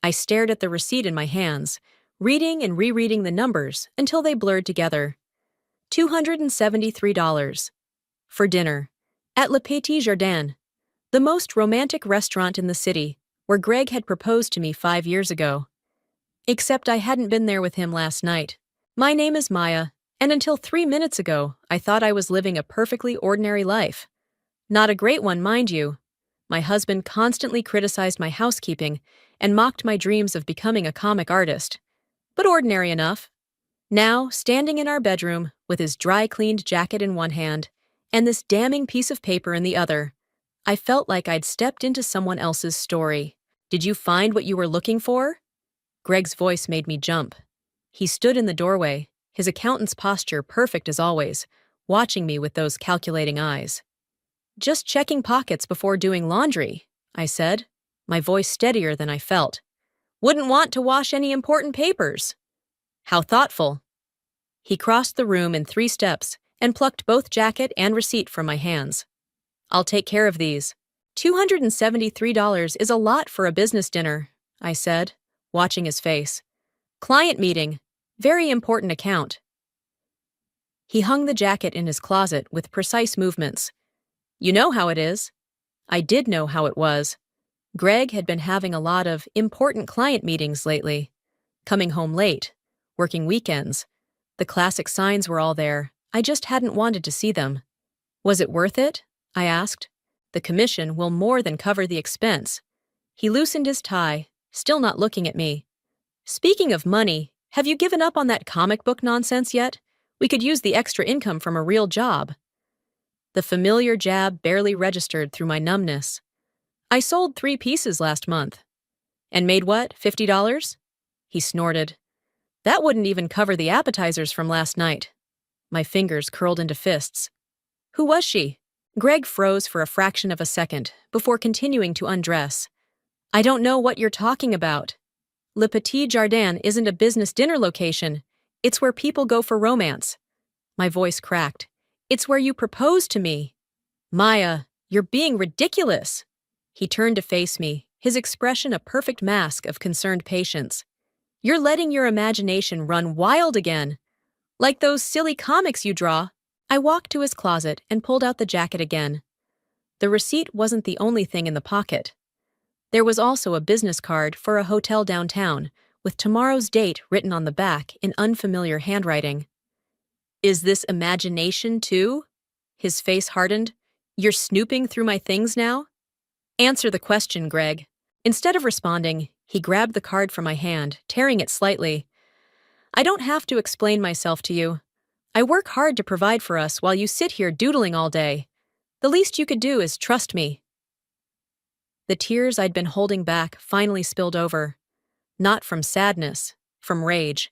I stared at the receipt in my hands, reading and rereading the numbers until they blurred together. $273. For dinner. At Le Petit Jardin, the most romantic restaurant in the city, where Greg had proposed to me 5 years ago. Except I hadn't been there with him last night. My name is Maya, and until 3 minutes ago, I thought I was living a perfectly ordinary life. Not a great one, mind you. My husband constantly criticized my housekeeping and mocked my dreams of becoming a comic artist. But ordinary enough. Now, standing in our bedroom, with his dry-cleaned jacket in one hand and this damning piece of paper in the other, I felt like I'd stepped into someone else's story. Did you find what you were looking for? Greg's voice made me jump. He stood in the doorway, his accountant's posture perfect as always, watching me with those calculating eyes. Just checking pockets before doing laundry, I said, my voice steadier than I felt. Wouldn't want to wash any important papers. How thoughtful. He crossed the room in 3 steps and plucked both jacket and receipt from my hands. I'll take care of these. $273 is a lot for a business dinner, I said, watching his face. Client meeting. Very important account. He hung the jacket in his closet with precise movements. You know how it is. I did know how it was. Greg had been having a lot of important client meetings lately. Coming home late, working weekends. The classic signs were all there. I just hadn't wanted to see them. Was it worth it? I asked. The commission will more than cover the expense. He loosened his tie, still not looking at me. Speaking of money, have you given up on that comic book nonsense yet? We could use the extra income from a real job. The familiar jab barely registered through my numbness. I sold 3 pieces last month. And made what, $50? He snorted. That wouldn't even cover the appetizers from last night. My fingers curled into fists. Who was she? Greg froze for a fraction of a second before continuing to undress. I don't know what you're talking about. Le Petit Jardin isn't a business dinner location. It's where people go for romance. My voice cracked. It's where you propose to me. Maya, you're being ridiculous. He turned to face me, his expression a perfect mask of concerned patience. You're letting your imagination run wild again. Like those silly comics you draw. I walked to his closet and pulled out the jacket again. The receipt wasn't the only thing in the pocket. There was also a business card for a hotel downtown, with tomorrow's date written on the back in unfamiliar handwriting. Is this imagination, too? His face hardened. You're snooping through my things now? Answer the question, Greg. Instead of responding, he grabbed the card from my hand, tearing it slightly. I don't have to explain myself to you. I work hard to provide for us while you sit here doodling all day. The least you could do is trust me. The tears I'd been holding back finally spilled over. Not from sadness, from rage.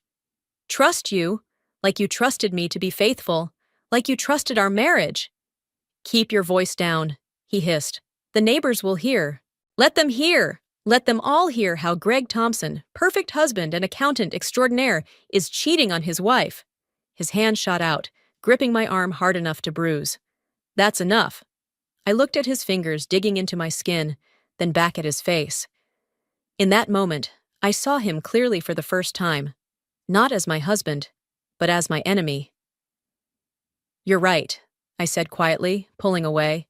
Trust you, like you trusted me to be faithful, like you trusted our marriage. Keep your voice down, he hissed. The neighbors will hear. Let them hear. Let them all hear how Greg Thompson, perfect husband and accountant extraordinaire, is cheating on his wife. His hand shot out, gripping my arm hard enough to bruise. That's enough. I looked at his fingers digging into my skin, then back at his face. In that moment, I saw him clearly for the first time, not as my husband, but as my enemy. You're right, I said quietly, pulling away.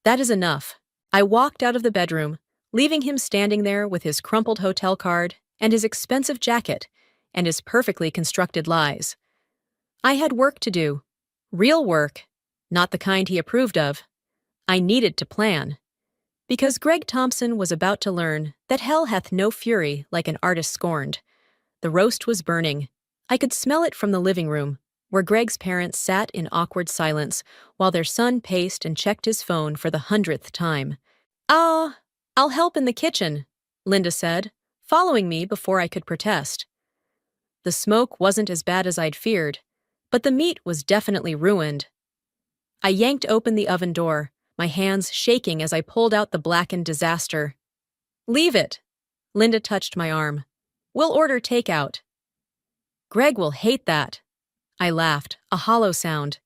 That is enough. I walked out of the bedroom, leaving him standing there with his crumpled hotel card and his expensive jacket and his perfectly constructed lies. I had work to do. Real work, not the kind he approved of. I needed to plan. Because Greg Thompson was about to learn that hell hath no fury like an artist scorned. The roast was burning. I could smell it from the living room, where Greg's parents sat in awkward silence while their son paced and checked his phone for the 100th time. I'll help in the kitchen, Linda said, following me before I could protest. The smoke wasn't as bad as I'd feared, but the meat was definitely ruined. I yanked open the oven door, my hands shaking as I pulled out the blackened disaster. Leave it. Linda touched my arm. We'll order takeout. Greg will hate that. I laughed, a hollow sound.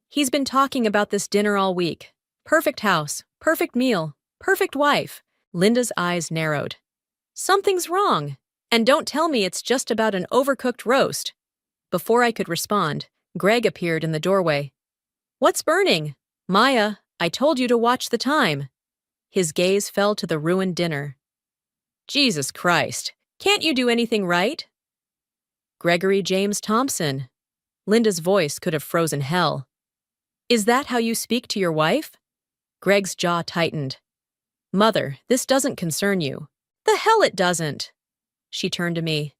He's been talking about this dinner all week. Perfect house, perfect meal, perfect wife. Linda's eyes narrowed. Something's wrong. And don't tell me it's just about an overcooked roast. Before I could respond, Greg appeared in the doorway. What's burning? Maya, I told you to watch the time. His gaze fell to the ruined dinner. Jesus Christ, can't you do anything right? Gregory James Thompson. Linda's voice could have frozen hell. Is that how you speak to your wife? Greg's jaw tightened. Mother, this doesn't concern you. The hell it doesn't. She turned to me.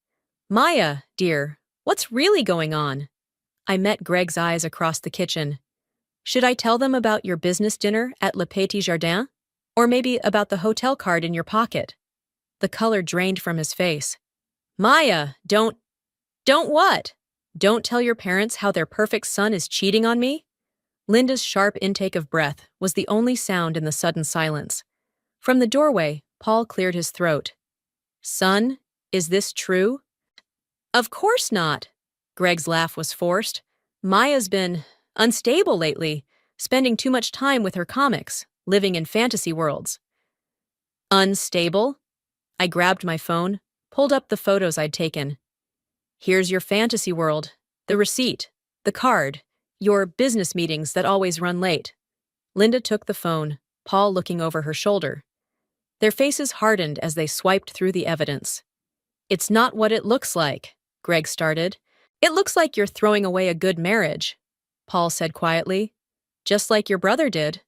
Maya, dear, what's really going on? I met Greg's eyes across the kitchen. Should I tell them about your business dinner at Le Petit Jardin? Or maybe about the hotel card in your pocket? The color drained from his face. Maya, don't what? Don't tell your parents how their perfect son is cheating on me? Linda's sharp intake of breath was the only sound in the sudden silence. From the doorway, Paul cleared his throat. Son, is this true? Of course not. Greg's laugh was forced. Maya's been unstable lately, spending too much time with her comics, living in fantasy worlds. Unstable? I grabbed my phone, pulled up the photos I'd taken. Here's your fantasy world, the receipt, the card, your business meetings that always run late. Linda took the phone, Paul looking over her shoulder. Their faces hardened as they swiped through the evidence. It's not what it looks like, Greg started. It looks like you're throwing away a good marriage, Paul said quietly. Just like your brother did.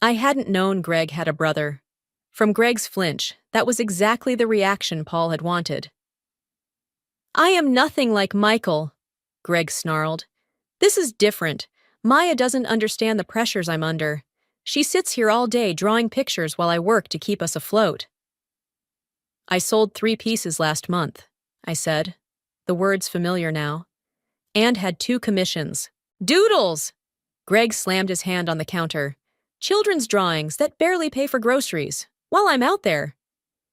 I hadn't known Greg had a brother. From Greg's flinch, that was exactly the reaction Paul had wanted. I am nothing like Michael, Greg snarled. This is different. Maya doesn't understand the pressures I'm under. She sits here all day drawing pictures while I work to keep us afloat. I sold 3 pieces last month, I said, the words familiar now, and had 2 commissions. Doodles! Greg slammed his hand on the counter. Children's drawings that barely pay for groceries, while I'm out there.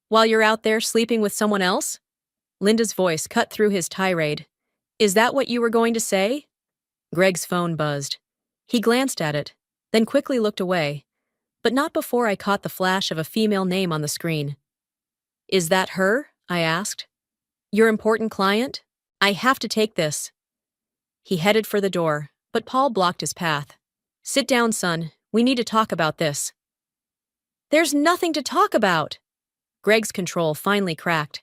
While you're out there sleeping with someone else? Linda's voice cut through his tirade. Is that what you were going to say? Greg's phone buzzed. He glanced at it, then quickly looked away, but not before I caught the flash of a female name on the screen. Is that her? I asked. Your important client? I have to take this. He headed for the door, but Paul blocked his path. Sit down, son. We need to talk about this. There's nothing to talk about. Greg's control finally cracked.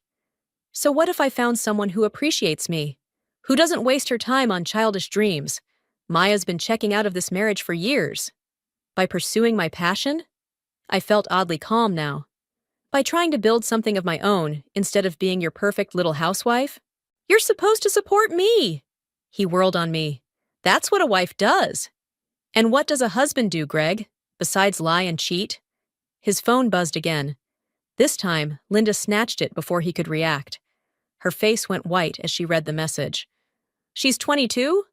So what if I found someone who appreciates me, who doesn't waste her time on childish dreams? Maya's been checking out of this marriage for years. By pursuing my passion? I felt oddly calm now. By trying to build something of my own instead of being your perfect little housewife? You're supposed to support me. He whirled on me. That's what a wife does. And what does a husband do, Greg, besides lie and cheat? His phone buzzed again. This time, Linda snatched it before he could react. Her face went white as she read the message. She's 22?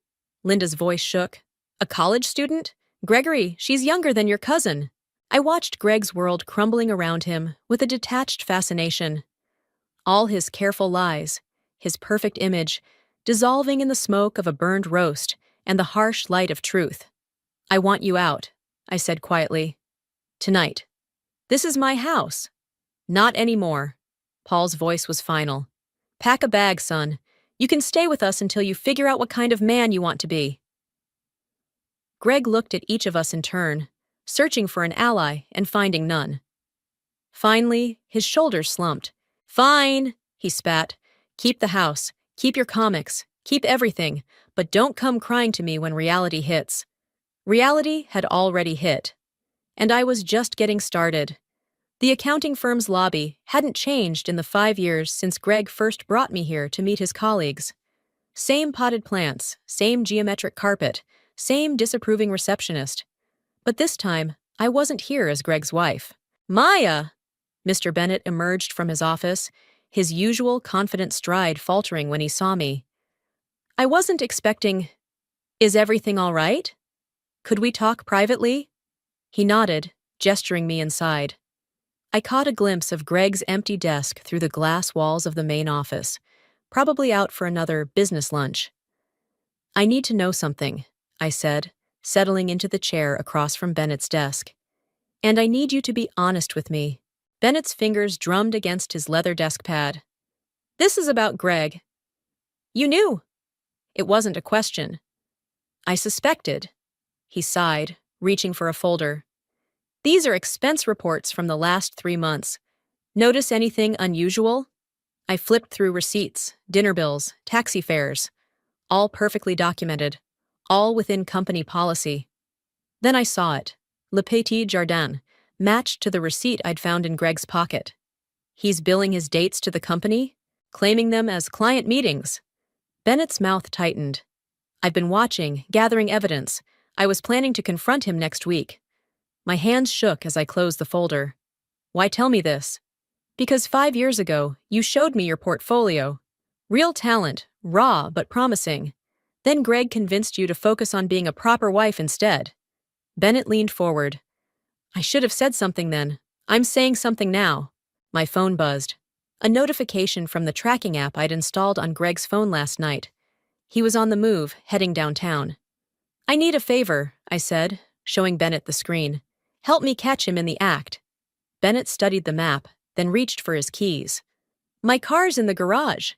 Linda's voice shook. A college student? Gregory, she's younger than your cousin. I watched Greg's world crumbling around him with a detached fascination. All his careful lies, his perfect image, dissolving in the smoke of a burned roast and the harsh light of truth. I want you out, I said quietly. Tonight. This is my house. Not anymore. Paul's voice was final. Pack a bag, son. You can stay with us until you figure out what kind of man you want to be. Greg looked at each of us in turn, searching for an ally and finding none. Finally, his shoulders slumped. Fine, he spat. Keep the house, keep your comics, keep everything, but don't come crying to me when reality hits. Reality had already hit, and I was just getting started. The accounting firm's lobby hadn't changed in the 5 years since Greg first brought me here to meet his colleagues. Same potted plants, same geometric carpet, same disapproving receptionist. But this time, I wasn't here as Greg's wife. Maya! Mr. Bennett emerged from his office, his usual confident stride faltering when he saw me. I wasn't expecting... Is everything all right? Could we talk privately? He nodded, gesturing me inside. I caught a glimpse of Greg's empty desk through the glass walls of the main office, probably out for another business lunch. I need to know something, I said, settling into the chair across from Bennett's desk. And I need you to be honest with me. Bennett's fingers drummed against his leather desk pad. This is about Greg. You knew. It wasn't a question. I suspected. He sighed, reaching for a folder. These are expense reports from the last 3 months. Notice anything unusual? I flipped through receipts, dinner bills, taxi fares. All perfectly documented. All within company policy. Then I saw it. Le Petit Jardin, matched to the receipt I'd found in Greg's pocket. He's billing his dates to the company, claiming them as client meetings. Bennett's mouth tightened. I've been watching, gathering evidence. I was planning to confront him next week. My hands shook as I closed the folder. Why tell me this? Because 5 years ago, you showed me your portfolio. Real talent, raw but promising. Then Greg convinced you to focus on being a proper wife instead. Bennett leaned forward. I should have said something then. I'm saying something now. My phone buzzed. A notification from the tracking app I'd installed on Greg's phone last night. He was on the move, heading downtown. I need a favor, I said, showing Bennett the screen. Help me catch him in the act. Bennett studied the map, then reached for his keys. My car's in the garage.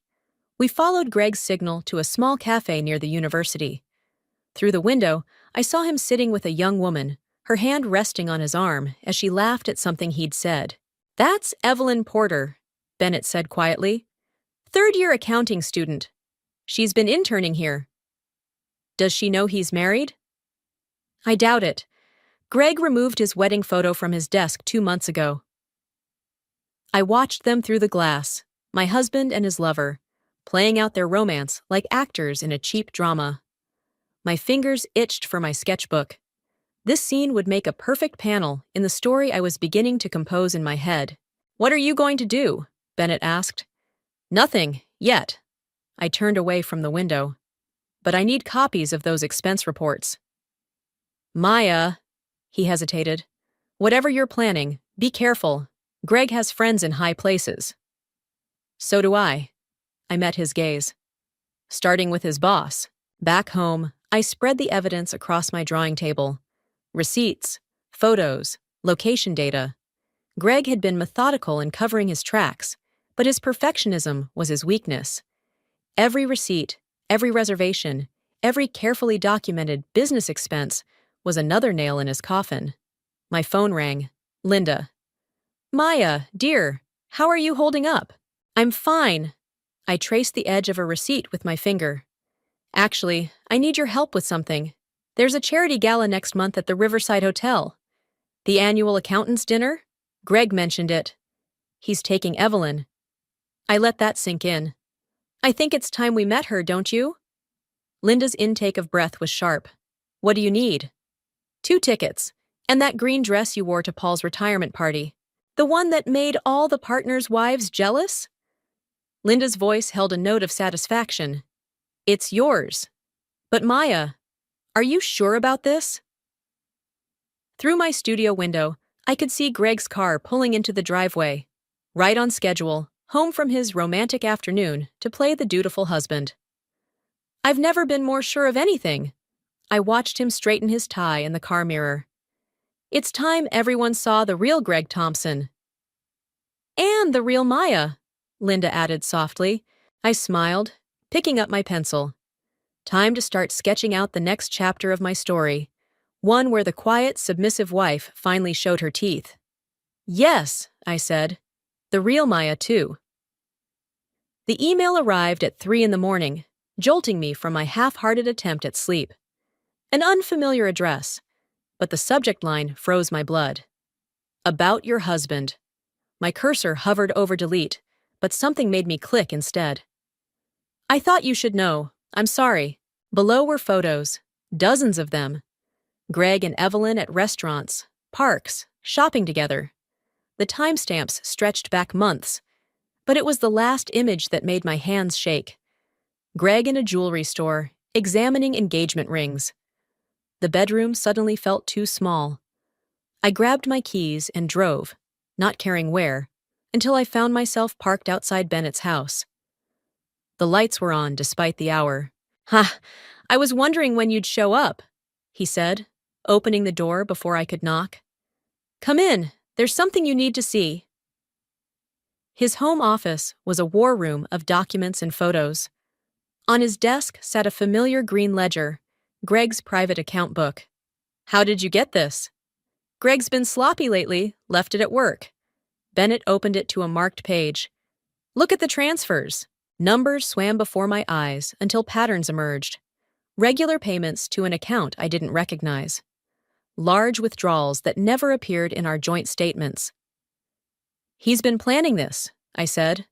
We followed Greg's signal to a small cafe near the university. Through the window, I saw him sitting with a young woman, her hand resting on his arm as she laughed at something he'd said. That's Evelyn Porter, Bennett said quietly. Third-year accounting student. She's been interning here. Does she know he's married? I doubt it. Greg removed his wedding photo from his desk 2 months ago. I watched them through the glass, my husband and his lover, playing out their romance like actors in a cheap drama. My fingers itched for my sketchbook. This scene would make a perfect panel in the story I was beginning to compose in my head. What are you going to do? Bennett asked. Nothing, yet. I turned away from the window. But I need copies of those expense reports. Maya, he hesitated. Whatever you're planning, be careful. Greg has friends in high places. So do I. I met his gaze. Starting with his boss. Back home, I spread the evidence across my drawing table. Receipts, photos, location data. Greg had been methodical in covering his tracks, but his perfectionism was his weakness. Every receipt, every reservation, every carefully documented business expense was another nail in his coffin. My phone rang. Linda. Maya, dear, how are you holding up? I'm fine. I traced the edge of a receipt with my finger. Actually, I need your help with something. There's a charity gala next month at the Riverside Hotel. The annual accountants' dinner? Greg mentioned it. He's taking Evelyn. I let that sink in. I think it's time we met her, don't you? Linda's intake of breath was sharp. What do you need? 2 tickets, and that green dress you wore to Paul's retirement party. The one that made all the partners' wives jealous? Linda's voice held a note of satisfaction. It's yours. But Maya, are you sure about this? Through my studio window, I could see Greg's car pulling into the driveway. Right on schedule, home from his romantic afternoon to play the dutiful husband. I've never been more sure of anything. I watched him straighten his tie in the car mirror. It's time everyone saw the real Greg Thompson. And the real Maya, Linda added softly. I smiled, picking up my pencil. Time to start sketching out the next chapter of my story, one where the quiet, submissive wife finally showed her teeth. Yes, I said. The real Maya, too. The email arrived at 3 a.m, jolting me from my half-hearted attempt at sleep. An unfamiliar address, but the subject line froze my blood. About your husband. My cursor hovered over delete, but something made me click instead. I thought you should know. I'm sorry. Below were photos, dozens of them. Greg and Evelyn at restaurants, parks, shopping together. The timestamps stretched back months, but it was the last image that made my hands shake. Greg in a jewelry store, examining engagement rings. The bedroom suddenly felt too small. I grabbed my keys and drove, not caring where, until I found myself parked outside Bennett's house. The lights were on despite the hour. Ha! I was wondering when you'd show up, he said, opening the door before I could knock. Come in, there's something you need to see. His home office was a war room of documents and photos. On his desk sat a familiar green ledger, Greg's private account book. How did you get this? Greg's been sloppy lately, left it at work. Bennett opened it to a marked page. Look at the transfers. Numbers swam before my eyes until patterns emerged. Regular payments to an account I didn't recognize. Large withdrawals that never appeared in our joint statements. He's been planning this, I said,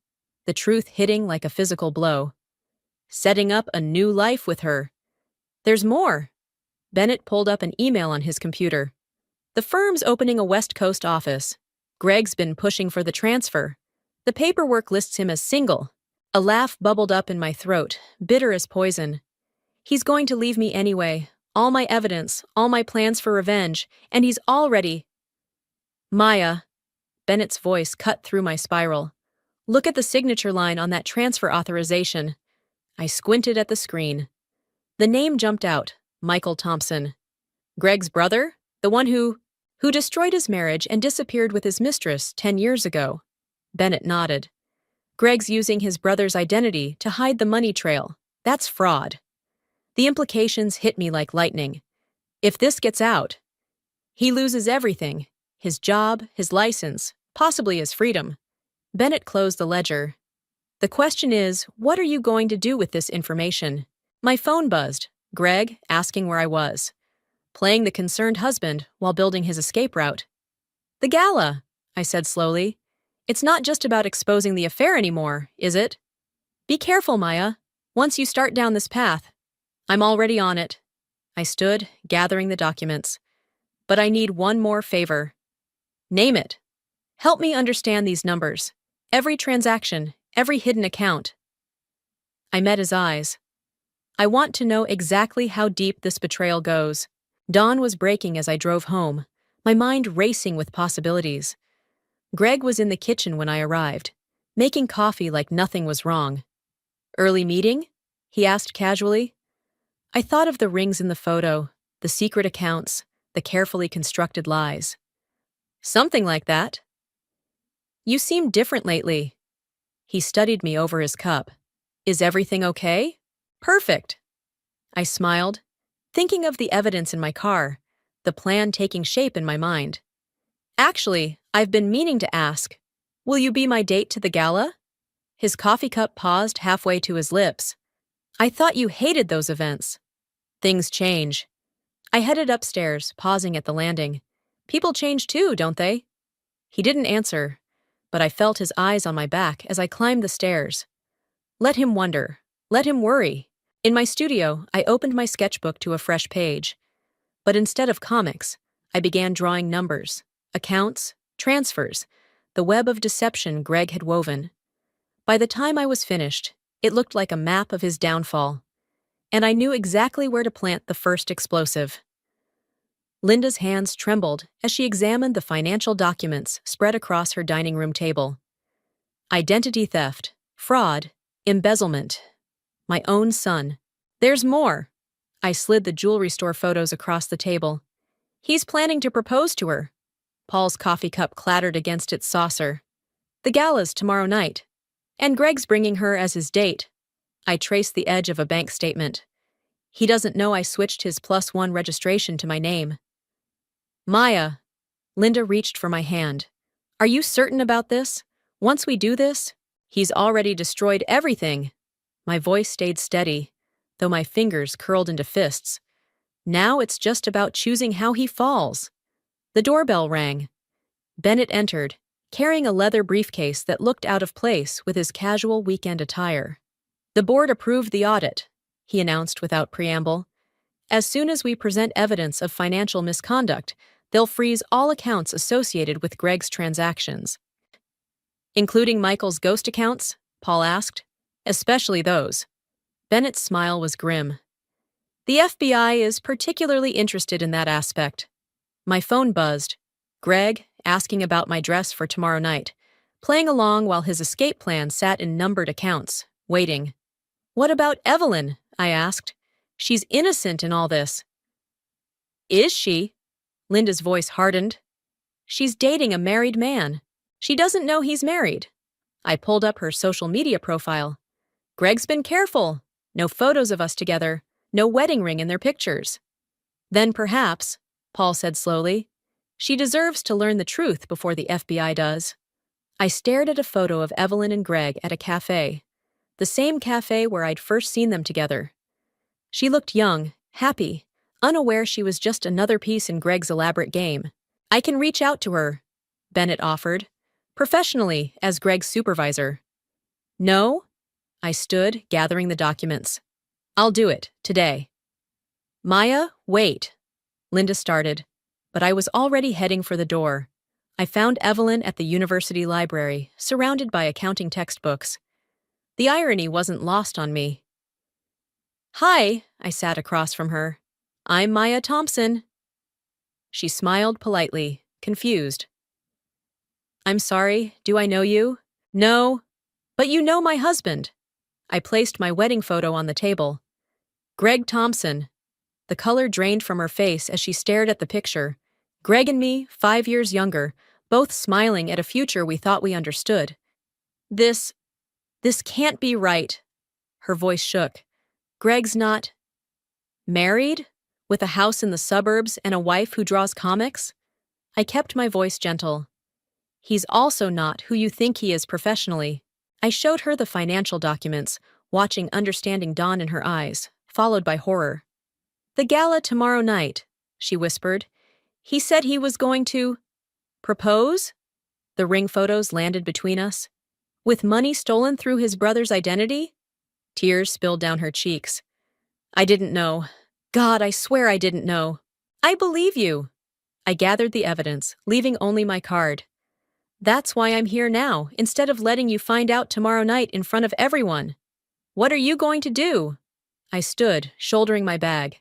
the truth hitting like a physical blow. Setting up a new life with her. There's more. Bennett pulled up an email on his computer. The firm's opening a West Coast office. Greg's been pushing for the transfer. The paperwork lists him as single. A laugh bubbled up in my throat, bitter as poison. He's going to leave me anyway. All my evidence, all my plans for revenge, and he's already... Maya. Bennett's voice cut through my spiral. Look at the signature line on that transfer authorization. I squinted at the screen. The name jumped out, Michael Thompson. Greg's brother? The one who destroyed his marriage and disappeared with his mistress 10 years ago. Bennett nodded. Greg's using his brother's identity to hide the money trail. That's fraud. The implications hit me like lightning. If this gets out, he loses everything. His job, his license, possibly his freedom. Bennett closed the ledger. The question is, what are you going to do with this information? My phone buzzed. Greg asking where I was. Playing the concerned husband while building his escape route. The gala, I said slowly. It's not just about exposing the affair anymore, is it? Be careful, Maya. Once you start down this path. I'm already on it. I stood, gathering the documents. But I need one more favor. Name it. Help me understand these numbers. Every transaction, every hidden account. I met his eyes. I want to know exactly how deep this betrayal goes. Dawn was breaking as I drove home, my mind racing with possibilities. Greg was in the kitchen when I arrived, making coffee like nothing was wrong. Early meeting? He asked casually. I thought of the rings in the photo, the secret accounts, the carefully constructed lies. Something like that. You seem different lately. He studied me over his cup. Is everything okay? Perfect. I smiled, thinking of the evidence in my car, the plan taking shape in my mind. Actually, I've been meaning to ask, will you be my date to the gala? His coffee cup paused halfway to his lips. I thought you hated those events. Things change. I headed upstairs, pausing at the landing. People change too, don't they? He didn't answer, but I felt his eyes on my back as I climbed the stairs. Let him wonder. Let him worry. In my studio, I opened my sketchbook to a fresh page. But instead of comics, I began drawing numbers, accounts, transfers, the web of deception Greg had woven. By the time I was finished, it looked like a map of his downfall. And I knew exactly where to plant the first explosive. Linda's hands trembled as she examined the financial documents spread across her dining room table. Identity theft, fraud, embezzlement. My own son. There's more. I slid the jewelry store photos across the table. He's planning to propose to her. Paul's coffee cup clattered against its saucer. The gala's tomorrow night. And Greg's bringing her as his date. I traced the edge of a bank statement. He doesn't know I switched his +1 registration to my name. Maya. Linda reached for my hand. Are you certain about this? Once we do this, he's already destroyed everything. My voice stayed steady, though my fingers curled into fists. Now it's just about choosing how he falls. The doorbell rang. Bennett entered, carrying a leather briefcase that looked out of place with his casual weekend attire. The board approved the audit, he announced without preamble. As soon as we present evidence of financial misconduct, they'll freeze all accounts associated with Greg's transactions. Including Michael's ghost accounts? Paul asked. Especially those. Bennett's smile was grim. The FBI is particularly interested in that aspect. My phone buzzed. Greg, asking about my dress for tomorrow night, playing along while his escape plan sat in numbered accounts, waiting. What about Evelyn? I asked. She's innocent in all this. Is she? Linda's voice hardened. She's dating a married man. She doesn't know he's married. I pulled up her social media profile. Greg's been careful. No photos of us together. No wedding ring in their pictures. Then perhaps, Paul said slowly, she deserves to learn the truth before the FBI does. I stared at a photo of Evelyn and Greg at a cafe. The same cafe where I'd first seen them together. She looked young, happy, unaware she was just another piece in Greg's elaborate game. I can reach out to her, Bennett offered, professionally as Greg's supervisor. No? I stood, gathering the documents. I'll do it, today. Maya, wait. Linda started, but I was already heading for the door. I found Evelyn at the university library, surrounded by accounting textbooks. The irony wasn't lost on me. Hi, I sat across from her. I'm Maya Thompson. She smiled politely, confused. I'm sorry, do I know you? No, but you know my husband. I placed my wedding photo on the table. Greg Thompson. The color drained from her face as she stared at the picture. Greg and me, 5 years younger, both smiling at a future we thought we understood. This can't be right. Her voice shook. Greg's not married? With a house in the suburbs and a wife who draws comics? I kept my voice gentle. He's also not who you think he is professionally. I showed her the financial documents, watching understanding dawn in her eyes, followed by horror. The gala tomorrow night, she whispered. He said he was going to propose? The ring photos landed between us. With money stolen through his brother's identity? Tears spilled down her cheeks. I didn't know. God, I swear I didn't know. I believe you. I gathered the evidence, leaving only my card. That's why I'm here now, instead of letting you find out tomorrow night in front of everyone. What are you going to do? I stood, shouldering my bag.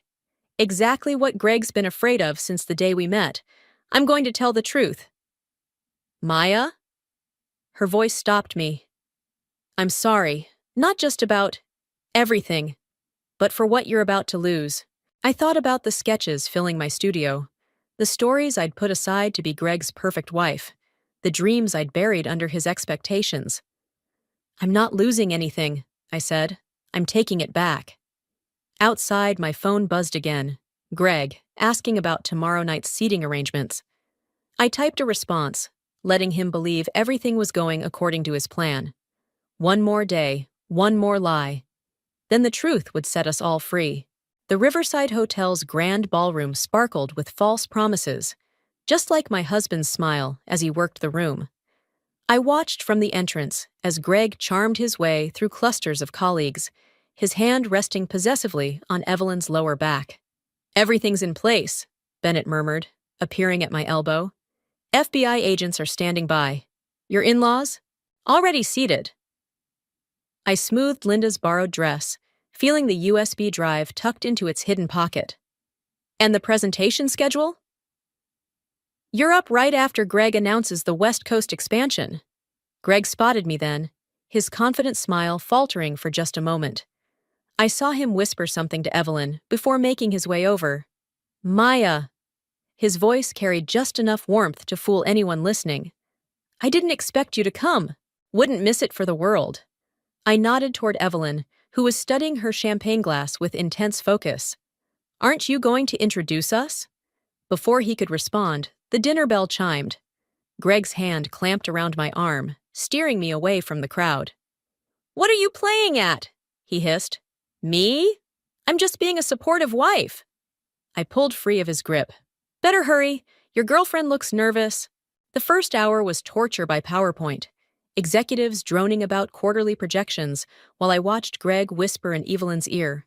Exactly what Greg's been afraid of since the day we met. I'm going to tell the truth. Maya? Her voice stopped me. I'm sorry, not just about everything, but for what you're about to lose. I thought about the sketches filling my studio, the stories I'd put aside to be Greg's perfect wife, the dreams I'd buried under his expectations. I'm not losing anything, I said. I'm taking it back. Outside, my phone buzzed again. Greg, asking about tomorrow night's seating arrangements. I typed a response, letting him believe everything was going according to his plan. One more day, one more lie. Then the truth would set us all free. The Riverside Hotel's grand ballroom sparkled with false promises, just like my husband's smile as he worked the room. I watched from the entrance as Greg charmed his way through clusters of colleagues, his hand resting possessively on Evelyn's lower back. Everything's in place, Bennett murmured, appearing at my elbow. FBI agents are standing by. Your in-laws? Already seated. I smoothed Linda's borrowed dress, feeling the USB drive tucked into its hidden pocket. And the presentation schedule? You're up right after Greg announces the West Coast expansion. Greg spotted me then, his confident smile faltering for just a moment. I saw him whisper something to Evelyn before making his way over. Maya. His voice carried just enough warmth to fool anyone listening. I didn't expect you to come. Wouldn't miss it for the world. I nodded toward Evelyn, who was studying her champagne glass with intense focus. Aren't you going to introduce us? Before he could respond, the dinner bell chimed. Greg's hand clamped around my arm, steering me away from the crowd. What are you playing at? He hissed. Me? I'm just being a supportive wife. I pulled free of his grip. Better hurry. Your girlfriend looks nervous. The first hour was torture by PowerPoint. Executives droning about quarterly projections while I watched Greg whisper in Evelyn's ear.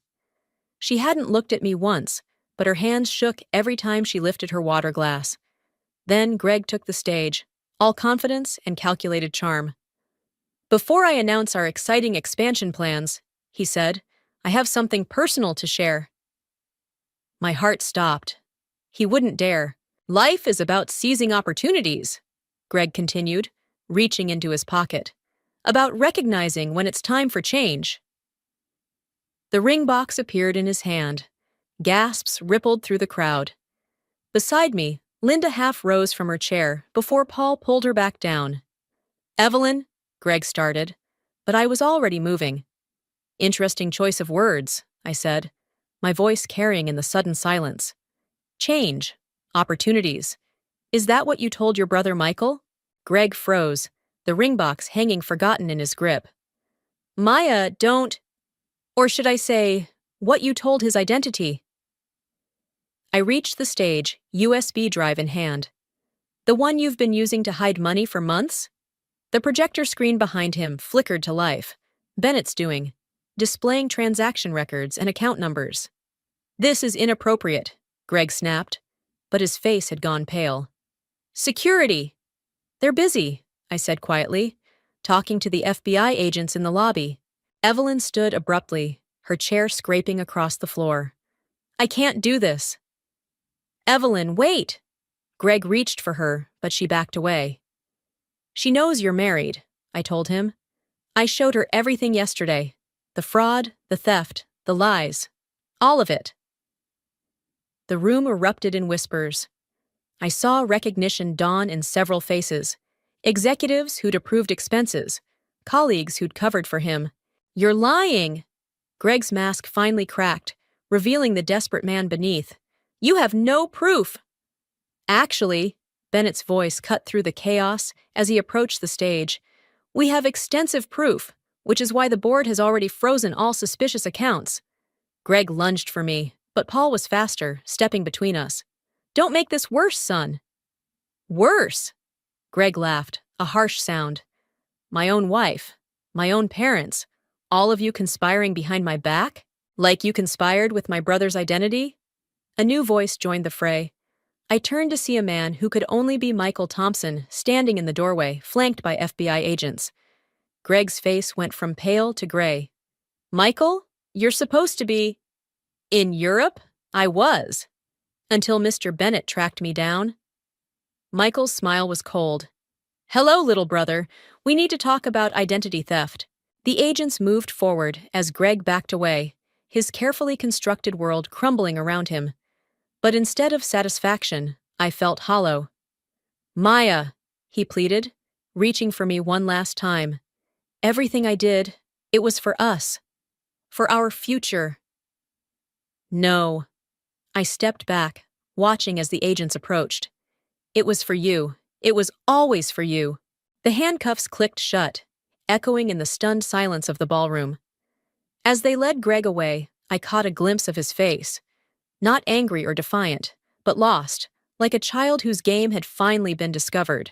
She hadn't looked at me once, but her hands shook every time she lifted her water glass. Then Greg took the stage, all confidence and calculated charm. Before I announce our exciting expansion plans, he said, I have something personal to share. My heart stopped. He wouldn't dare. Life is about seizing opportunities, Greg continued, reaching into his pocket. About recognizing when it's time for change. The ring box appeared in his hand. Gasps rippled through the crowd. Beside me, Linda half rose from her chair before Paul pulled her back down. Evelyn, Greg started, but I was already moving. Interesting choice of words, I said, my voice carrying in the sudden silence. Change. Opportunities. Is that what you told your brother Michael? Greg froze, the ring box hanging forgotten in his grip. Maya, don't. Or should I say, what you told his identity? I reached the stage, USB drive in hand. The one you've been using to hide money for months? The projector screen behind him flickered to life. Bennett's doing, displaying transaction records and account numbers. This is inappropriate, Greg snapped, but his face had gone pale. Security! They're busy, I said quietly, talking to the FBI agents in the lobby. Evelyn stood abruptly, her chair scraping across the floor. I can't do this. Evelyn, wait! Greg reached for her, but she backed away. She knows you're married, I told him. I showed her everything yesterday. The fraud, the theft, the lies. All of it. The room erupted in whispers. I saw recognition dawn in several faces. Executives who'd approved expenses. Colleagues who'd covered for him. You're lying! Greg's mask finally cracked, revealing the desperate man beneath. You have no proof! Actually, Bennett's voice cut through the chaos as he approached the stage. We have extensive proof, which is why the board has already frozen all suspicious accounts. Greg lunged for me, but Paul was faster, stepping between us. Don't make this worse, son. Worse? Greg laughed, a harsh sound. My own wife, my own parents, all of you conspiring behind my back? Like you conspired with my brother's identity? A new voice joined the fray. I turned to see a man who could only be Michael Thompson standing in the doorway, flanked by FBI agents. Greg's face went from pale to gray. Michael, you're supposed to be… In Europe? I was. Until Mr. Bennett tracked me down. Michael's smile was cold. Hello, little brother. We need to talk about identity theft. The agents moved forward as Greg backed away, his carefully constructed world crumbling around him. But instead of satisfaction, I felt hollow. Maya, he pleaded, reaching for me one last time. Everything I did, it was for us. For our future. No. I stepped back, watching as the agents approached. It was for you. It was always for you. The handcuffs clicked shut, echoing in the stunned silence of the ballroom. As they led Greg away, I caught a glimpse of his face. Not angry or defiant, but lost, like a child whose game had finally been discovered.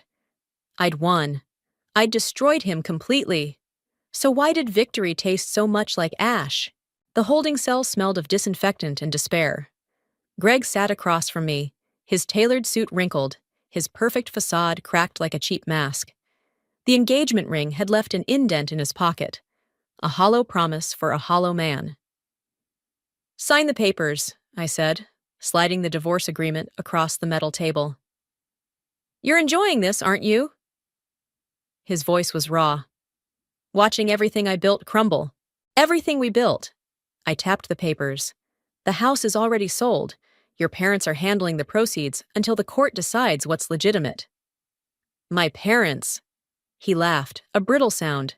I'd won. I'd destroyed him completely. So why did victory taste so much like ash? The holding cell smelled of disinfectant and despair. Greg sat across from me, his tailored suit wrinkled, his perfect facade cracked like a cheap mask. The engagement ring had left an indent in his pocket, a hollow promise for a hollow man. Sign the papers, I said, sliding the divorce agreement across the metal table. You're enjoying this, aren't you? His voice was raw. Watching everything I built crumble. Everything we built. I tapped the papers. The house is already sold. Your parents are handling the proceeds until the court decides what's legitimate. My parents? He laughed, a brittle sound.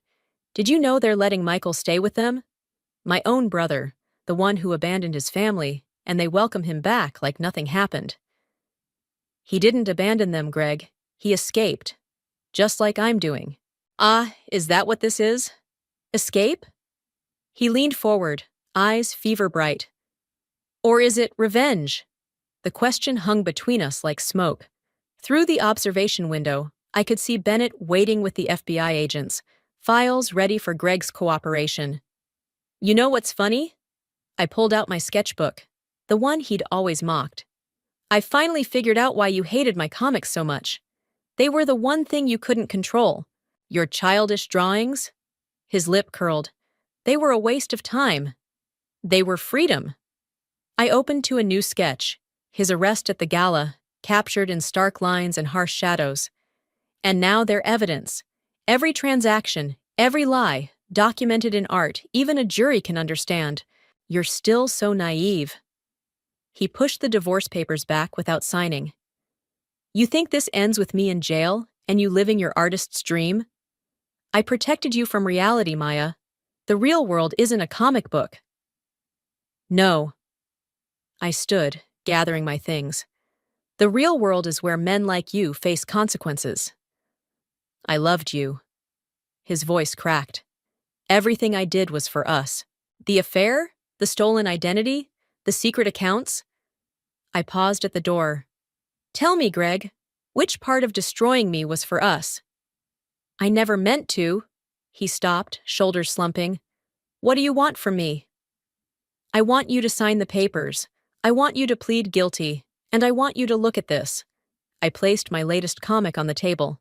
Did you know they're letting Michael stay with them? My own brother, the one who abandoned his family, and they welcome him back like nothing happened. He didn't abandon them, Greg. He escaped. Just like I'm doing. Ah, is that what this is? Escape? He leaned forward, eyes fever-bright. Or is it revenge? The question hung between us like smoke. Through the observation window, I could see Bennett waiting with the FBI agents, files ready for Greg's cooperation. You know what's funny? I pulled out my sketchbook, the one he'd always mocked. I finally figured out why you hated my comics so much. They were the one thing you couldn't control. Your childish drawings? His lip curled. They were a waste of time. They were freedom. I opened to a new sketch, his arrest at the gala, captured in stark lines and harsh shadows. And now they're evidence. Every transaction, every lie, documented in art, even a jury can understand. You're still so naive. He pushed the divorce papers back without signing. You think this ends with me in jail and you living your artist's dream? I protected you from reality, Maya. The real world isn't a comic book. No. I stood, gathering my things. The real world is where men like you face consequences. I loved you. His voice cracked. Everything I did was for us. The affair? The stolen identity? The secret accounts? I paused at the door. Tell me, Greg, which part of destroying me was for us? I never meant to. He stopped, shoulders slumping. What do you want from me? I want you to sign the papers. I want you to plead guilty. And I want you to look at this. I placed my latest comic on the table.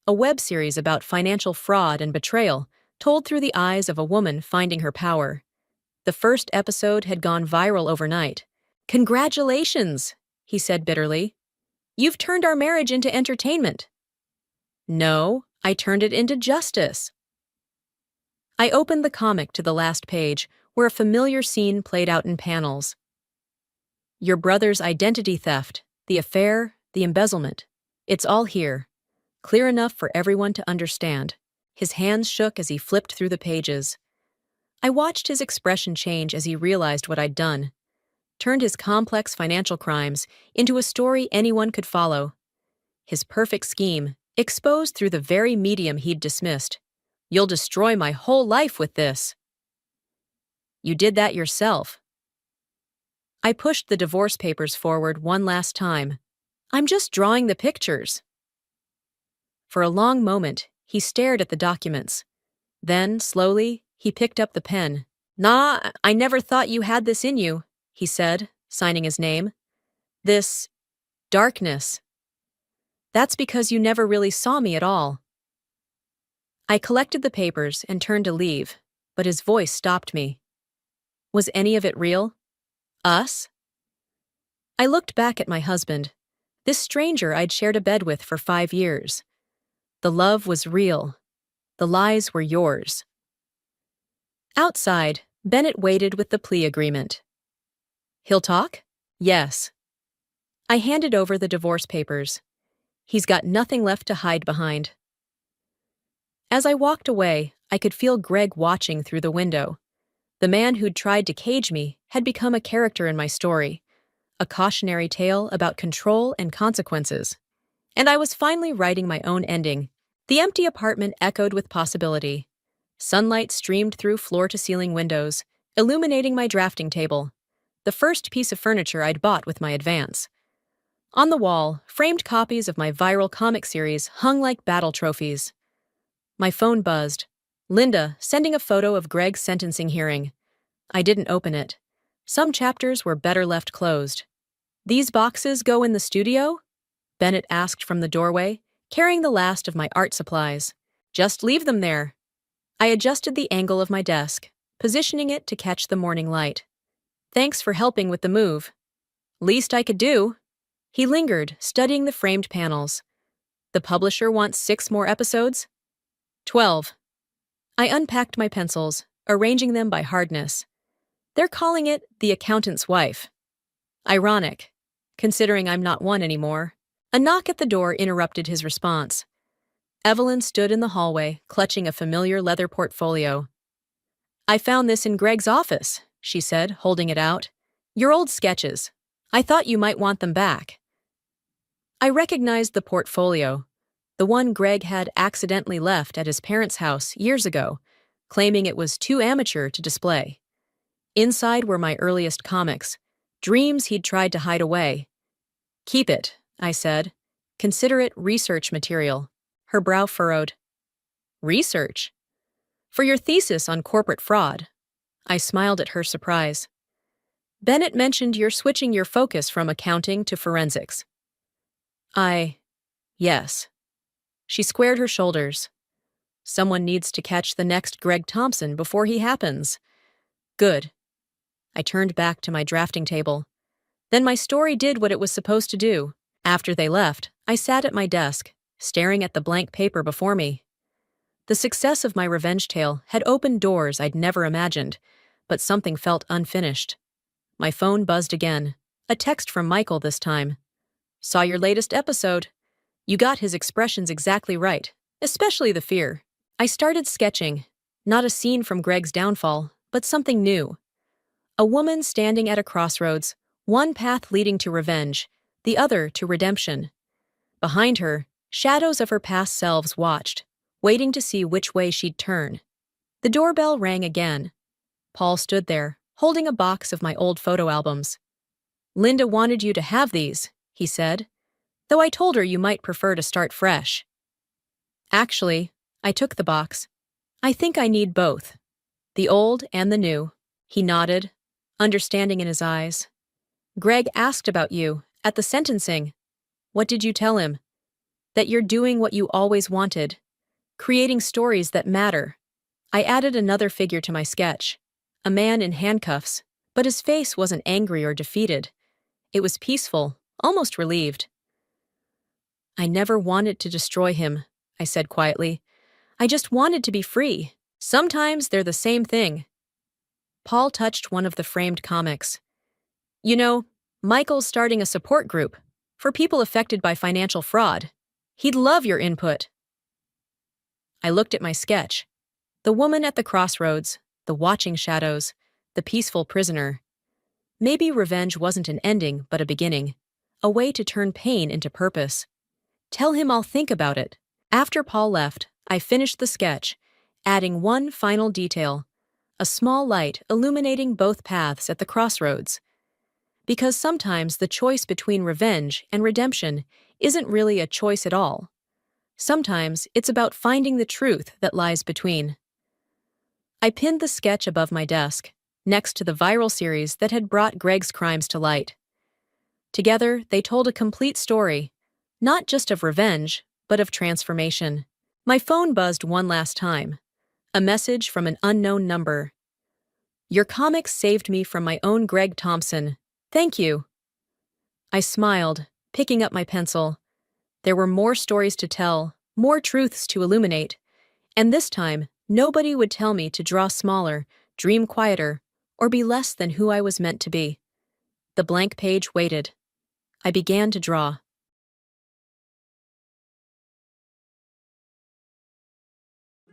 A web series about financial fraud and betrayal, told through the eyes of a woman finding her power. The first episode had gone viral overnight. Congratulations, he said bitterly. You've turned our marriage into entertainment. No, I turned it into justice. I opened the comic to the last page, where a familiar scene played out in panels. Your brother's identity theft, the affair, the embezzlement. It's all here. Clear enough for everyone to understand. His hands shook as he flipped through the pages. I watched his expression change as he realized what I'd done. Turned his complex financial crimes into a story anyone could follow. His perfect scheme, exposed through the very medium he'd dismissed. You'll destroy my whole life with this. You did that yourself. I pushed the divorce papers forward one last time. I'm just drawing the pictures. For a long moment, he stared at the documents. Then, slowly, he picked up the pen. Nah, I never thought you had this in you, he said, signing his name. This darkness. That's because you never really saw me at all. I collected the papers and turned to leave, but his voice stopped me. Was any of it real? Us? I looked back at my husband, this stranger I'd shared a bed with for 5 years. The love was real. The lies were yours. Outside, Bennett waited with the plea agreement. He'll talk? Yes. I handed over the divorce papers. He's got nothing left to hide behind. As I walked away, I could feel Greg watching through the window. The man who'd tried to cage me had become a character in my story, a cautionary tale about control and consequences. And I was finally writing my own ending. The empty apartment echoed with possibility. Sunlight streamed through floor-to-ceiling windows, illuminating my drafting table, the first piece of furniture I'd bought with my advance. On the wall, framed copies of my viral comic series hung like battle trophies. My phone buzzed. Linda, sending a photo of Greg's sentencing hearing. I didn't open it. Some chapters were better left closed. These boxes go in the studio? Bennett asked from the doorway, carrying the last of my art supplies. Just leave them there. I adjusted the angle of my desk, positioning it to catch the morning light. Thanks for helping with the move. Least I could do. He lingered, studying the framed panels. The publisher wants 6 more episodes? 12. I unpacked my pencils, arranging them by hardness. They're calling it The Accountant's Wife. Ironic, considering I'm not one anymore. A knock at the door interrupted his response. Evelyn stood in the hallway, clutching a familiar leather portfolio. I found this in Greg's office, she said, holding it out. Your old sketches. I thought you might want them back. I recognized the portfolio, the one Greg had accidentally left at his parents' house years ago, claiming it was too amateur to display. Inside were my earliest comics, dreams he'd tried to hide away. Keep it, I said. Consider it research material. Her brow furrowed. Research? For your thesis on corporate fraud. I smiled at her surprise. Bennett mentioned you're switching your focus from accounting to forensics. Yes. She squared her shoulders. Someone needs to catch the next Greg Thompson before he happens. Good. I turned back to my drafting table. Then my story did what it was supposed to do. After they left, I sat at my desk, staring at the blank paper before me. The success of my revenge tale had opened doors I'd never imagined, but something felt unfinished. My phone buzzed again, a text from Michael this time. Saw your latest episode. You got his expressions exactly right, especially the fear. I started sketching, not a scene from Greg's downfall, but something new. A woman standing at a crossroads, one path leading to revenge, the other to redemption. Behind her, shadows of her past selves watched, waiting to see which way she'd turn. The doorbell rang again. Paul stood there, holding a box of my old photo albums. "Linda wanted you to have these," he said, "though I told her you might prefer to start fresh." "Actually," I took the box. "I think I need both. The old and the new." He nodded, understanding in his eyes. "Greg asked about you, at the sentencing. What did you tell him?" "That you're doing what you always wanted. Creating stories that matter." I added another figure to my sketch. A man in handcuffs, but his face wasn't angry or defeated. It was peaceful, almost relieved. "I never wanted to destroy him," I said quietly. "I just wanted to be free. Sometimes they're the same thing." Paul touched one of the framed comics. "You know, Michael's starting a support group for people affected by financial fraud. He'd love your input." I looked at my sketch. The woman at the crossroads, the watching shadows, the peaceful prisoner. Maybe revenge wasn't an ending but a beginning, a way to turn pain into purpose. "Tell him I'll think about it." After Paul left, I finished the sketch, adding one final detail, a small light illuminating both paths at the crossroads. Because sometimes the choice between revenge and redemption isn't really a choice at all. Sometimes it's about finding the truth that lies between. I pinned the sketch above my desk, next to the viral series that had brought Greg's crimes to light. Together, they told a complete story, not just of revenge, but of transformation. My phone buzzed one last time. A message from an unknown number. "Your comics saved me from my own Greg Thompson. Thank you." I smiled, picking up my pencil. There were more stories to tell, more truths to illuminate, and this time, nobody would tell me to draw smaller, dream quieter, or be less than who I was meant to be. The blank page waited. I began to draw.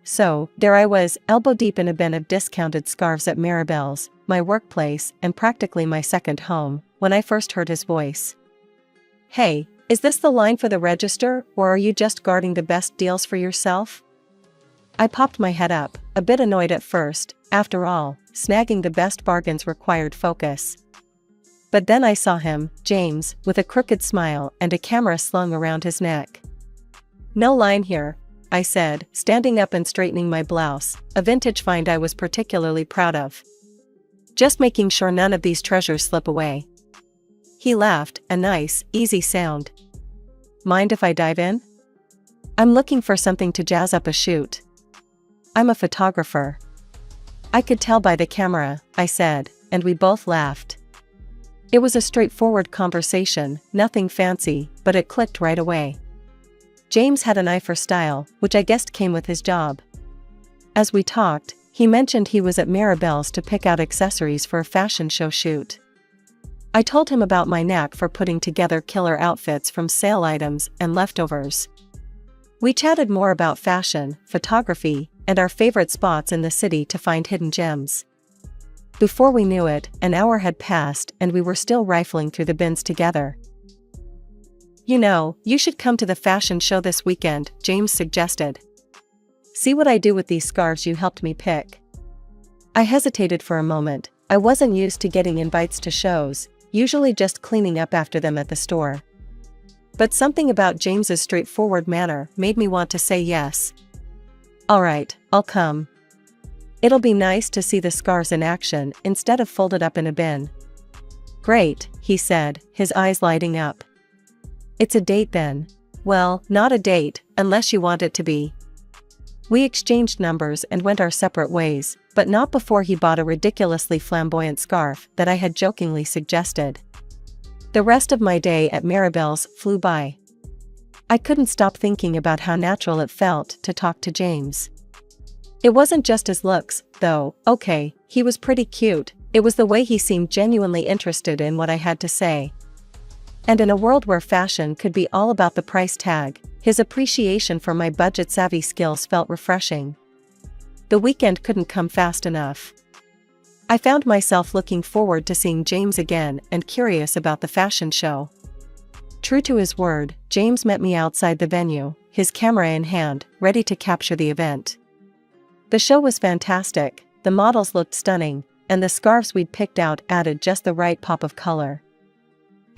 So, there I was, elbow deep in a bin of discounted scarves at Maribel's, my workplace, and practically my second home, when I first heard his voice. "Hey, is this the line for the register, or are you just guarding the best deals for yourself?" I popped my head up, a bit annoyed at first. After all, snagging the best bargains required focus. But then I saw him, James, with a crooked smile and a camera slung around his neck. "No line here," I said, standing up and straightening my blouse, a vintage find I was particularly proud of. "Just making sure none of these treasures slip away." He laughed, a nice, easy sound. "Mind if I dive in?" "I'm looking for something to jazz up a shoot. I'm a photographer." "I could tell by the camera," I said, and we both laughed. It was a straightforward conversation, nothing fancy, but it clicked right away. James had an eye for style, which I guessed came with his job. As we talked, he mentioned he was at Maribel's to pick out accessories for a fashion show shoot. I told him about my knack for putting together killer outfits from sale items and leftovers. We chatted more about fashion, photography, and our favorite spots in the city to find hidden gems. Before we knew it, an hour had passed and we were still rifling through the bins together. "You know, you should come to the fashion show this weekend," James suggested. "See what I do with these scarves you helped me pick." I hesitated for a moment. I wasn't used to getting invites to shows, usually just cleaning up after them at the store. But something about James's straightforward manner made me want to say yes. "All right, I'll come. It'll be nice to see the scarves in action instead of folded up in a bin." "Great," he said, his eyes lighting up. "It's a date then." "Well, not a date, unless you want it to be." We exchanged numbers and went our separate ways, but not before he bought a ridiculously flamboyant scarf that I had jokingly suggested. The rest of my day at Maribel's flew by. I couldn't stop thinking about how natural it felt to talk to James. It wasn't just his looks, though. Okay, he was pretty cute. It was the way he seemed genuinely interested in what I had to say. And in a world where fashion could be all about the price tag, His appreciation for my budget-savvy skills felt refreshing. The weekend couldn't come fast enough. I found myself looking forward to seeing James again and curious about the fashion show. True to his word, James met me outside the venue, his camera in hand, ready to capture the event. The show was fantastic, the models looked stunning, and the scarves we'd picked out added just the right pop of color.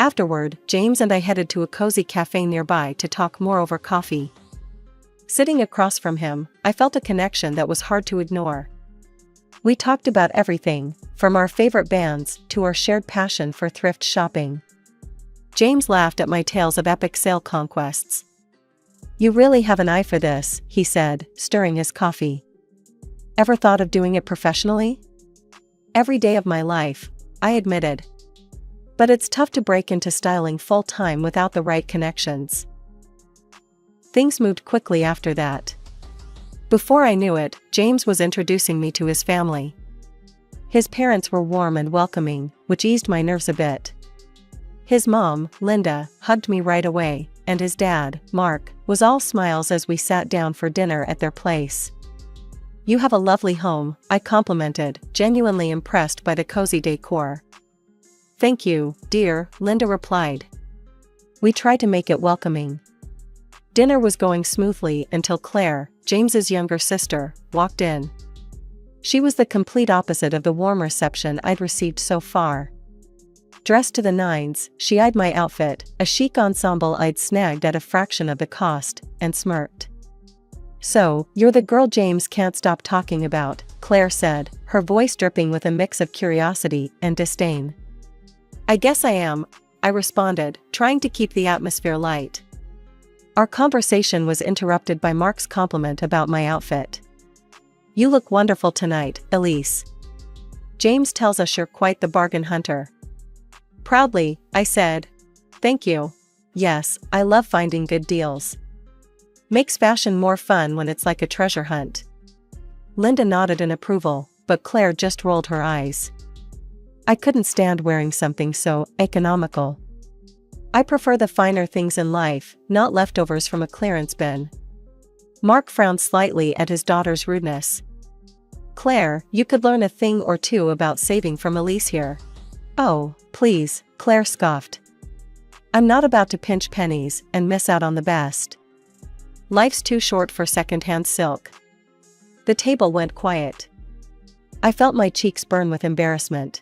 Afterward, James and I headed to a cozy cafe nearby to talk more over coffee. Sitting across from him, I felt a connection that was hard to ignore. We talked about everything, from our favorite bands to our shared passion for thrift shopping. James laughed at my tales of epic sale conquests. "You really have an eye for this," he said, stirring his coffee. "Ever thought of doing it professionally?" "Every day of my life," I admitted. "But it's tough to break into styling full-time without the right connections." Things moved quickly after that. Before I knew it, James was introducing me to his family. His parents were warm and welcoming, which eased my nerves a bit. His mom, Linda, hugged me right away, and his dad, Mark, was all smiles as we sat down for dinner at their place. "You have a lovely home," I complimented, genuinely impressed by the cozy decor. "Thank you, dear," Linda replied. We tried to make it welcoming. Dinner was going smoothly until Claire, James's younger sister, walked in. She was the complete opposite of the warm reception I'd received so far. Dressed to the nines, she eyed my outfit, a chic ensemble I'd snagged at a fraction of the cost, and smirked. "So, you're the girl James can't stop talking about," Claire said, her voice dripping with a mix of curiosity and disdain. "I guess I am," I responded, trying to keep the atmosphere light. Our conversation was interrupted by Mark's compliment about my outfit. "You look wonderful tonight, Elise. James tells us you're quite the bargain hunter." Proudly, I said. "Thank you. Yes, I love finding good deals. Makes fashion more fun when it's like a treasure hunt." Linda nodded in approval, but Claire just rolled her eyes. I couldn't stand wearing something so economical. I prefer the finer things in life, not leftovers from a clearance bin. Mark frowned slightly at his daughter's rudeness. "Claire, you could learn a thing or two about saving from Elise here." "Oh, please," Claire scoffed. "I'm not about to pinch pennies and miss out on the best. Life's too short for secondhand silk." The table went quiet. I felt my cheeks burn with embarrassment.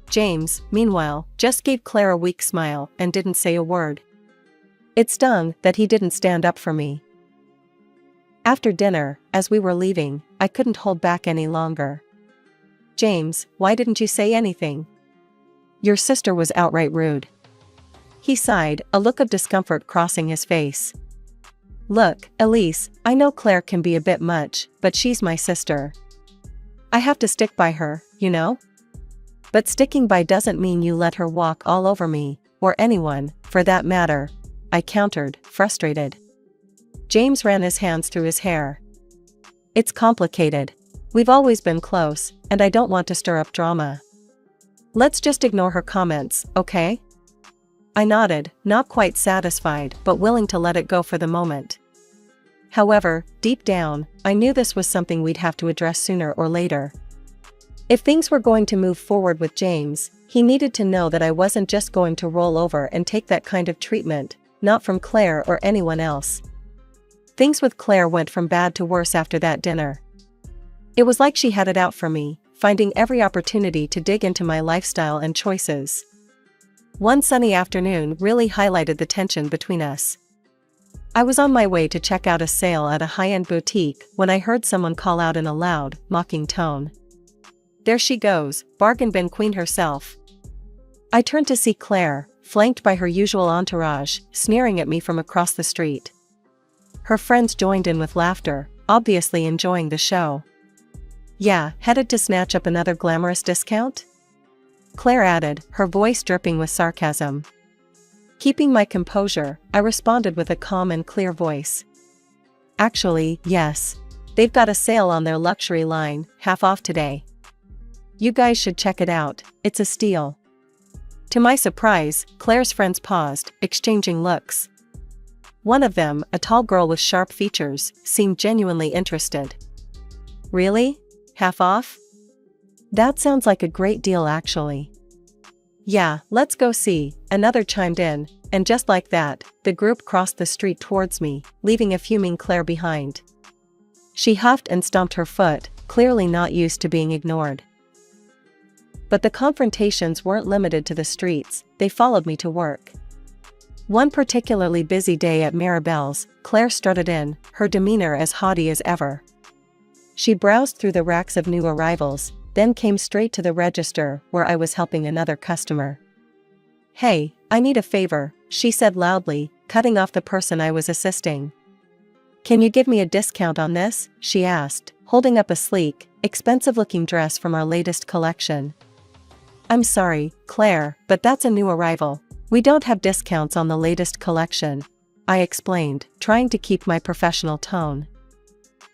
James, meanwhile, just gave Claire a weak smile and didn't say a word. It stung that he didn't stand up for me. After dinner, as we were leaving, I couldn't hold back any longer. "James, why didn't you say anything? Your sister was outright rude." He sighed, a look of discomfort crossing his face. "Look, Elise, I know Claire can be a bit much, but she's my sister. I have to stick by her, you know? But sticking by doesn't mean you let her walk all over me, or anyone, for that matter," I countered, frustrated. James ran his hands through his hair. "It's complicated. We've always been close, and I don't want to stir up drama. Let's just ignore her comments, okay?" I nodded, not quite satisfied but willing to let it go for the moment. However, deep down, I knew this was something we'd have to address sooner or later. If things were going to move forward with James, he needed to know that I wasn't just going to roll over and take that kind of treatment, not from Claire or anyone else. Things with Claire went from bad to worse after that dinner. It was like she had it out for me, finding every opportunity to dig into my lifestyle and choices. One sunny afternoon really highlighted the tension between us. I was on my way to check out a sale at a high-end boutique when I heard someone call out in a loud, mocking tone. "There she goes, bargain bin queen herself." I turned to see Claire, flanked by her usual entourage, sneering at me from across the street. Her friends joined in with laughter, obviously enjoying the show. "Yeah, headed to snatch up another glamorous discount?" Claire added, her voice dripping with sarcasm. Keeping my composure, I responded with a calm and clear voice. "Actually, yes. They've got a sale on their luxury line, half off today. You guys should check it out, it's a steal." To my surprise, Claire's friends paused, exchanging looks. One of them, a tall girl with sharp features, seemed genuinely interested. Really? Half off? That sounds like a great deal actually. Yeah, let's go see, another chimed in, and just like that, the group crossed the street towards me, leaving a fuming Claire behind. She huffed and stomped her foot, clearly not used to being ignored. But the confrontations weren't limited to the streets, they followed me to work. One particularly busy day at Maribel's, Claire strutted in, her demeanor as haughty as ever. She browsed through the racks of new arrivals, then came straight to the register where I was helping another customer. Hey, I need a favor, she said loudly, cutting off the person I was assisting. Can you give me a discount on this? She asked, holding up a sleek, expensive-looking dress from our latest collection. I'm sorry, Claire, but that's a new arrival. We don't have discounts on the latest collection, I explained, trying to keep my professional tone.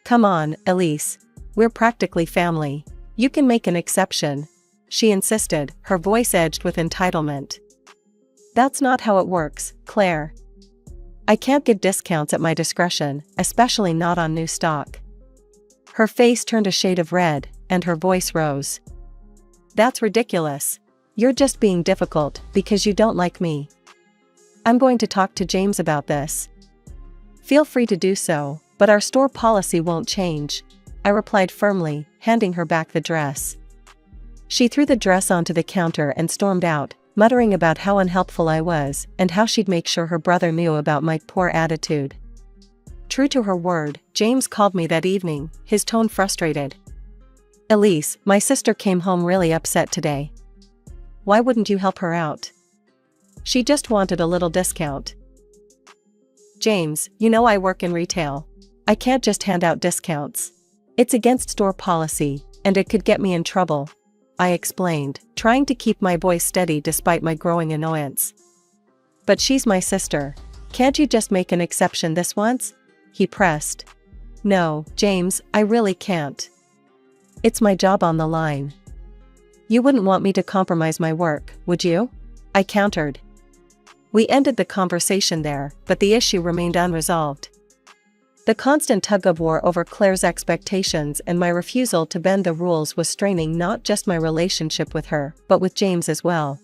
Come on, Elise. We're practically family. You can make an exception, she insisted, her voice edged with entitlement. That's not how it works, Claire. I can't give discounts at my discretion, especially not on new stock. Her face turned a shade of red, and her voice rose. That's ridiculous. You're just being difficult because you don't like me. I'm going to talk to James about this. Feel free to do so, but our store policy won't change, I replied firmly, handing her back the dress. She threw the dress onto the counter and stormed out, muttering about how unhelpful I was and how she'd make sure her brother knew about my poor attitude. True to her word, James called me that evening, his tone frustrated. Elise, my sister came home really upset today. Why wouldn't you help her out? She just wanted a little discount. James, you know I work in retail. I can't just hand out discounts. It's against store policy, and it could get me in trouble, I explained, trying to keep my voice steady despite my growing annoyance. But she's my sister. Can't you just make an exception this once? He pressed. No, James, I really can't. It's my job on the line. You wouldn't want me to compromise my work, would you? I countered. We ended the conversation there, but the issue remained unresolved. The constant tug-of-war over Claire's expectations and my refusal to bend the rules was straining not just my relationship with her, but with James as well.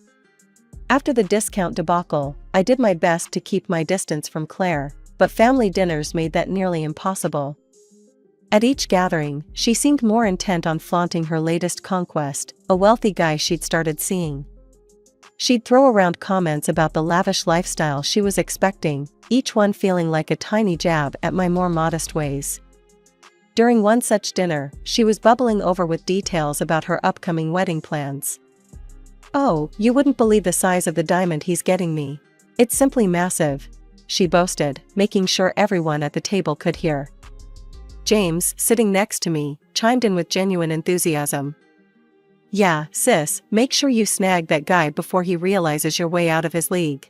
After the discount debacle, I did my best to keep my distance from Claire, but family dinners made that nearly impossible. At each gathering, she seemed more intent on flaunting her latest conquest, a wealthy guy she'd started seeing. She'd throw around comments about the lavish lifestyle she was expecting, each one feeling like a tiny jab at my more modest ways. During one such dinner, she was bubbling over with details about her upcoming wedding plans. Oh, you wouldn't believe the size of the diamond he's getting me. It's simply massive, she boasted, making sure everyone at the table could hear. James, sitting next to me, chimed in with genuine enthusiasm. Yeah, sis, make sure you snag that guy before he realizes you're way out of his league.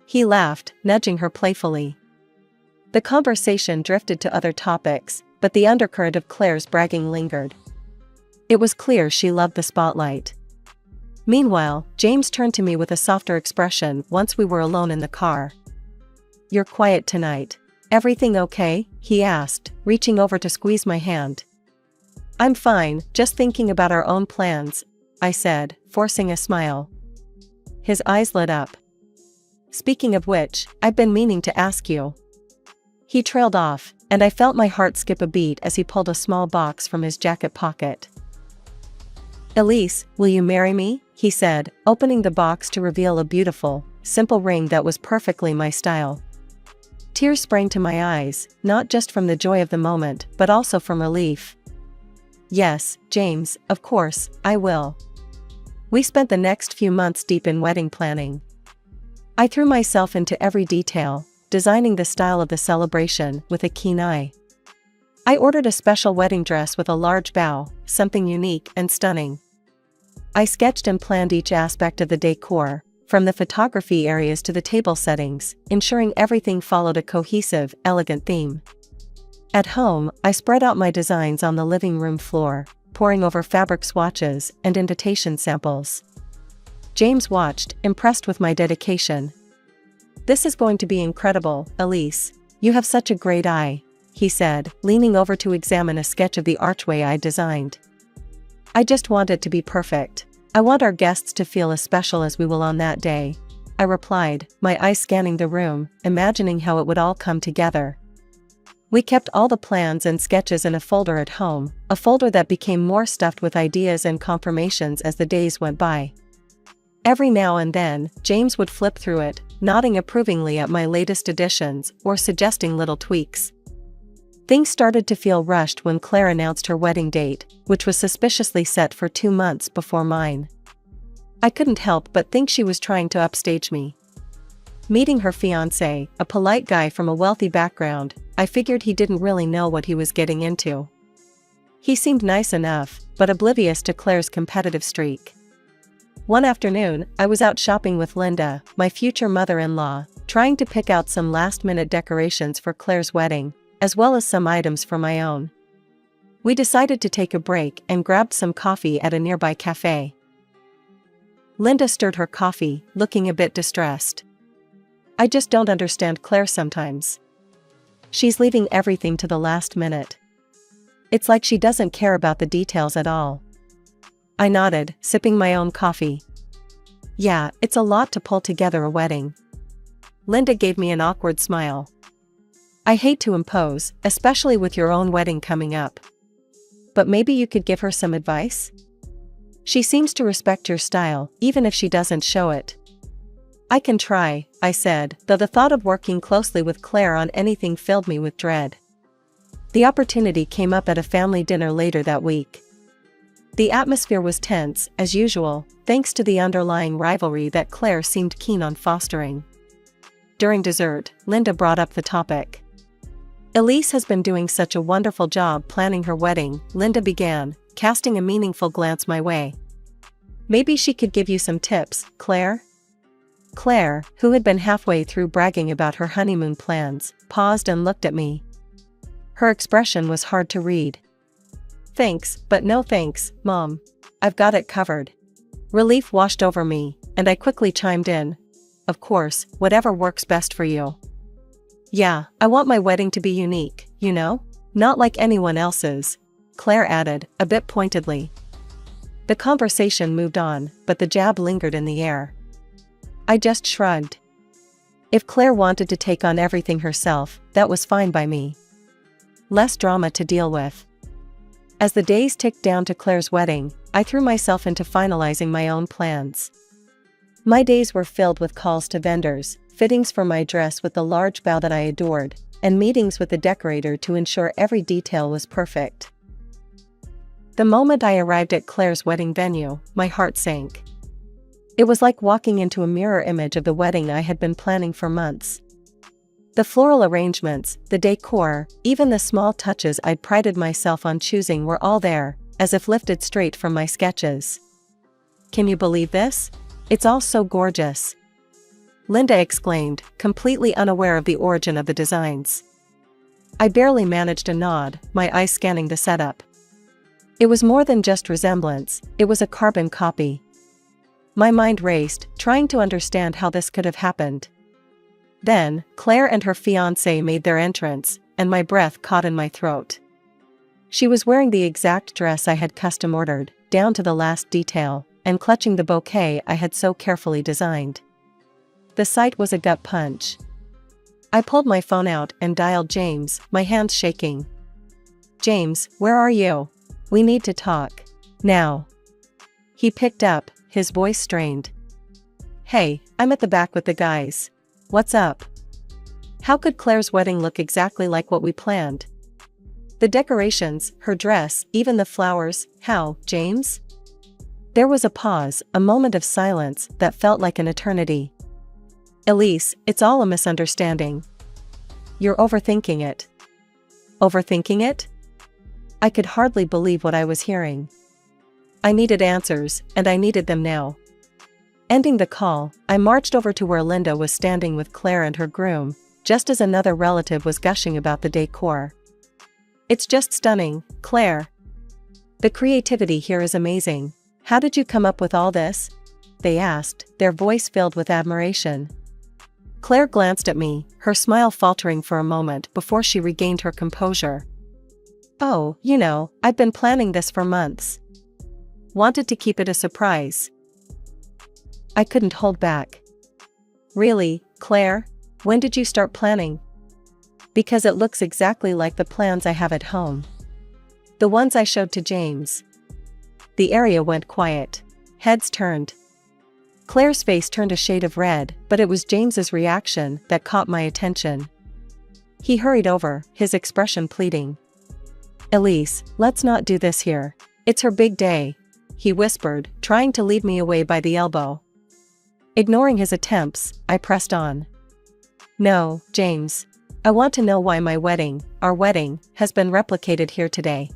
He laughed, nudging her playfully. The conversation drifted to other topics, but the undercurrent of Claire's bragging lingered. It was clear she loved the spotlight. Meanwhile, James turned to me with a softer expression once we were alone in the car. You're quiet tonight. Everything okay? He asked, reaching over to squeeze my hand. I'm fine, just thinking about our own plans, I said, forcing a smile. His eyes lit up. Speaking of which, I've been meaning to ask you. He trailed off, and I felt my heart skip a beat as he pulled a small box from his jacket pocket. Elise, will you marry me? He said, opening the box to reveal a beautiful, simple ring that was perfectly my style. Tears sprang to my eyes, not just from the joy of the moment, but also from relief. Yes, James, of course, I will. We spent the next few months deep in wedding planning. I threw myself into every detail, designing the style of the celebration with a keen eye. I ordered a special wedding dress with a large bow, something unique and stunning. I sketched and planned each aspect of the decor, from the photography areas to the table settings, ensuring everything followed a cohesive, elegant theme. At home, I spread out my designs on the living room floor, poring over fabric swatches and invitation samples. James watched, impressed with my dedication. This is going to be incredible, Elise. You have such a great eye, he said, leaning over to examine a sketch of the archway I designed. I just want it to be perfect. I want our guests to feel as special as we will on that day, I replied, my eyes scanning the room, imagining how it would all come together. We kept all the plans and sketches in a folder at home, a folder that became more stuffed with ideas and confirmations as the days went by. Every now and then, James would flip through it, nodding approvingly at my latest additions or suggesting little tweaks. Things started to feel rushed when Claire announced her wedding date, which was suspiciously set for 2 months before mine. I couldn't help but think she was trying to upstage me. Meeting her fiancé, a polite guy from a wealthy background, I figured he didn't really know what he was getting into. He seemed nice enough, but oblivious to Claire's competitive streak. One afternoon, I was out shopping with Linda, my future mother-in-law, trying to pick out some last-minute decorations for Claire's wedding, as well as some items for my own. We decided to take a break and grabbed some coffee at a nearby cafe. Linda stirred her coffee, looking a bit distressed. I just don't understand Claire sometimes. She's leaving everything to the last minute. It's like she doesn't care about the details at all. I nodded, sipping my own coffee. Yeah, it's a lot to pull together a wedding. Linda gave me an awkward smile. I hate to impose, especially with your own wedding coming up. But maybe you could give her some advice? She seems to respect your style, even if she doesn't show it. I can try, I said, though the thought of working closely with Claire on anything filled me with dread. The opportunity came up at a family dinner later that week. The atmosphere was tense, as usual, thanks to the underlying rivalry that Claire seemed keen on fostering. During dessert, Linda brought up the topic. Elise has been doing such a wonderful job planning her wedding, Linda began, casting a meaningful glance my way. Maybe she could give you some tips, Claire? Claire, who had been halfway through bragging about her honeymoon plans, paused and looked at me. Her expression was hard to read. Thanks, but no thanks, Mom. I've got it covered. Relief washed over me, and I quickly chimed in. Of course, whatever works best for you. Yeah, I want my wedding to be unique, you know? Not like anyone else's, Claire added, a bit pointedly. The conversation moved on, but the jab lingered in the air. I just shrugged. If Claire wanted to take on everything herself, that was fine by me. Less drama to deal with. As the days ticked down to Claire's wedding, I threw myself into finalizing my own plans. My days were filled with calls to vendors, fittings for my dress with the large bow that I adored, and meetings with the decorator to ensure every detail was perfect. The moment I arrived at Claire's wedding venue, my heart sank. It was like walking into a mirror image of the wedding I had been planning for months. The floral arrangements, the decor, even the small touches I'd prided myself on choosing were all there, as if lifted straight from my sketches. Can you believe this? It's all so gorgeous. Linda exclaimed, completely unaware of the origin of the designs. I barely managed a nod, my eyes scanning the setup. It was more than just resemblance, it was a carbon copy. My mind raced, trying to understand how this could have happened. Then, Claire and her fiancé made their entrance, and my breath caught in my throat. She was wearing the exact dress I had custom ordered, down to the last detail, and clutching the bouquet I had so carefully designed. The sight was a gut punch. I pulled my phone out and dialed James, my hands shaking. James, where are you? We need to talk. Now. He picked up, his voice strained. Hey, I'm at the back with the guys. What's up? How could Claire's wedding look exactly like what we planned? The decorations, her dress, even the flowers, how, James? There was a pause, a moment of silence that felt like an eternity. Elise, it's all a misunderstanding. You're overthinking it. Overthinking it? I could hardly believe what I was hearing. I needed answers, and I needed them now. Ending the call, I marched over to where Linda was standing with Claire and her groom, just as another relative was gushing about the decor. It's just stunning, Claire. The creativity here is amazing. How did you come up with all this? They asked, their voice filled with admiration. Claire glanced at me, her smile faltering for a moment before she regained her composure. Oh, I've been planning this for months. Wanted to keep it a surprise. I couldn't hold back. Really, Claire? When did you start planning? Because it looks exactly like the plans I have at home. The ones I showed to James. The area went quiet. Heads turned. Claire's face turned a shade of red, but it was James's reaction that caught my attention. He hurried over, his expression pleading. Elise, let's not do this here. It's her big day, he whispered, trying to lead me away by the elbow. Ignoring his attempts, I pressed on. No, James. I want to know why our wedding, has been replicated here today.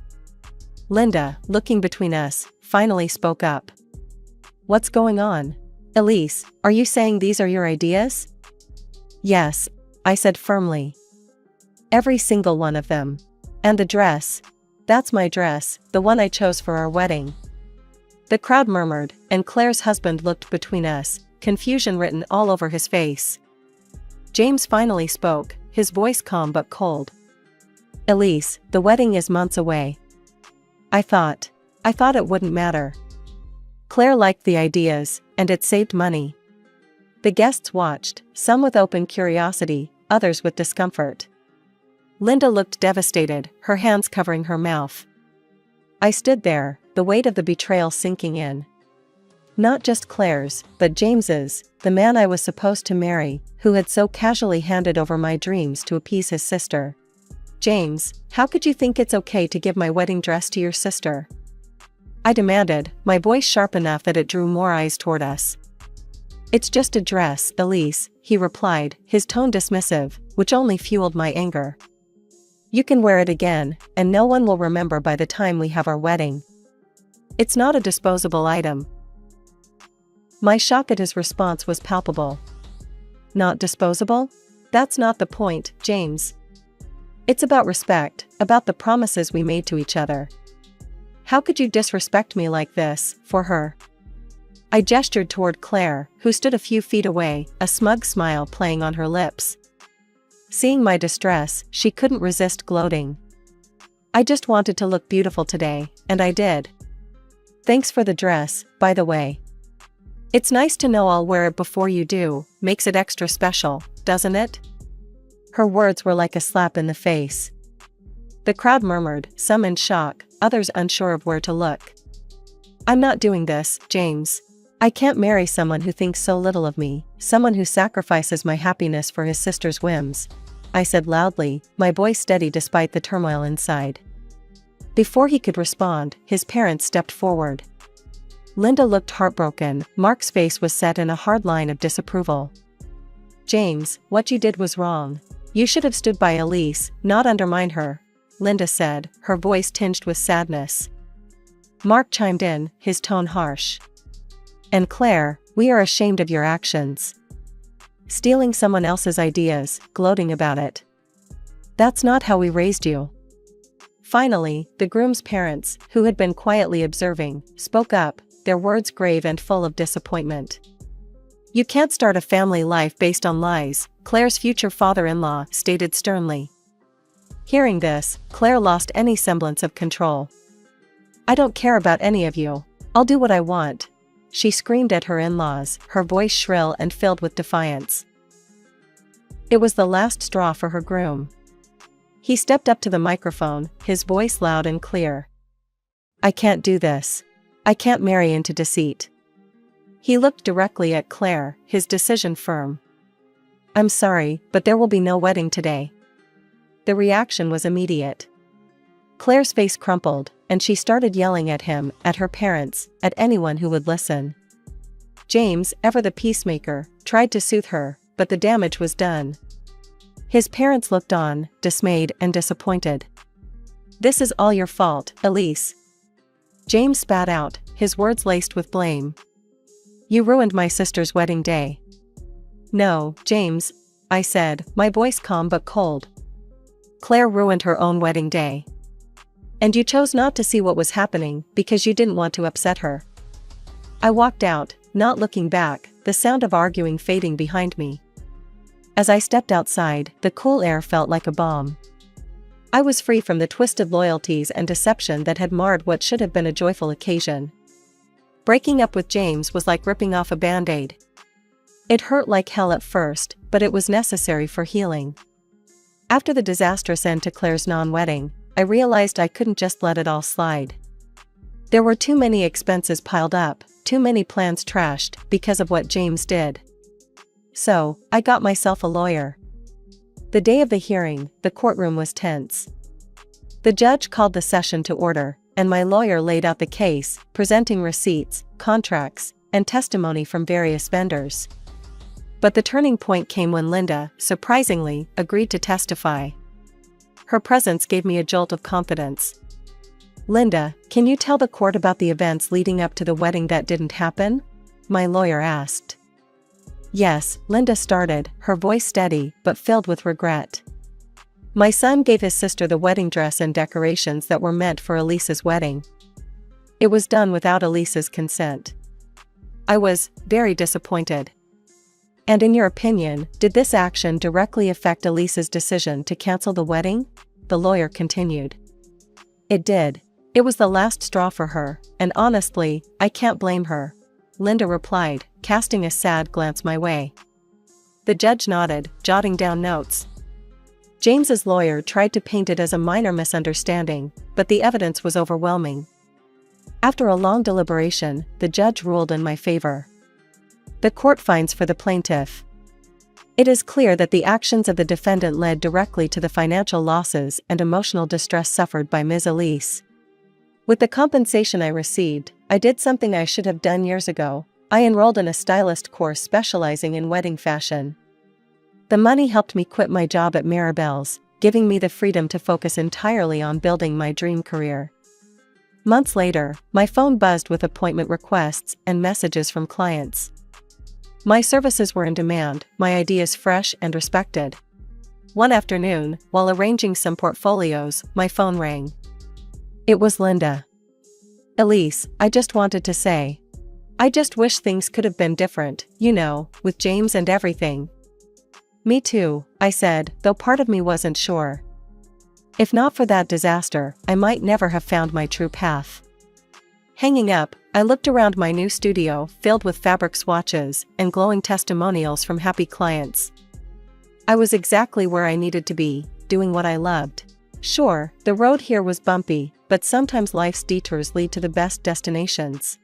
Linda, looking between us, finally spoke up. What's going on? Elise, are you saying these are your ideas? Yes, I said firmly. Every single one of them. And the dress. That's my dress, the one I chose for our wedding. The crowd murmured, and Claire's husband looked between us, confusion written all over his face. James finally spoke, his voice calm but cold. Elise, the wedding is months away. I thought it wouldn't matter. Claire liked the ideas, and it saved money. The guests watched, some with open curiosity, others with discomfort. Linda looked devastated, her hands covering her mouth. I stood there, the weight of the betrayal sinking in. Not just Claire's, but James's, the man I was supposed to marry, who had so casually handed over my dreams to appease his sister. James, how could you think it's okay to give my wedding dress to your sister? I demanded, my voice sharp enough that it drew more eyes toward us. It's just a dress, Elise, he replied, his tone dismissive, which only fueled my anger. You can wear it again, and no one will remember by the time we have our wedding. It's not a disposable item. My shock at his response was palpable. Not disposable? That's not the point, James. It's about respect, about the promises we made to each other. How could you disrespect me like this, for her? I gestured toward Claire, who stood a few feet away, a smug smile playing on her lips. Seeing my distress, she couldn't resist gloating. I just wanted to look beautiful today, and I did. Thanks for the dress, by the way. It's nice to know I'll wear it before you do, makes it extra special, doesn't it? Her words were like a slap in the face. The crowd murmured, some in shock, others unsure of where to look. I'm not doing this, James. I can't marry someone who thinks so little of me, someone who sacrifices my happiness for his sister's whims, I said loudly, my voice steady despite the turmoil inside. Before he could respond, his parents stepped forward. Linda looked heartbroken, Mark's face was set in a hard line of disapproval. James, what you did was wrong. You should have stood by Elise, not undermine her, Linda said, her voice tinged with sadness. Mark chimed in, his tone harsh. And Claire, we are ashamed of your actions. Stealing someone else's ideas, gloating about it. That's not how we raised you. Finally, the groom's parents, who had been quietly observing, spoke up, their words grave and full of disappointment. You can't start a family life based on lies, Claire's future father-in-law stated sternly. Hearing this, Claire lost any semblance of control. I don't care about any of you. I'll do what I want. She screamed at her in-laws, her voice shrill and filled with defiance. It was the last straw for her groom. He stepped up to the microphone, his voice loud and clear. I can't do this. I can't marry into deceit. He looked directly at Claire, his decision firm. I'm sorry, but there will be no wedding today. The reaction was immediate. Claire's face crumpled, and she started yelling at him, at her parents, at anyone who would listen. James, ever the peacemaker, tried to soothe her, but the damage was done. His parents looked on, dismayed and disappointed. This is all your fault, Elise. James spat out, his words laced with blame. You ruined my sister's wedding day. No, James, I said, my voice calm but cold. Claire ruined her own wedding day. And you chose not to see what was happening because you didn't want to upset her. I walked out, not looking back, the sound of arguing fading behind me. As I stepped outside, the cool air felt like a balm. I was free from the twisted loyalties and deception that had marred what should have been a joyful occasion. Breaking up with James was like ripping off a band-aid. It hurt like hell at first, but it was necessary for healing. After the disastrous end to Claire's non-wedding, I realized I couldn't just let it all slide. There were too many expenses piled up, too many plans trashed because of what James did. So, I got myself a lawyer. The day of the hearing, the courtroom was tense. The judge called the session to order, and my lawyer laid out the case, presenting receipts, contracts, and testimony from various vendors. But the turning point came when Linda, surprisingly, agreed to testify. Her presence gave me a jolt of confidence. "Linda, can you tell the court about the events leading up to the wedding that didn't happen?" my lawyer asked. "Yes," Linda started, her voice steady but filled with regret. "My son gave his sister the wedding dress and decorations that were meant for Elisa's wedding. It was done without Elisa's consent. I was very disappointed." "And in your opinion, did this action directly affect Elisa's decision to cancel the wedding?" the lawyer continued. "It did. It was the last straw for her, and honestly, I can't blame her," Linda replied, casting a sad glance my way. The judge nodded, jotting down notes. James's lawyer tried to paint it as a minor misunderstanding, but the evidence was overwhelming. After a long deliberation, the judge ruled in my favor. The court finds for the plaintiff. It is clear that the actions of the defendant led directly to the financial losses and emotional distress suffered by Ms. Elise. With the compensation I received, I did something I should have done years ago. I enrolled in a stylist course specializing in wedding fashion. The money helped me quit my job at Maribel's, giving me the freedom to focus entirely on building my dream career. Months later, my phone buzzed with appointment requests and messages from clients. My services were in demand, my ideas fresh and respected. One afternoon, while arranging some portfolios, my phone rang. It was Linda. "Elise, I just wanted to say. I just wish things could have been different, you know, with James and everything." "Me too," I said, though part of me wasn't sure. If not for that disaster, I might never have found my true path. Hanging up, I looked around my new studio filled with fabric swatches and glowing testimonials from happy clients. I was exactly where I needed to be, doing what I loved. Sure, the road here was bumpy, but sometimes life's detours lead to the best destinations.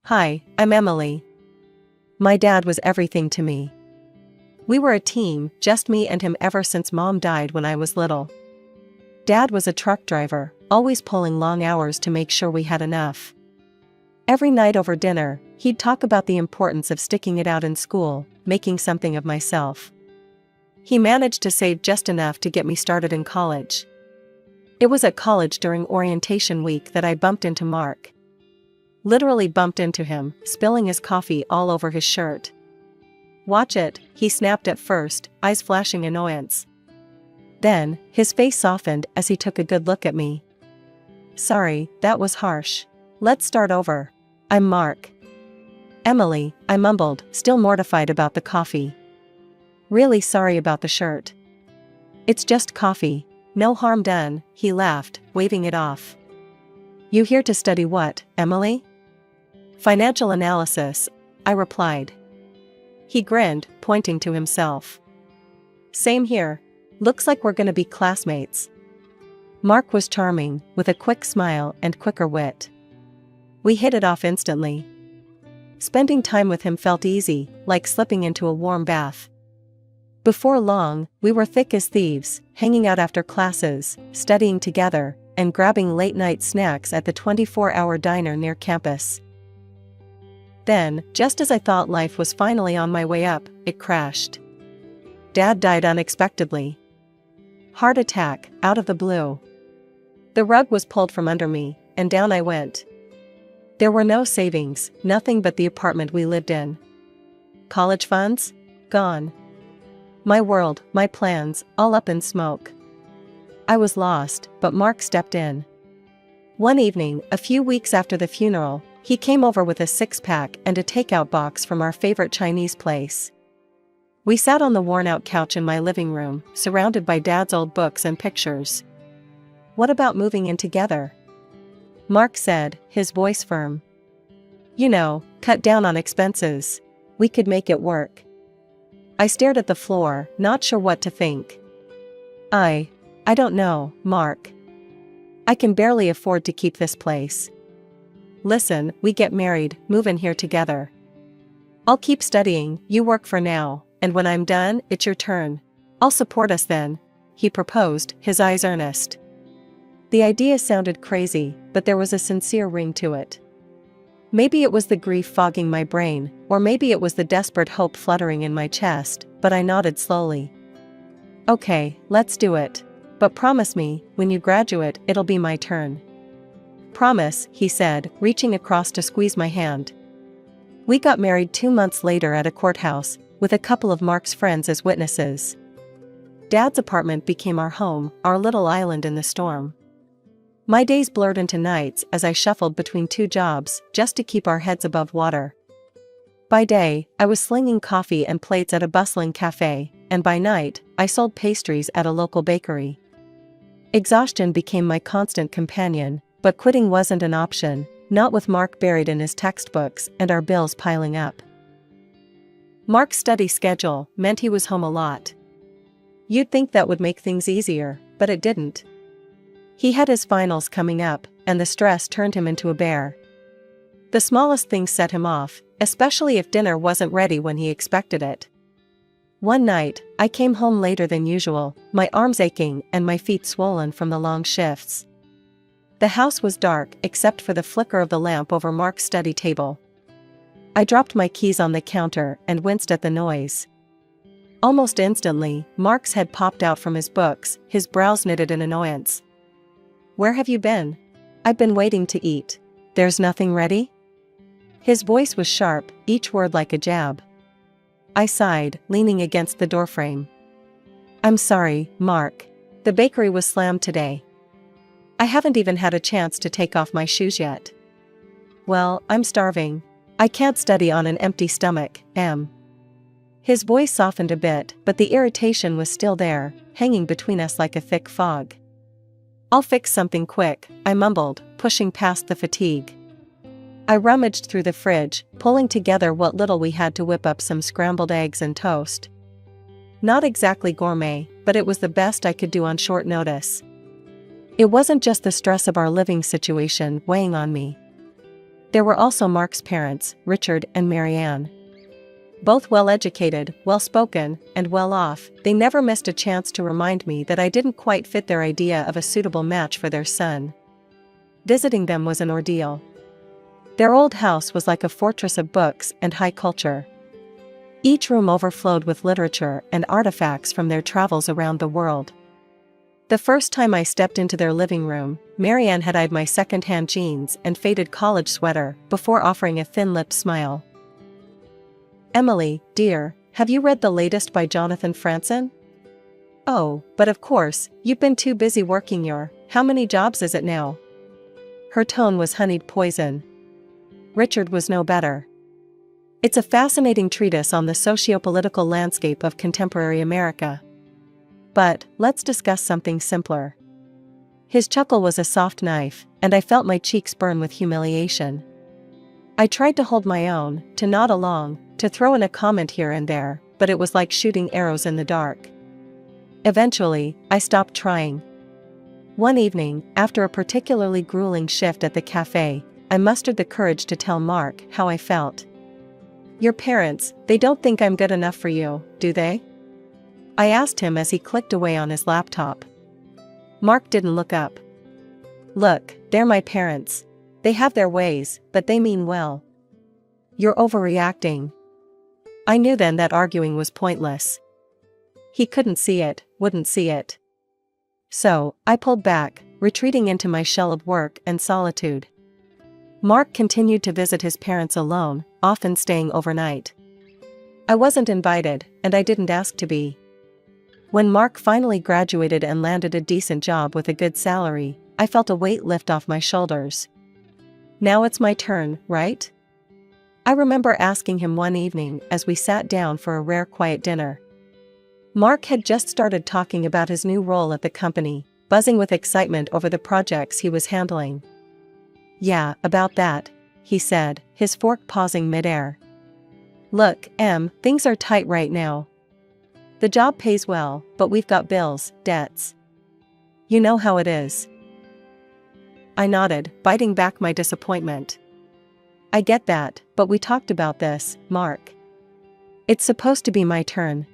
Hi, I'm Emily. My dad was everything to me. We were a team, just me and him ever since Mom died when I was little. Dad was a truck driver, always pulling long hours to make sure we had enough. Every night over dinner, he'd talk about the importance of sticking it out in school, making something of myself. He managed to save just enough to get me started in college. It was at college during orientation week that I bumped into Mark. Literally bumped into him, spilling his coffee all over his shirt. "Watch it," he snapped at first, eyes flashing annoyance. Then, his face softened as he took a good look at me. "Sorry, that was harsh. Let's start over. I'm Mark." "Emily," I mumbled, still mortified about the coffee. "Really sorry about the shirt." "It's just coffee. No harm done," he laughed, waving it off. "You here to study what, Emily?" "Financial analysis," I replied. He grinned, pointing to himself. "Same here. Looks like we're gonna be classmates." Mark was charming, with a quick smile and quicker wit. We hit it off instantly. Spending time with him felt easy, like slipping into a warm bath. Before long, we were thick as thieves, hanging out after classes, studying together, and grabbing late-night snacks at the 24-hour diner near campus. Then, just as I thought life was finally on my way up, it crashed. Dad died unexpectedly. Heart attack, out of the blue. The rug was pulled from under me, and down I went. There were no savings, nothing but the apartment we lived in. College funds? Gone. My world, my plans, all up in smoke. I was lost, but Mark stepped in. One evening, a few weeks after the funeral, He came over with a six-pack and a takeout box from our favorite Chinese place. We sat on the worn-out couch in my living room, surrounded by Dad's old books and pictures. "What about moving in together?" Mark said, his voice firm. "You know, cut down on expenses. We could make it work." I stared at the floor, not sure what to think. I don't know, Mark. I can barely afford to keep this place. Listen, we get married, move in here together. I'll keep studying, you work for now, and when I'm done, it's your turn. I'll support us then," he proposed, his eyes earnest. The idea sounded crazy, but there was a sincere ring to it. Maybe it was the grief fogging my brain, or maybe it was the desperate hope fluttering in my chest, but I nodded slowly. "Okay, let's do it. But promise me, when you graduate, it'll be my turn." "Promise," he said, reaching across to squeeze my hand. We got married 2 months later at a courthouse, with a couple of Mark's friends as witnesses. Dad's apartment became our home, our little island in the storm. My days blurred into nights as I shuffled between 2 jobs, just to keep our heads above water. By day, I was slinging coffee and plates at a bustling cafe, and by night, I sold pastries at a local bakery. Exhaustion became my constant companion, but quitting wasn't an option, not with Mark buried in his textbooks and our bills piling up. Mark's study schedule meant he was home a lot. You'd think that would make things easier, but it didn't. He had his finals coming up, and the stress turned him into a bear. The smallest things set him off, especially if dinner wasn't ready when he expected it. One night, I came home later than usual, my arms aching and my feet swollen from the long shifts. The house was dark except for the flicker of the lamp over Mark's study table. I dropped my keys on the counter and winced at the noise. Almost instantly, Mark's head popped out from his books, his brows knitted in annoyance. "Where have you been?" "I've been waiting to eat. There's nothing ready?" His voice was sharp, each word like a jab. I sighed, leaning against the doorframe. "I'm sorry, Mark. The bakery was slammed today. I haven't even had a chance to take off my shoes yet." "Well, I'm starving. I can't study on an empty stomach, Em." His voice softened a bit, but the irritation was still there, hanging between us like a thick fog. "I'll fix something quick," I mumbled, pushing past the fatigue. I rummaged through the fridge, pulling together what little we had to whip up some scrambled eggs and toast. Not exactly gourmet, but it was the best I could do on short notice. It wasn't just the stress of our living situation weighing on me. There were also Mark's parents, Richard and Marianne. Both well-educated, well-spoken, and well-off, they never missed a chance to remind me that I didn't quite fit their idea of a suitable match for their son. Visiting them was an ordeal. Their old house was like a fortress of books and high culture. Each room overflowed with literature and artifacts from their travels around the world. The first time I stepped into their living room, Marianne had eyed my second-hand jeans and faded college sweater before offering a thin-lipped smile. "Emily, dear, have you read the latest by Jonathan Franzen?" "Oh, but of course, you've been too busy working your, how many jobs is it now?" Her tone was honeyed poison. Richard was no better. "It's a fascinating treatise on the socio-political landscape of contemporary America. But, let's discuss something simpler." His chuckle was a soft knife, and I felt my cheeks burn with humiliation. I tried to hold my own, to nod along, to throw in a comment here and there, but it was like shooting arrows in the dark. Eventually, I stopped trying. One evening, after a particularly grueling shift at the cafe, I mustered the courage to tell Mark how I felt. "Your parents, they don't think I'm good enough for you, do they?" I asked him as he clicked away on his laptop. Mark didn't look up. "Look, they're my parents. They have their ways, but they mean well." "You're overreacting." I knew then that arguing was pointless. He couldn't see it, wouldn't see it. So, I pulled back, retreating into my shell of work and solitude. Mark continued to visit his parents alone, often staying overnight. I wasn't invited, and I didn't ask to be. When Mark finally graduated and landed a decent job with a good salary, I felt a weight lift off my shoulders. Now it's my turn, right? I remember asking him one evening as we sat down for a rare quiet dinner. Mark had just started talking about his new role at the company, buzzing with excitement over the projects he was handling. "Yeah, about that," he said, his fork pausing midair. "Look, things are tight right now. The job pays well, but we've got bills, debts. You know how it is." I nodded, biting back my disappointment. "I get that, but we talked about this, Mark. It's supposed to be my turn.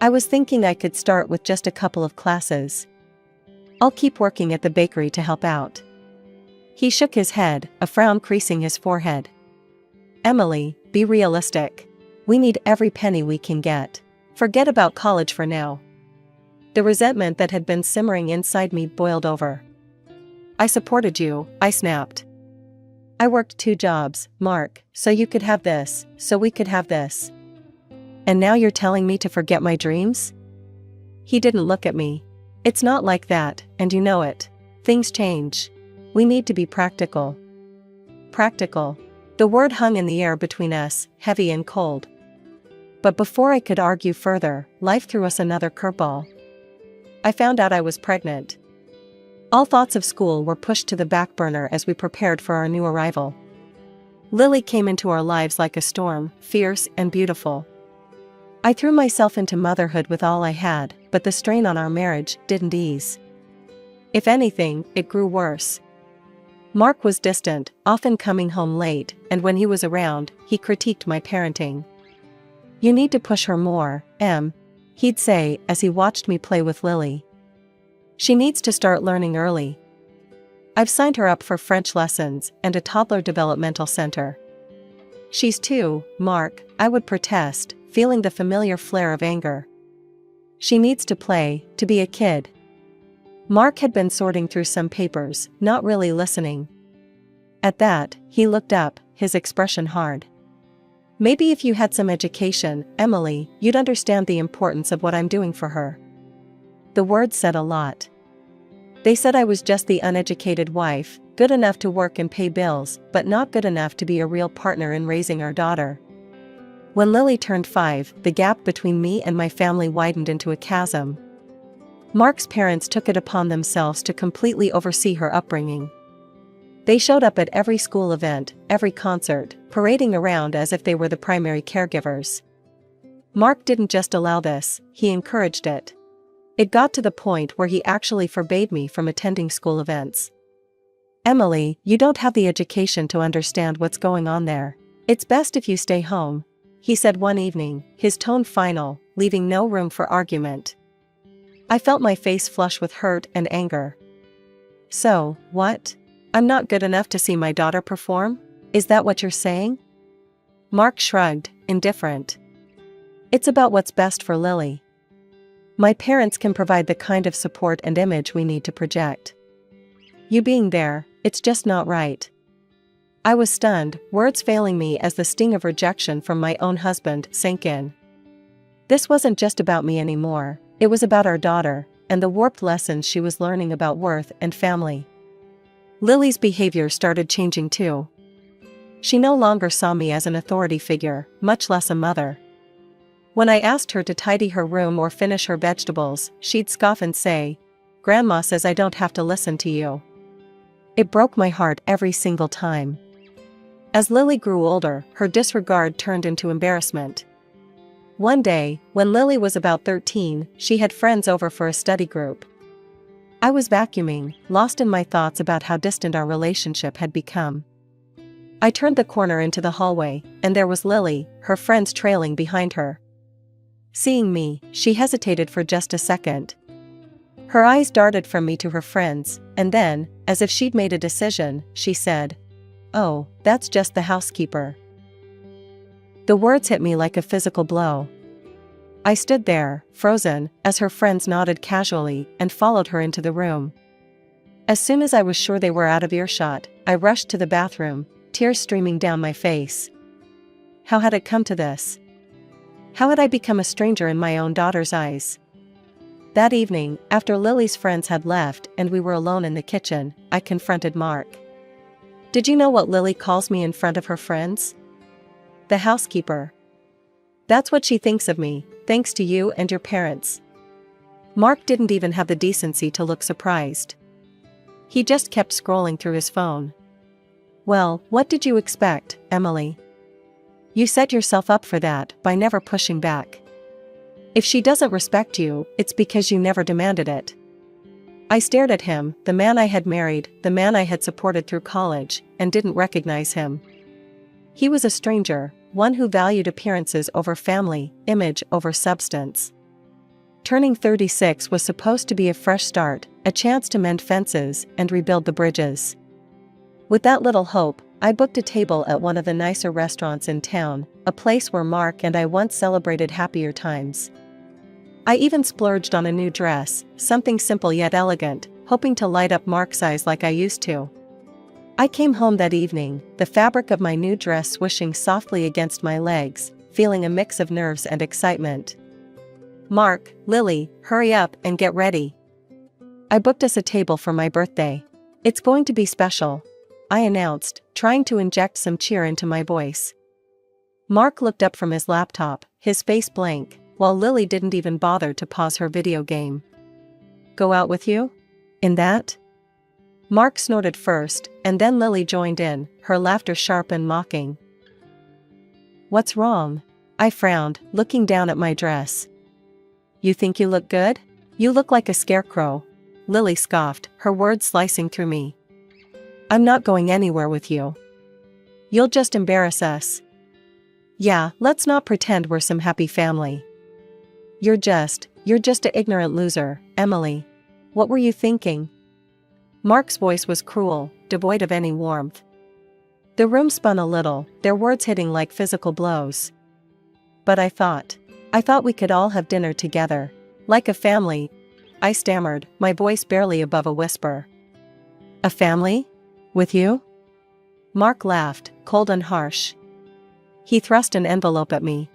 I was thinking I could start with just a couple of classes. I'll keep working at the bakery to help out." He shook his head, a frown creasing his forehead. "Emily, be realistic. We need every penny we can get. Forget about college for now." The resentment that had been simmering inside me boiled over. "I supported you," I snapped. "I worked 2 jobs, Mark, so you could have this, so we could have this. And now you're telling me to forget my dreams?" He didn't look at me. "It's not like that, and you know it. Things change. We need to be practical." Practical. The word hung in the air between us, heavy and cold. But before I could argue further, life threw us another curveball. I found out I was pregnant. All thoughts of school were pushed to the back burner as we prepared for our new arrival. Lily came into our lives like a storm, fierce and beautiful. I threw myself into motherhood with all I had, but the strain on our marriage didn't ease. If anything, it grew worse. Mark was distant, often coming home late, and when he was around, he critiqued my parenting. "You need to push her more, he'd say as he watched me play with Lily. "She needs to start learning early. I've signed her up for French lessons and a toddler developmental center." "She's 2, Mark," I would protest, feeling the familiar flare of anger. "She needs to play, to be a kid." Mark had been sorting through some papers, not really listening. At that, he looked up, his expression hard. "Maybe if you had some education, Emily, you'd understand the importance of what I'm doing for her." The words said a lot. They said I was just the uneducated wife, good enough to work and pay bills, but not good enough to be a real partner in raising our daughter. When Lily turned 5, the gap between me and my family widened into a chasm. Mark's parents took it upon themselves to completely oversee her upbringing. They showed up at every school event, every concert, parading around as if they were the primary caregivers. Mark didn't just allow this, he encouraged it. It got to the point where he actually forbade me from attending school events. "Emily, you don't have the education to understand what's going on there. It's best if you stay home," he said one evening, his tone final, leaving no room for argument. I felt my face flush with hurt and anger. "So, what? I'm not good enough to see my daughter perform? Is that what you're saying?" Mark shrugged, indifferent. "It's about what's best for Lily. My parents can provide the kind of support and image we need to project. You being there, it's just not right." I was stunned, words failing me as the sting of rejection from my own husband sank in. This wasn't just about me anymore, it was about our daughter, and the warped lessons she was learning about worth and family. Lily's behavior started changing too. She no longer saw me as an authority figure, much less a mother. When I asked her to tidy her room or finish her vegetables, she'd scoff and say, "Grandma says I don't have to listen to you." It broke my heart every single time. As Lily grew older, her disregard turned into embarrassment. One day, when Lily was about 13, she had friends over for a study group. I was vacuuming, lost in my thoughts about how distant our relationship had become. I turned the corner into the hallway, and there was Lily, her friends trailing behind her. Seeing me, she hesitated for just a second. Her eyes darted from me to her friends, and then, as if she'd made a decision, she said, "Oh, that's just the housekeeper." The words hit me like a physical blow. I stood there, frozen, as her friends nodded casually and followed her into the room. As soon as I was sure they were out of earshot, I rushed to the bathroom, tears streaming down my face. How had it come to this? How had I become a stranger in my own daughter's eyes? That evening, after Lily's friends had left and we were alone in the kitchen, I confronted Mark. Did you know what Lily calls me in front of her friends? The housekeeper. That's what she thinks of me, thanks to you and your parents. Mark didn't even have the decency to look surprised. He just kept scrolling through his phone. Well, what did you expect, Emily? You set yourself up for that by never pushing back. If she doesn't respect you, it's because you never demanded it. I stared at him, the man I had married, the man I had supported through college, and didn't recognize him. He was a stranger, one who valued appearances over family, image over substance. Turning 36 was supposed to be a fresh start, a chance to mend fences and rebuild the bridges. With that little hope, I booked a table at one of the nicer restaurants in town, a place where Mark and I once celebrated happier times. I even splurged on a new dress, something simple yet elegant, hoping to light up Mark's eyes like I used to. I came home that evening, the fabric of my new dress swishing softly against my legs, feeling a mix of nerves and excitement. Mark, Lily, hurry up and get ready. I booked us a table for my birthday. It's going to be special, I announced, trying to inject some cheer into my voice. Mark looked up from his laptop, his face blank, while Lily didn't even bother to pause her video game. Go out with you? In that? Mark snorted first, and then Lily joined in, her laughter sharp and mocking. What's wrong? I frowned, looking down at my dress. You think you look good? You look like a scarecrow, Lily scoffed, her words slicing through me. I'm not going anywhere with you. You'll just embarrass us. Yeah, let's not pretend we're some happy family. You're just an ignorant loser, Emily. What were you thinking? Mark's voice was cruel, devoid of any warmth. The room spun a little, their words hitting like physical blows. But I thought we could all have dinner together, like a family, I stammered, my voice barely above a whisper. A family? With you? Mark laughed, cold and harsh. He thrust an envelope at me.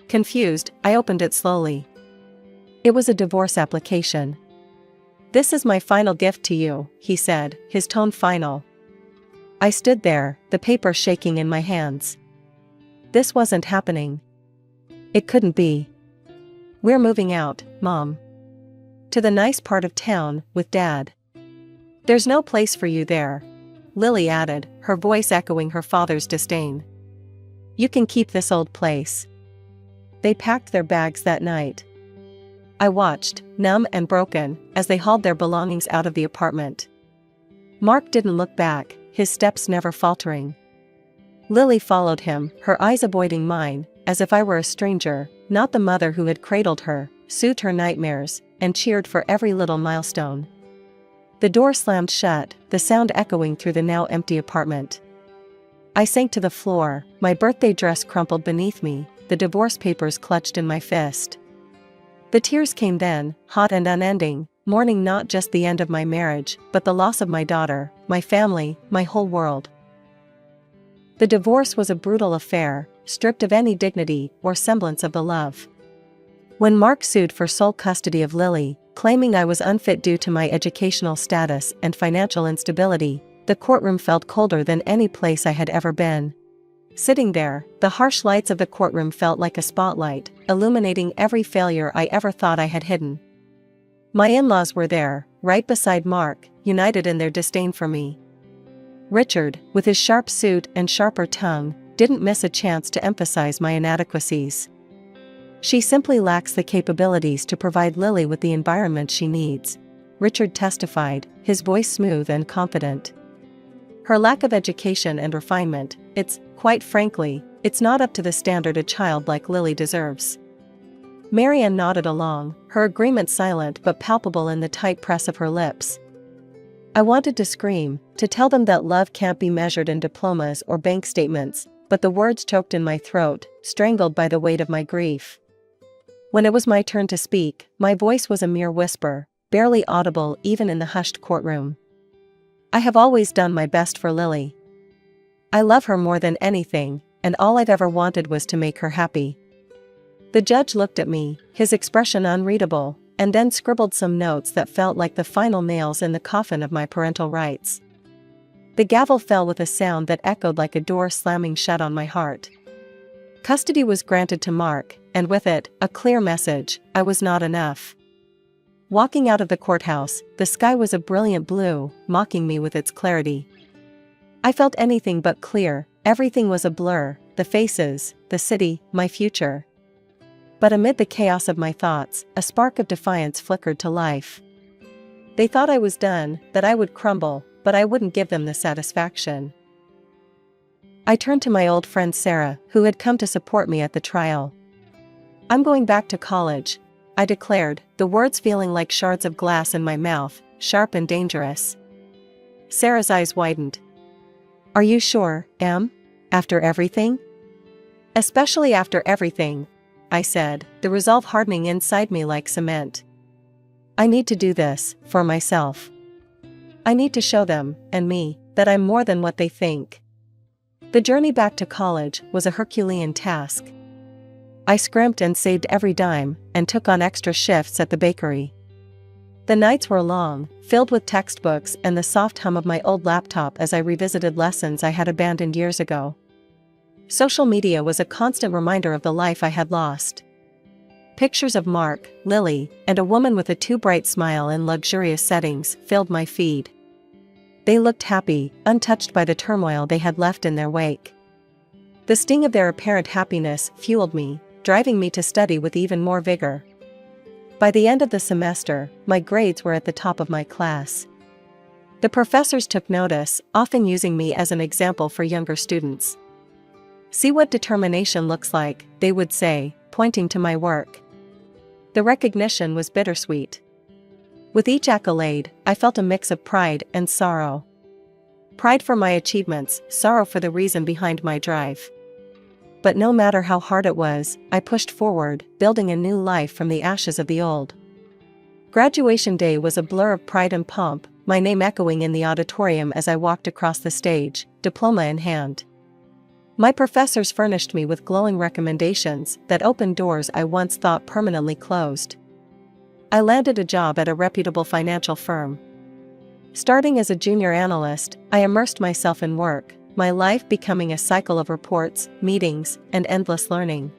Confused, I opened it slowly. It was a divorce application. This is my final gift to you, he said, his tone final. I stood there, the paper shaking in my hands. This wasn't happening. It couldn't be. We're moving out, Mom. To the nice part of town, with Dad. There's no place for you there, Lily added, her voice echoing her father's disdain. You can keep this old place. They packed their bags that night. I watched, numb and broken, as they hauled their belongings out of the apartment. Mark didn't look back, his steps never faltering. Lily followed him, her eyes avoiding mine, as if I were a stranger, not the mother who had cradled her, soothed her nightmares, and cheered for every little milestone. The door slammed shut, the sound echoing through the now empty apartment. I sank to the floor, my birthday dress crumpled beneath me, the divorce papers clutched in my fist. The tears came then, hot and unending, mourning not just the end of my marriage, but the loss of my daughter, my family, my whole world. The divorce was a brutal affair, stripped of any dignity or semblance of the love. When Mark sued for sole custody of Lily, claiming I was unfit due to my educational status and financial instability, the courtroom felt colder than any place I had ever been. Sitting there, the harsh lights of the courtroom felt like a spotlight, illuminating every failure I ever thought I had hidden. My in-laws were there, right beside Mark, united in their disdain for me. Richard, with his sharp suit and sharper tongue, didn't miss a chance to emphasize my inadequacies. She simply lacks the capabilities to provide Lily with the environment she needs, Richard testified, his voice smooth and confident. Her lack of education and refinement, quite frankly, it's not up to the standard a child like Lily deserves. Marianne nodded along, her agreement silent but palpable in the tight press of her lips. I wanted to scream, to tell them that love can't be measured in diplomas or bank statements, but the words choked in my throat, strangled by the weight of my grief. When it was my turn to speak, my voice was a mere whisper, barely audible even in the hushed courtroom. I have always done my best for Lily. I love her more than anything, and all I've ever wanted was to make her happy. The judge looked at me, his expression unreadable, and then scribbled some notes that felt like the final nails in the coffin of my parental rights. The gavel fell with a sound that echoed like a door slamming shut on my heart. Custody was granted to Mark, and with it, a clear message: I was not enough. Walking out of the courthouse, the sky was a brilliant blue, mocking me with its clarity. I felt anything but clear. Everything was a blur: the faces, the city, my future. But amid the chaos of my thoughts, a spark of defiance flickered to life. They thought I was done, that I would crumble, but I wouldn't give them the satisfaction. I turned to my old friend Sarah, who had come to support me at the trial. I'm going back to college, I declared, the words feeling like shards of glass in my mouth, sharp and dangerous. Sarah's eyes widened. Are you sure, Em? After everything? Especially after everything, I said, the resolve hardening inside me like cement. I need to do this, for myself. I need to show them, and me, that I'm more than what they think. The journey back to college was a Herculean task. I scrimped and saved every dime, and took on extra shifts at the bakery. The nights were long, filled with textbooks and the soft hum of my old laptop as I revisited lessons I had abandoned years ago. Social media was a constant reminder of the life I had lost. Pictures of Mark, Lily, and a woman with a too bright smile in luxurious settings filled my feed. They looked happy, untouched by the turmoil they had left in their wake. The sting of their apparent happiness fueled me, driving me to study with even more vigor. By the end of the semester, my grades were at the top of my class. The professors took notice, often using me as an example for younger students. See what determination looks like, they would say, pointing to my work. The recognition was bittersweet. With each accolade, I felt a mix of pride and sorrow. Pride for my achievements, sorrow for the reason behind my drive. But no matter how hard it was, I pushed forward, building a new life from the ashes of the old. Graduation day was a blur of pride and pomp, my name echoing in the auditorium as I walked across the stage, diploma in hand. My professors furnished me with glowing recommendations that opened doors I once thought permanently closed. I landed a job at a reputable financial firm. Starting as a junior analyst, I immersed myself in work, my life becoming a cycle of reports, meetings, and endless learning.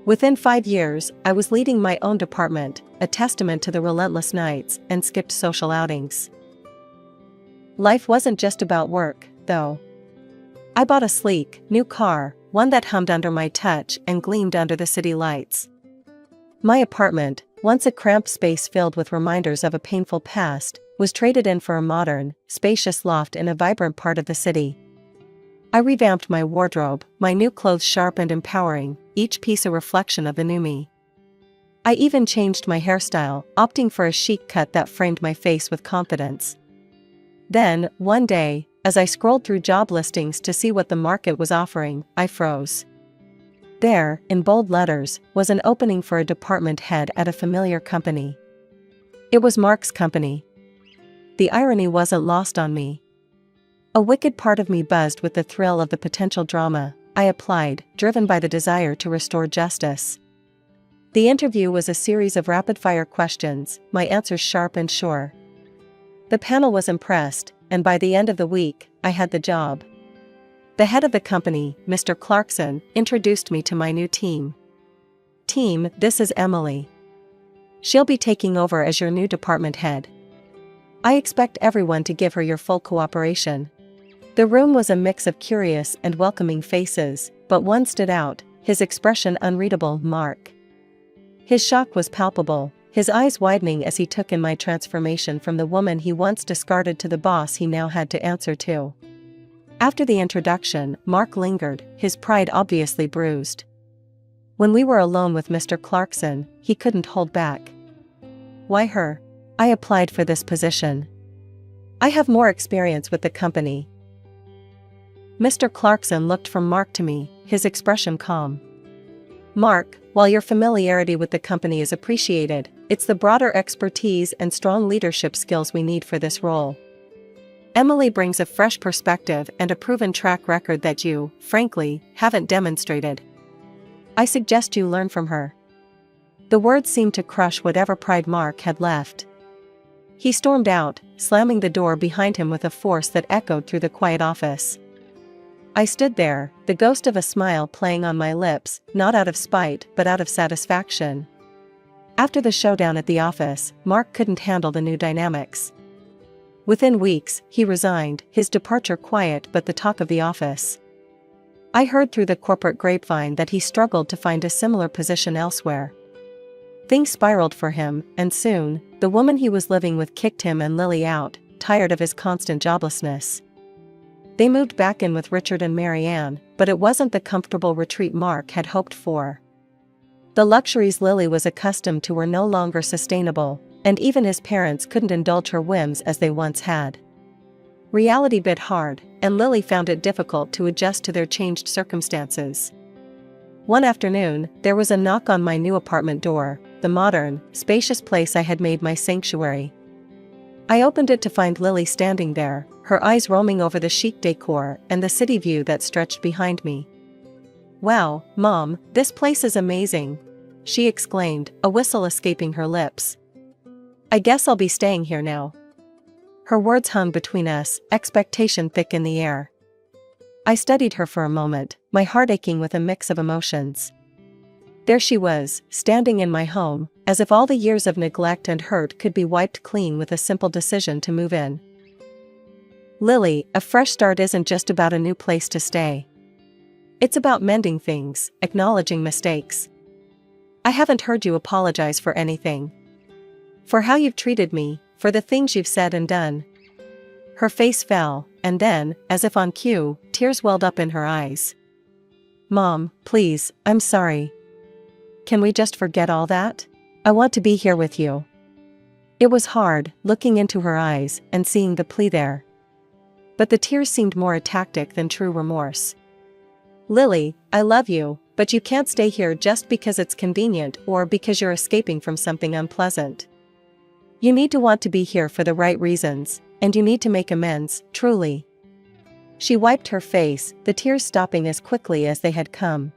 Within 5 years, I was leading my own department, a testament to the relentless nights and skipped social outings. Life wasn't just about work, though. I bought a sleek, new car, one that hummed under my touch and gleamed under the city lights. My apartment, once a cramped space filled with reminders of a painful past, was traded in for a modern, spacious loft in a vibrant part of the city. I revamped my wardrobe, my new clothes sharp and empowering, each piece a reflection of the new me. I even changed my hairstyle, opting for a chic cut that framed my face with confidence. Then, one day, as I scrolled through job listings to see what the market was offering, I froze. There, in bold letters, was an opening for a department head at a familiar company. It was Mark's company. The irony wasn't lost on me. A wicked part of me buzzed with the thrill of the potential drama. I applied, driven by the desire to restore justice. The interview was a series of rapid-fire questions, my answers sharp and sure. The panel was impressed, and by the end of the week, I had the job. The head of the company, Mr. Clarkson, introduced me to my new team. Team, this is Emily. She'll be taking over as your new department head. I expect everyone to give her your full cooperation. The room was a mix of curious and welcoming faces, but one stood out, his expression unreadable: Mark. His shock was palpable, his eyes widening as he took in my transformation from the woman he once discarded to the boss he now had to answer to. After the introduction, Mark lingered, his pride obviously bruised. When we were alone with Mr. Clarkson, he couldn't hold back. Why her? I applied for this position. I have more experience with the company. Mr. Clarkson looked from Mark to me, his expression calm. Mark, while your familiarity with the company is appreciated, it's the broader expertise and strong leadership skills we need for this role. Emily brings a fresh perspective and a proven track record that you, frankly, haven't demonstrated. I suggest you learn from her. The words seemed to crush whatever pride Mark had left. He stormed out, slamming the door behind him with a force that echoed through the quiet office. I stood there, the ghost of a smile playing on my lips, not out of spite but out of satisfaction. After the showdown at the office, Mark couldn't handle the new dynamics. Within weeks, he resigned, his departure quiet but the talk of the office. I heard through the corporate grapevine that he struggled to find a similar position elsewhere. Things spiraled for him, and soon, the woman he was living with kicked him and Lily out, tired of his constant joblessness. They moved back in with Richard and Marianne, but it wasn't the comfortable retreat Mark had hoped for. The luxuries Lily was accustomed to were no longer sustainable, and even his parents couldn't indulge her whims as they once had. Reality bit hard, and Lily found it difficult to adjust to their changed circumstances. One afternoon, there was a knock on my new apartment door, the modern, spacious place I had made my sanctuary. I opened it to find Lily standing there, her eyes roaming over the chic decor and the city view that stretched behind me. "Wow, Mom, this place is amazing," she exclaimed, a whistle escaping her lips. "I guess I'll be staying here now." Her words hung between us, expectation thick in the air. I studied her for a moment, my heart aching with a mix of emotions. There she was, standing in my home, as if all the years of neglect and hurt could be wiped clean with a simple decision to move in. "Lily, a fresh start isn't just about a new place to stay. It's about mending things, acknowledging mistakes. I haven't heard you apologize for anything. For how you've treated me, for the things you've said and done." Her face fell, and then, as if on cue, tears welled up in her eyes. "Mom, please, I'm sorry. Can we just forget all that? I want to be here with you." It was hard, looking into her eyes and seeing the plea there. But the tears seemed more a tactic than true remorse. "Lily, I love you, but you can't stay here just because it's convenient or because you're escaping from something unpleasant. You need to want to be here for the right reasons, and you need to make amends, truly." She wiped her face, the tears stopping as quickly as they had come.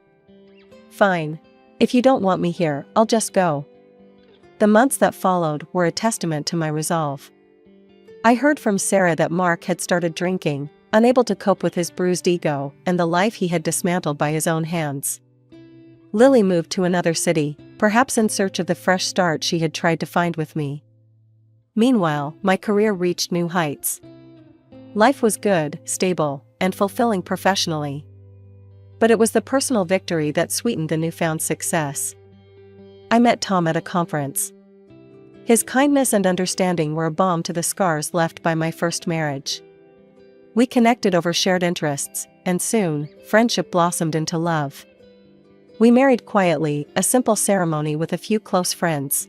"Fine. If you don't want me here, I'll just go." The months that followed were a testament to my resolve. I heard from Sarah that Mark had started drinking, unable to cope with his bruised ego and the life he had dismantled by his own hands. Lily moved to another city, perhaps in search of the fresh start she had tried to find with me. Meanwhile, my career reached new heights. Life was good, stable, and fulfilling professionally. But it was the personal victory that sweetened the newfound success. I met Tom at a conference. His kindness and understanding were a balm to the scars left by my first marriage. We connected over shared interests, and soon, friendship blossomed into love. We married quietly, a simple ceremony with a few close friends.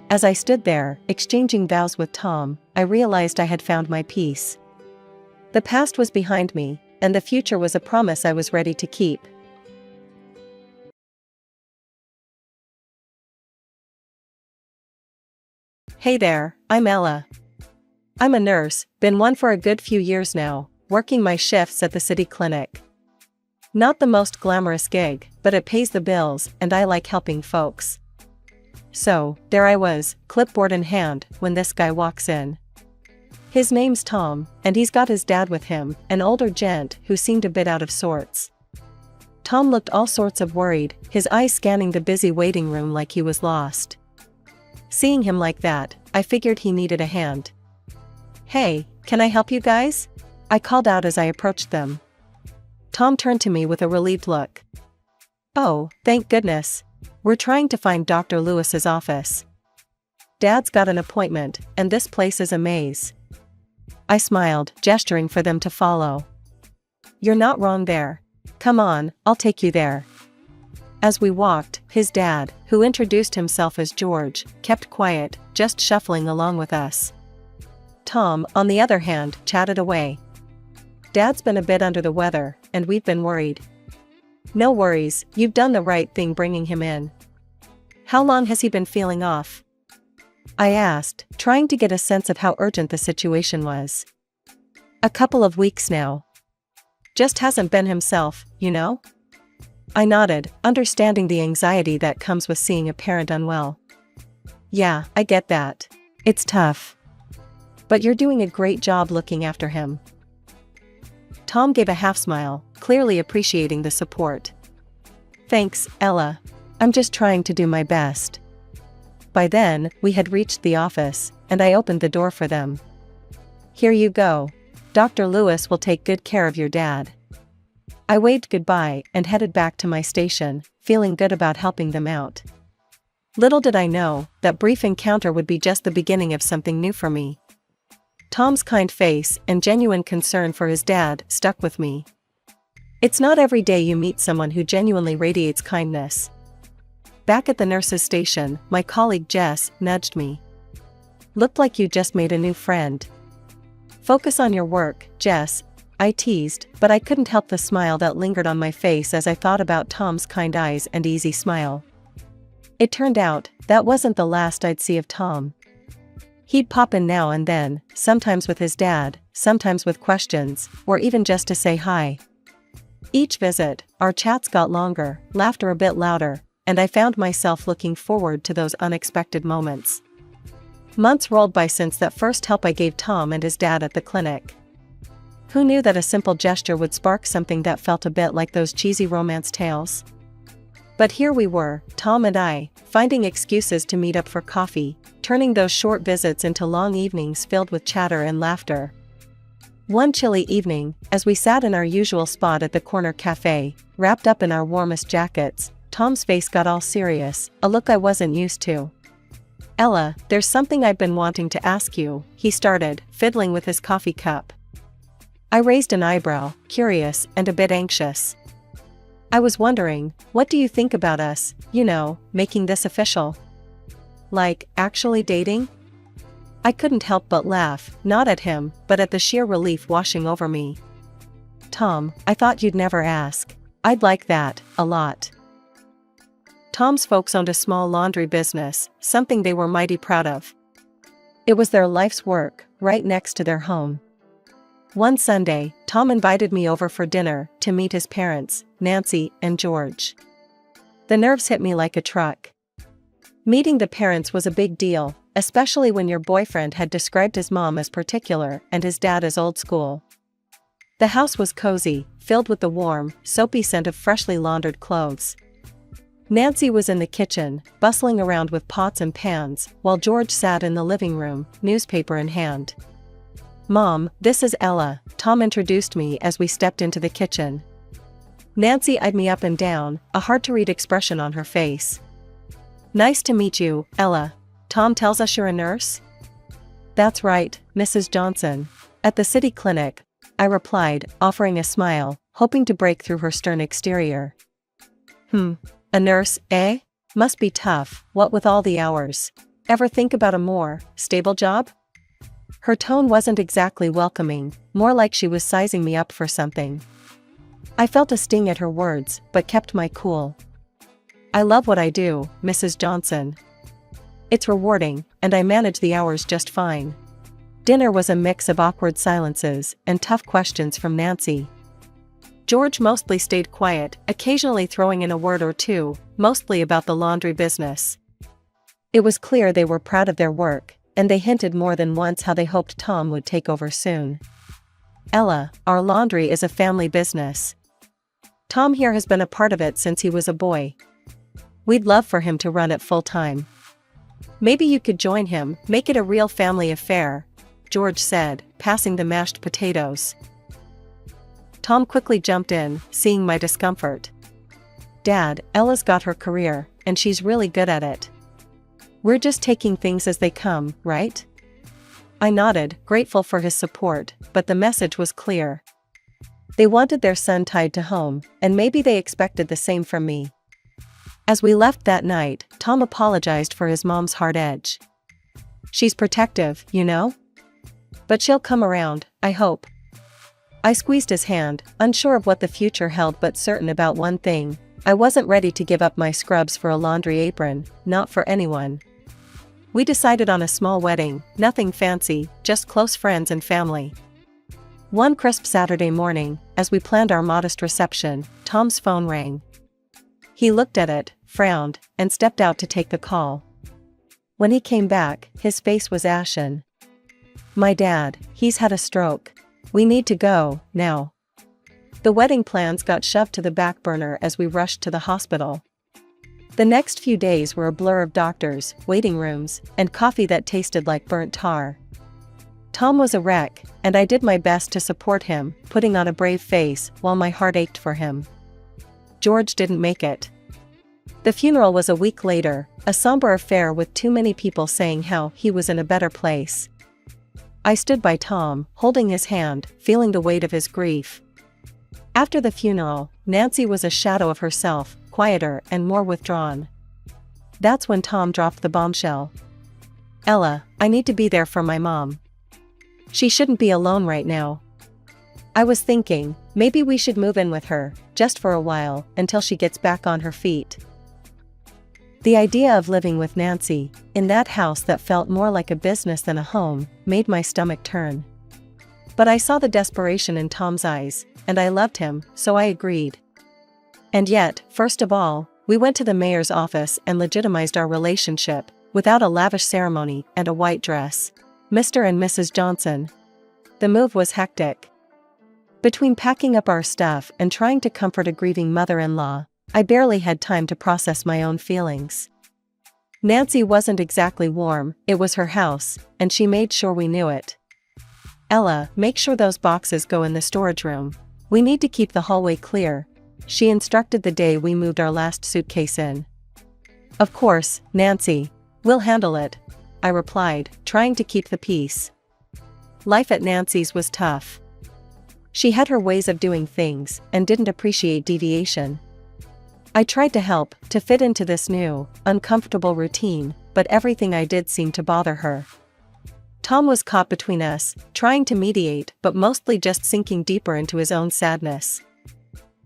As I stood there, exchanging vows with Tom, I realized I had found my peace. The past was behind me, and the future was a promise I was ready to keep. Hey there, I'm Ella. I'm a nurse, been one for a good few years now, working my shifts at the city clinic. Not the most glamorous gig, but it pays the bills, and I like helping folks. So, there I was, clipboard in hand, when this guy walks in. His name's Tom, and he's got his dad with him, an older gent who seemed a bit out of sorts. Tom looked all sorts of worried, his eyes scanning the busy waiting room like he was lost. Seeing him like that, I figured he needed a hand. "Hey, can I help you guys?" I called out as I approached them. Tom turned to me with a relieved look. "Oh, thank goodness. We're trying to find Dr. Lewis's office. Dad's got an appointment, and this place is a maze." I smiled, gesturing for them to follow. "You're not wrong there. Come on, I'll take you there." As we walked, his dad, who introduced himself as George, kept quiet, just shuffling along with us. Tom, on the other hand, chatted away. "Dad's been a bit under the weather, and we've been worried." "No worries, you've done the right thing bringing him in. How long has he been feeling off?" I asked, trying to get a sense of how urgent the situation was. "A couple of weeks now. Just hasn't been himself, you know?" I nodded, understanding the anxiety that comes with seeing a parent unwell. "Yeah, I get that. It's tough. But you're doing a great job looking after him." Tom gave a half smile, clearly appreciating the support. "Thanks, Ella. I'm just trying to do my best." By then, we had reached the office, and I opened the door for them. "Here you go. Dr. Lewis will take good care of your dad." I waved goodbye and headed back to my station, feeling good about helping them out. Little did I know, that brief encounter would be just the beginning of something new for me. Tom's kind face and genuine concern for his dad stuck with me. It's not every day you meet someone who genuinely radiates kindness. Back at the nurse's station, my colleague Jess nudged me. "Looked like you just made a new friend." "Focus on your work, Jess," I teased, but I couldn't help the smile that lingered on my face as I thought about Tom's kind eyes and easy smile. It turned out, that wasn't the last I'd see of Tom. He'd pop in now and then, sometimes with his dad, sometimes with questions, or even just to say hi. Each visit, our chats got longer, laughter a bit louder, and I found myself looking forward to those unexpected moments. Months rolled by since that first help I gave Tom and his dad at the clinic. Who knew that a simple gesture would spark something that felt a bit like those cheesy romance tales? But here we were, Tom and I, finding excuses to meet up for coffee, turning those short visits into long evenings filled with chatter and laughter. One chilly evening, as we sat in our usual spot at the corner cafe, wrapped up in our warmest jackets, Tom's face got all serious, a look I wasn't used to. "Ella, there's something I've been wanting to ask you," he started, fiddling with his coffee cup. I raised an eyebrow, curious and a bit anxious. "I was wondering, what do you think about us, making this official? Like, actually dating?" I couldn't help but laugh, not at him, but at the sheer relief washing over me. "Tom, I thought you'd never ask. I'd like that, a lot." Tom's folks owned a small laundry business, something they were mighty proud of. It was their life's work, right next to their home. One Sunday, Tom invited me over for dinner to meet his parents, Nancy and George. The nerves hit me like a truck. Meeting the parents was a big deal, especially when your boyfriend had described his mom as particular and his dad as old school. The house was cozy, filled with the warm, soapy scent of freshly laundered clothes. Nancy was in the kitchen, bustling around with pots and pans, while George sat in the living room, newspaper in hand. "Mom, this is Ella," Tom introduced me as we stepped into the kitchen. Nancy eyed me up and down, a hard-to-read expression on her face. "Nice to meet you, Ella. Tom tells us you're a nurse?" "That's right, Mrs. Johnson. At the city clinic," I replied, offering a smile, hoping to break through her stern exterior. A nurse, eh? Must be tough, what with all the hours. Ever think about a more stable job?" Her tone wasn't exactly welcoming, more like she was sizing me up for something. I felt a sting at her words, but kept my cool. "I love what I do, Mrs. Johnson. It's rewarding, and I manage the hours just fine." Dinner was a mix of awkward silences and tough questions from Nancy. George mostly stayed quiet, occasionally throwing in a word or two, mostly about the laundry business. It was clear they were proud of their work, and they hinted more than once how they hoped Tom would take over soon. "Ella, our laundry is a family business. Tom here has been a part of it since he was a boy. We'd love for him to run it full-time. Maybe you could join him, make it a real family affair," George said, passing the mashed potatoes. Tom quickly jumped in, seeing my discomfort. "Dad, Ella's got her career, and she's really good at it. We're just taking things as they come, right?" I nodded, grateful for his support, but the message was clear. They wanted their son tied to home, and maybe they expected the same from me. As we left that night, Tom apologized for his mom's hard edge. "She's protective, But she'll come around, I hope." I squeezed his hand, unsure of what the future held but certain about one thing: I wasn't ready to give up my scrubs for a laundry apron, not for anyone. We decided on a small wedding, nothing fancy, just close friends and family. One crisp Saturday morning, as we planned our modest reception, Tom's phone rang. He looked at it, frowned, and stepped out to take the call. When he came back, his face was ashen. My dad, he's had a stroke. We need to go, now. The wedding plans got shoved to the back burner as we rushed to the hospital. The next few days were a blur of doctors, waiting rooms, and coffee that tasted like burnt tar. Tom was a wreck, and I did my best to support him, putting on a brave face while my heart ached for him. George didn't make it. The funeral was a week later, a somber affair with too many people saying how he was in a better place. I stood by Tom, holding his hand, feeling the weight of his grief. After the funeral, Nancy was a shadow of herself, quieter and more withdrawn. That's when Tom dropped the bombshell. "Ella, I need to be there for my mom. She shouldn't be alone right now. I was thinking, maybe we should move in with her, just for a while, until she gets back on her feet." The idea of living with Nancy, in that house that felt more like a business than a home, made my stomach turn. But I saw the desperation in Tom's eyes, and I loved him, so I agreed. And yet, first of all, we went to the mayor's office and legitimized our relationship, without a lavish ceremony and a white dress. Mr. and Mrs. Johnson. The move was hectic. Between packing up our stuff and trying to comfort a grieving mother-in-law, I barely had time to process my own feelings. Nancy wasn't exactly warm, it was her house, and she made sure we knew it. "Ella, make sure those boxes go in the storage room. We need to keep the hallway clear," she instructed the day we moved our last suitcase in. "Of course, Nancy. We'll handle it," I replied, trying to keep the peace. Life at Nancy's was tough. She had her ways of doing things, and didn't appreciate deviation. I tried to help, to fit into this new, uncomfortable routine, but everything I did seemed to bother her. Tom was caught between us, trying to mediate but mostly just sinking deeper into his own sadness.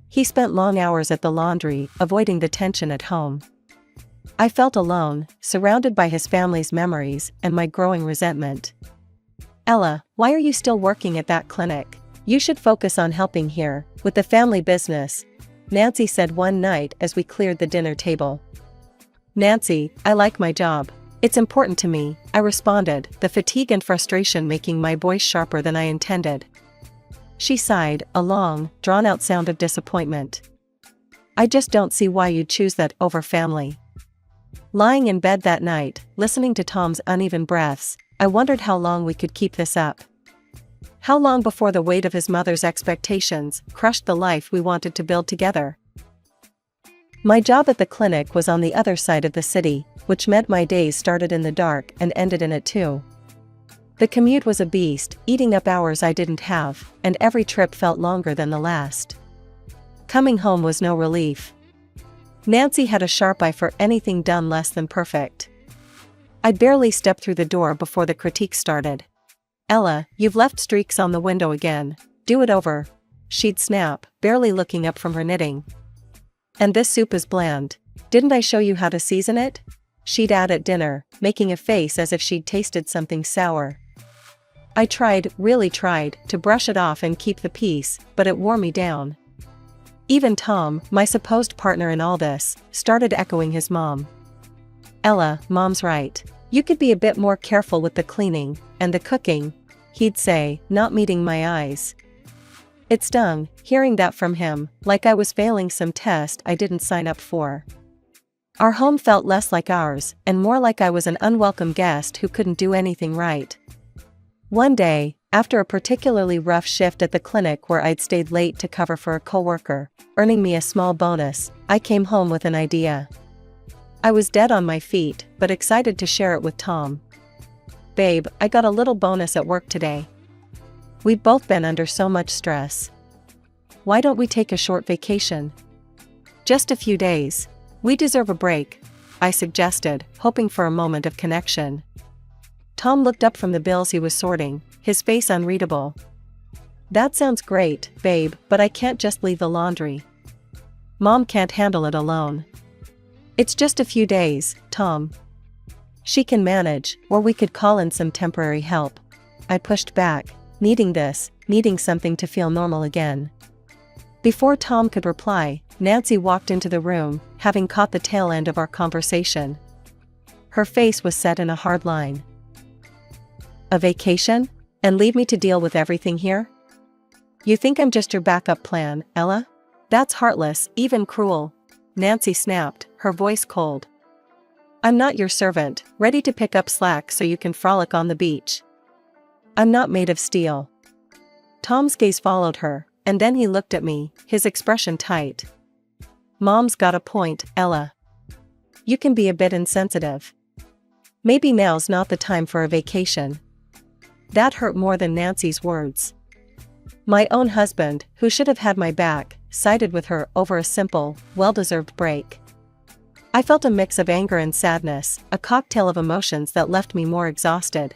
He spent long hours at the laundry, avoiding the tension at home. I felt alone, surrounded by his family's memories and my growing resentment. "Ella, why are you still working at that clinic? You should focus on helping here, with the family business," Nancy said one night as we cleared the dinner table. "Nancy, I like my job. It's important to me," I responded, the fatigue and frustration making my voice sharper than I intended. She sighed, a long, drawn-out sound of disappointment. "I just don't see why you'd choose that over family." Lying in bed that night, listening to Tom's uneven breaths, I wondered how long we could keep this up. How long before the weight of his mother's expectations crushed the life we wanted to build together? My job at the clinic was on the other side of the city, which meant my days started in the dark and ended in it too. The commute was a beast, eating up hours I didn't have, and every trip felt longer than the last. Coming home was no relief. Nancy had a sharp eye for anything done less than perfect. I'd barely stepped through the door before the critique started. "Ella, you've left streaks on the window again. Do it over," she'd snap, barely looking up from her knitting. "And this soup is bland. Didn't I show you how to season it?" she'd add at dinner, making a face as if she'd tasted something sour. I tried, really tried, to brush it off and keep the peace, but it wore me down. Even Tom, my supposed partner in all this, started echoing his mom. "Ella, Mom's right. You could be a bit more careful with the cleaning, and the cooking," he'd say, not meeting my eyes. It stung, hearing that from him, like I was failing some test I didn't sign up for. Our home felt less like ours, and more like I was an unwelcome guest who couldn't do anything right. One day, after a particularly rough shift at the clinic where I'd stayed late to cover for a coworker, earning me a small bonus, I came home with an idea. I was dead on my feet, but excited to share it with Tom. "Babe, I got a little bonus at work today. We've both been under so much stress. Why don't we take a short vacation? Just a few days. We deserve a break," I suggested, hoping for a moment of connection. Tom looked up from the bills he was sorting, his face unreadable. "That sounds great, babe, but I can't just leave the laundry. Mom can't handle it alone." "It's just a few days, Tom. She can manage, or we could call in some temporary help," I pushed back, needing something to feel normal again. Before Tom could reply, Nancy walked into the room, having caught the tail end of our conversation. Her face was set in a hard line. A vacation? And leave me to deal with everything here? You think I'm just your backup plan, Ella? That's heartless, even cruel. Nancy snapped, her voice cold. I'm not your servant, ready to pick up slack so you can frolic on the beach. I'm not made of steel. Tom's gaze followed her, and then he looked at me, his expression tight. Mom's got a point, Ella. You can be a bit insensitive. Maybe now's not the time for a vacation. That hurt more than Nancy's words. My own husband, who should have had my back, sided with her over a simple, well-deserved break. I felt a mix of anger and sadness, a cocktail of emotions that left me more exhausted.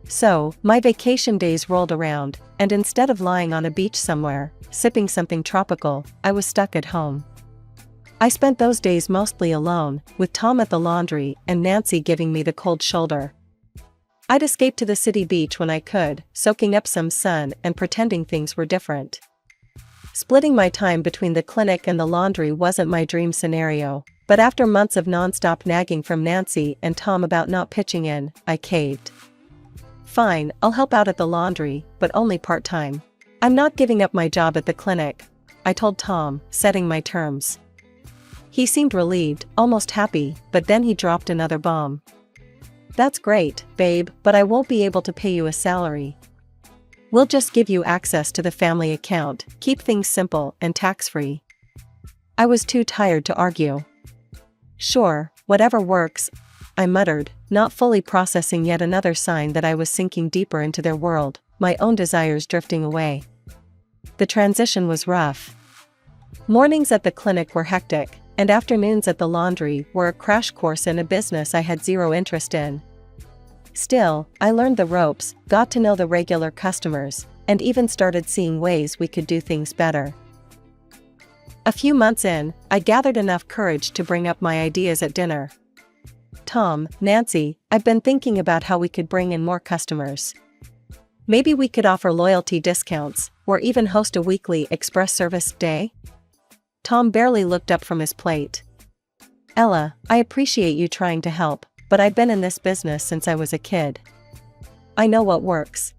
So, my vacation days rolled around, and instead of lying on a beach somewhere, sipping something tropical, I was stuck at home. I spent those days mostly alone, with Tom at the laundry and Nancy giving me the cold shoulder. I'd escape to the city beach when I could, soaking up some sun and pretending things were different. Splitting my time between the clinic and the laundry wasn't my dream scenario, but after months of nonstop nagging from Nancy and Tom about not pitching in, I caved. Fine, I'll help out at the laundry, but only part-time. I'm not giving up my job at the clinic, I told Tom, setting my terms. He seemed relieved, almost happy, but then he dropped another bomb. That's great, babe, but I won't be able to pay you a salary. We'll just give you access to the family account, keep things simple and tax-free. I was too tired to argue. Sure, whatever works, I muttered, not fully processing yet another sign that I was sinking deeper into their world, my own desires drifting away. The transition was rough. Mornings at the clinic were hectic, and afternoons at the laundry were a crash course in a business I had zero interest in. Still, I learned the ropes, got to know the regular customers, and even started seeing ways we could do things better. A few months in, I gathered enough courage to bring up my ideas at dinner. Tom, Nancy, I've been thinking about how we could bring in more customers. Maybe we could offer loyalty discounts, or even host a weekly express service day? Tom barely looked up from his plate. Ella, I appreciate you trying to help, but I've been in this business since I was a kid. I know what works.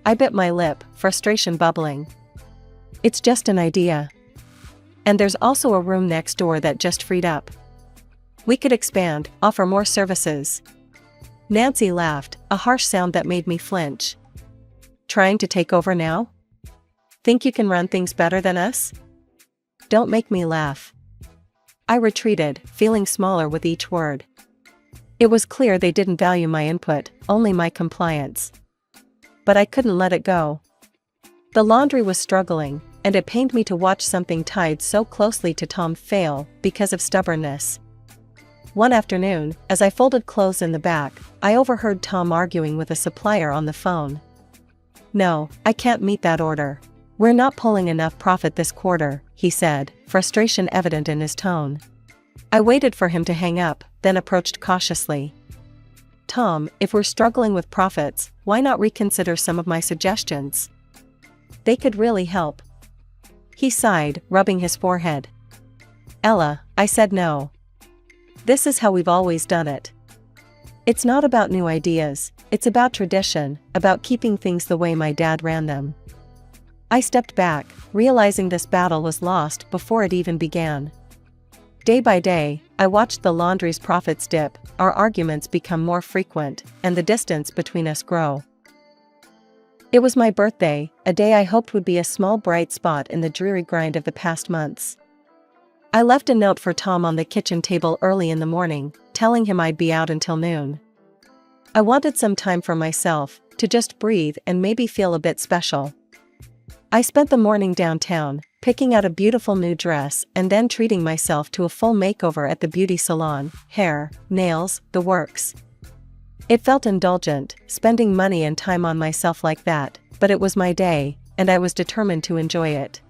I bit my lip, frustration bubbling. It's just an idea. And there's also a room next door that just freed up. We could expand, offer more services. Nancy laughed, a harsh sound that made me flinch. Trying to take over now? Think you can run things better than us? Don't make me laugh. I retreated, feeling smaller with each word. It was clear they didn't value my input, only my compliance. But I couldn't let it go. The laundry was struggling, and it pained me to watch something tied so closely to Tom fail because of stubbornness. One afternoon, as I folded clothes in the back, I overheard Tom arguing with a supplier on the phone. No, I can't meet that order. We're not pulling enough profit this quarter, he said, frustration evident in his tone. I waited for him to hang up, then approached cautiously. Tom, if we're struggling with profits, why not reconsider some of my suggestions? They could really help. He sighed, rubbing his forehead. Ella, I said no. This is how we've always done it. It's not about new ideas, it's about tradition, about keeping things the way my dad ran them. I stepped back, realizing this battle was lost before it even began. Day by day, I watched the laundry's profits dip, our arguments become more frequent, and the distance between us grow. It was my birthday, a day I hoped would be a small bright spot in the dreary grind of the past months. I left a note for Tom on the kitchen table early in the morning, telling him I'd be out until noon. I wanted some time for myself, to just breathe and maybe feel a bit special. I spent the morning downtown, picking out a beautiful new dress and then treating myself to a full makeover at the beauty salon, hair, nails, the works. It felt indulgent, spending money and time on myself like that, but it was my day, and I was determined to enjoy it.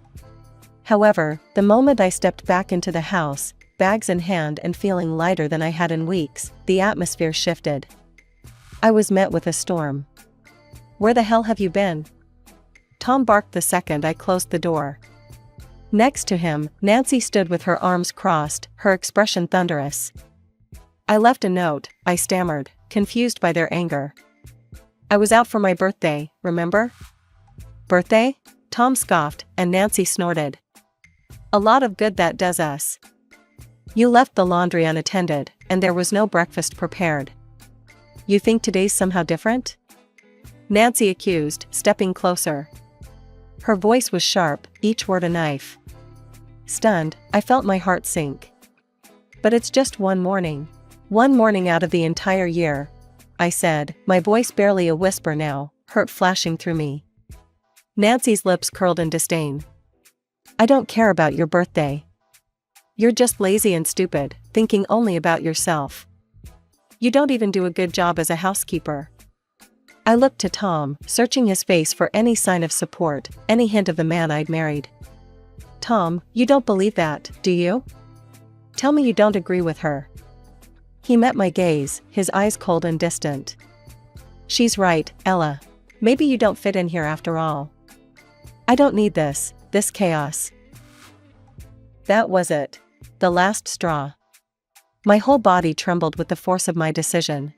However, the moment I stepped back into the house, bags in hand and feeling lighter than I had in weeks, the atmosphere shifted. I was met with a storm. Where the hell have you been? Tom barked the second I closed the door. Next to him, Nancy stood with her arms crossed, her expression thunderous. I left a note, I stammered, confused by their anger. I was out for my birthday, remember? Birthday? Tom scoffed, and Nancy snorted. A lot of good that does us. You left the laundry unattended, and there was no breakfast prepared. You think today's somehow different? Nancy accused, stepping closer. Her voice was sharp, each word a knife. Stunned, I felt my heart sink. But it's just one morning. One morning out of the entire year, I said, my voice barely a whisper now, hurt flashing through me. Nancy's lips curled in disdain. I don't care about your birthday. You're just lazy and stupid, thinking only about yourself. You don't even do a good job as a housekeeper. I looked to Tom, searching his face for any sign of support, any hint of the man I'd married. Tom, you don't believe that, do you? Tell me you don't agree with her. He met my gaze, his eyes cold and distant. She's right, Ella. Maybe you don't fit in here after all. I don't need this chaos. That was it. The last straw. My whole body trembled with the force of my decision.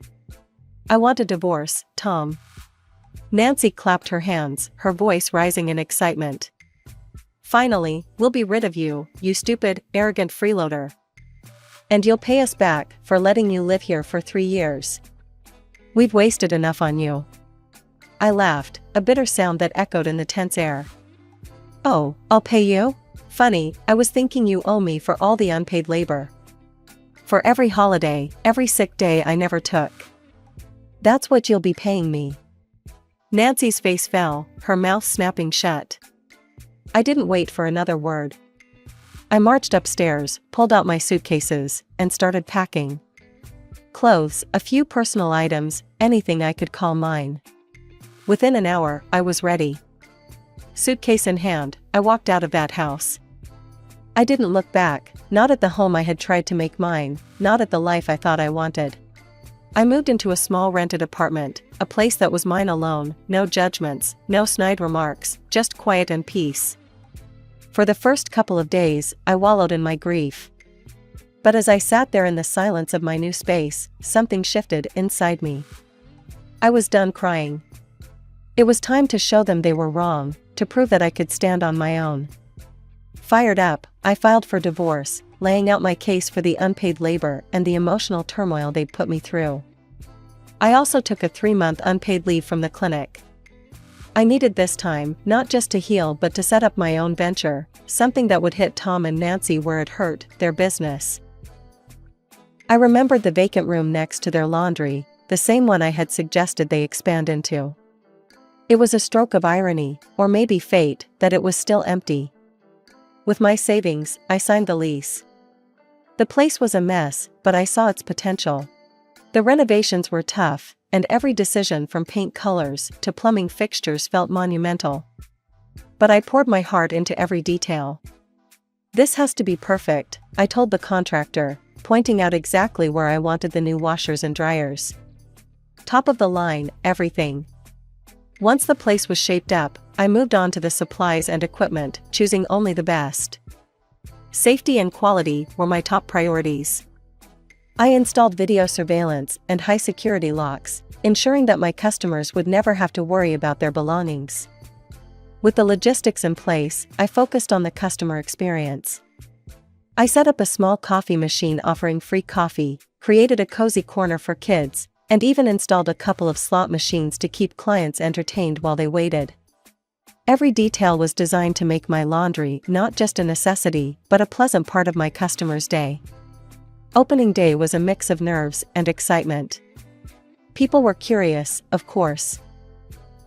I want a divorce, Tom. Nancy clapped her hands, her voice rising in excitement. Finally, we'll be rid of you, you stupid, arrogant freeloader. And you'll pay us back for letting you live here for 3 years. We've wasted enough on you. I laughed, a bitter sound that echoed in the tense air. Oh, I'll pay you? Funny, I was thinking you owe me for all the unpaid labor. For every holiday, every sick day I never took. That's what you'll be paying me. Nancy's face fell, her mouth snapping shut. I didn't wait for another word. I marched upstairs, pulled out my suitcases, and started packing. Clothes, a few personal items, anything I could call mine. Within an hour, I was ready. Suitcase in hand, I walked out of that house. I didn't look back, not at the home I had tried to make mine, not at the life I thought I wanted. I moved into a small rented apartment, a place that was mine alone, no judgments, no snide remarks, just quiet and peace. For the first couple of days, I wallowed in my grief. But as I sat there in the silence of my new space, something shifted inside me. I was done crying. It was time to show them they were wrong, to prove that I could stand on my own. Fired up, I filed for divorce, laying out my case for the unpaid labor and the emotional turmoil they'd put me through. I also took a 3-month unpaid leave from the clinic. I needed this time, not just to heal but to set up my own venture, something that would hit Tom and Nancy where it hurt, their business. I remembered the vacant room next to their laundry, the same one I had suggested they expand into. It was a stroke of irony, or maybe fate, that it was still empty. With my savings, I signed the lease. The place was a mess, but I saw its potential. The renovations were tough, and every decision from paint colors to plumbing fixtures felt monumental. But I poured my heart into every detail. This has to be perfect, I told the contractor, pointing out exactly where I wanted the new washers and dryers. Top of the line, everything. Once the place was shaped up, I moved on to the supplies and equipment, choosing only the best. Safety and quality were my top priorities. I installed video surveillance and high-security locks, ensuring that my customers would never have to worry about their belongings. With the logistics in place, I focused on the customer experience. I set up a small coffee machine offering free coffee, created a cozy corner for kids, and even installed a couple of slot machines to keep clients entertained while they waited. Every detail was designed to make my laundry not just a necessity, but a pleasant part of my customers' day. Opening day was a mix of nerves and excitement. People were curious, of course.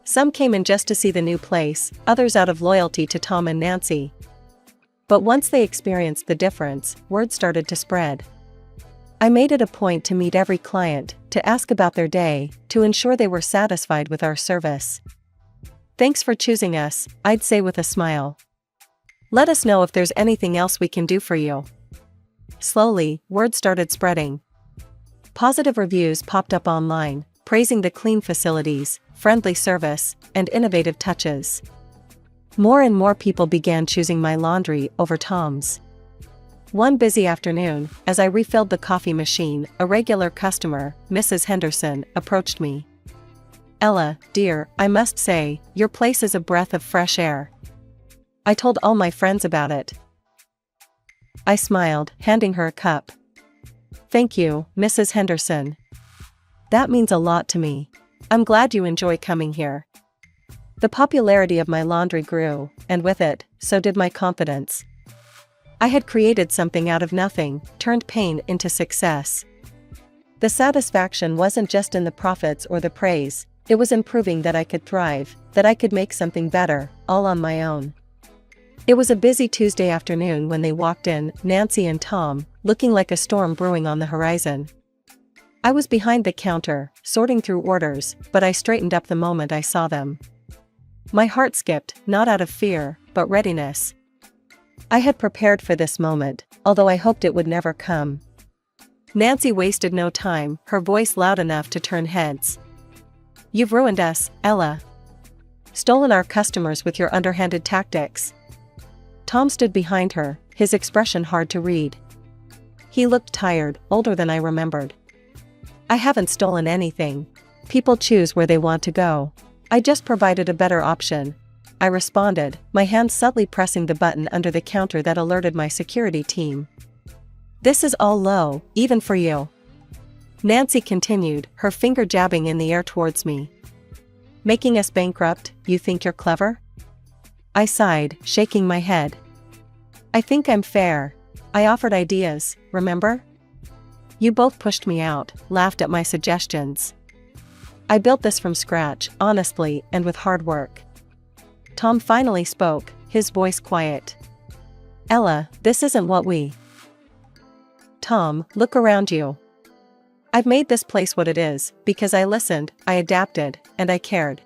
Some came in just to see the new place, others out of loyalty to Tom and Nancy. But once they experienced the difference, word started to spread. I made it a point to meet every client, to ask about their day, to ensure they were satisfied with our service. Thanks for choosing us, I'd say with a smile. Let us know if there's anything else we can do for you. Slowly, word started spreading. Positive reviews popped up online, praising the clean facilities, friendly service, and innovative touches. More and more people began choosing my laundry over Tom's. One busy afternoon, as I refilled the coffee machine, a regular customer, Mrs. Henderson, approached me. Ella, dear, I must say, your place is a breath of fresh air. I told all my friends about it. I smiled, handing her a cup. Thank you, Mrs. Henderson. That means a lot to me. I'm glad you enjoy coming here. The popularity of my laundry grew, and with it, so did my confidence. I had created something out of nothing, turned pain into success. The satisfaction wasn't just in the profits or the praise, it was in proving that I could thrive, that I could make something better, all on my own. It was a busy Tuesday afternoon when they walked in, Nancy and Tom, looking like a storm brewing on the horizon. I was behind the counter, sorting through orders, but I straightened up the moment I saw them. My heart skipped, not out of fear, but readiness. I had prepared for this moment, although I hoped it would never come. Nancy wasted no time, her voice loud enough to turn heads. You've ruined us, Ella. Stolen our customers with your underhanded tactics. Tom stood behind her, his expression hard to read. He looked tired, older than I remembered. I haven't stolen anything. People choose where they want to go. I just provided a better option. I responded, my hand subtly pressing the button under the counter that alerted my security team. This is all low, even for you. Nancy continued, her finger jabbing in the air towards me. Making us bankrupt, you think you're clever? I sighed, shaking my head. I think I'm fair. I offered ideas, remember? You both pushed me out, laughed at my suggestions. I built this from scratch, honestly, and with hard work. Tom finally spoke, his voice quiet. Ella, this isn't what we... Tom, look around you. I've made this place what it is, because I listened, I adapted, and I cared.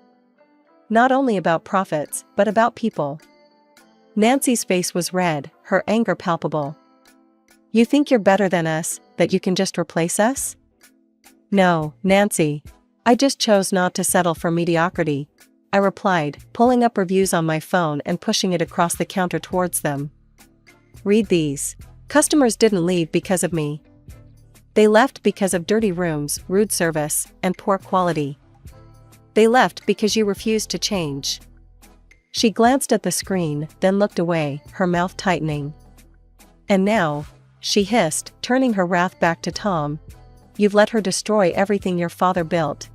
Not only about profits, but about people. Nancy's face was red, her anger palpable. You think you're better than us, that you can just replace us? No, Nancy. I just chose not to settle for mediocrity, I replied, pulling up reviews on my phone and pushing it across the counter towards them. Read these. Customers didn't leave because of me. They left because of dirty rooms, rude service, and poor quality. They left because you refused to change. She glanced at the screen, then looked away, her mouth tightening. And now, she hissed, turning her wrath back to Tom, you've let her destroy everything your father built.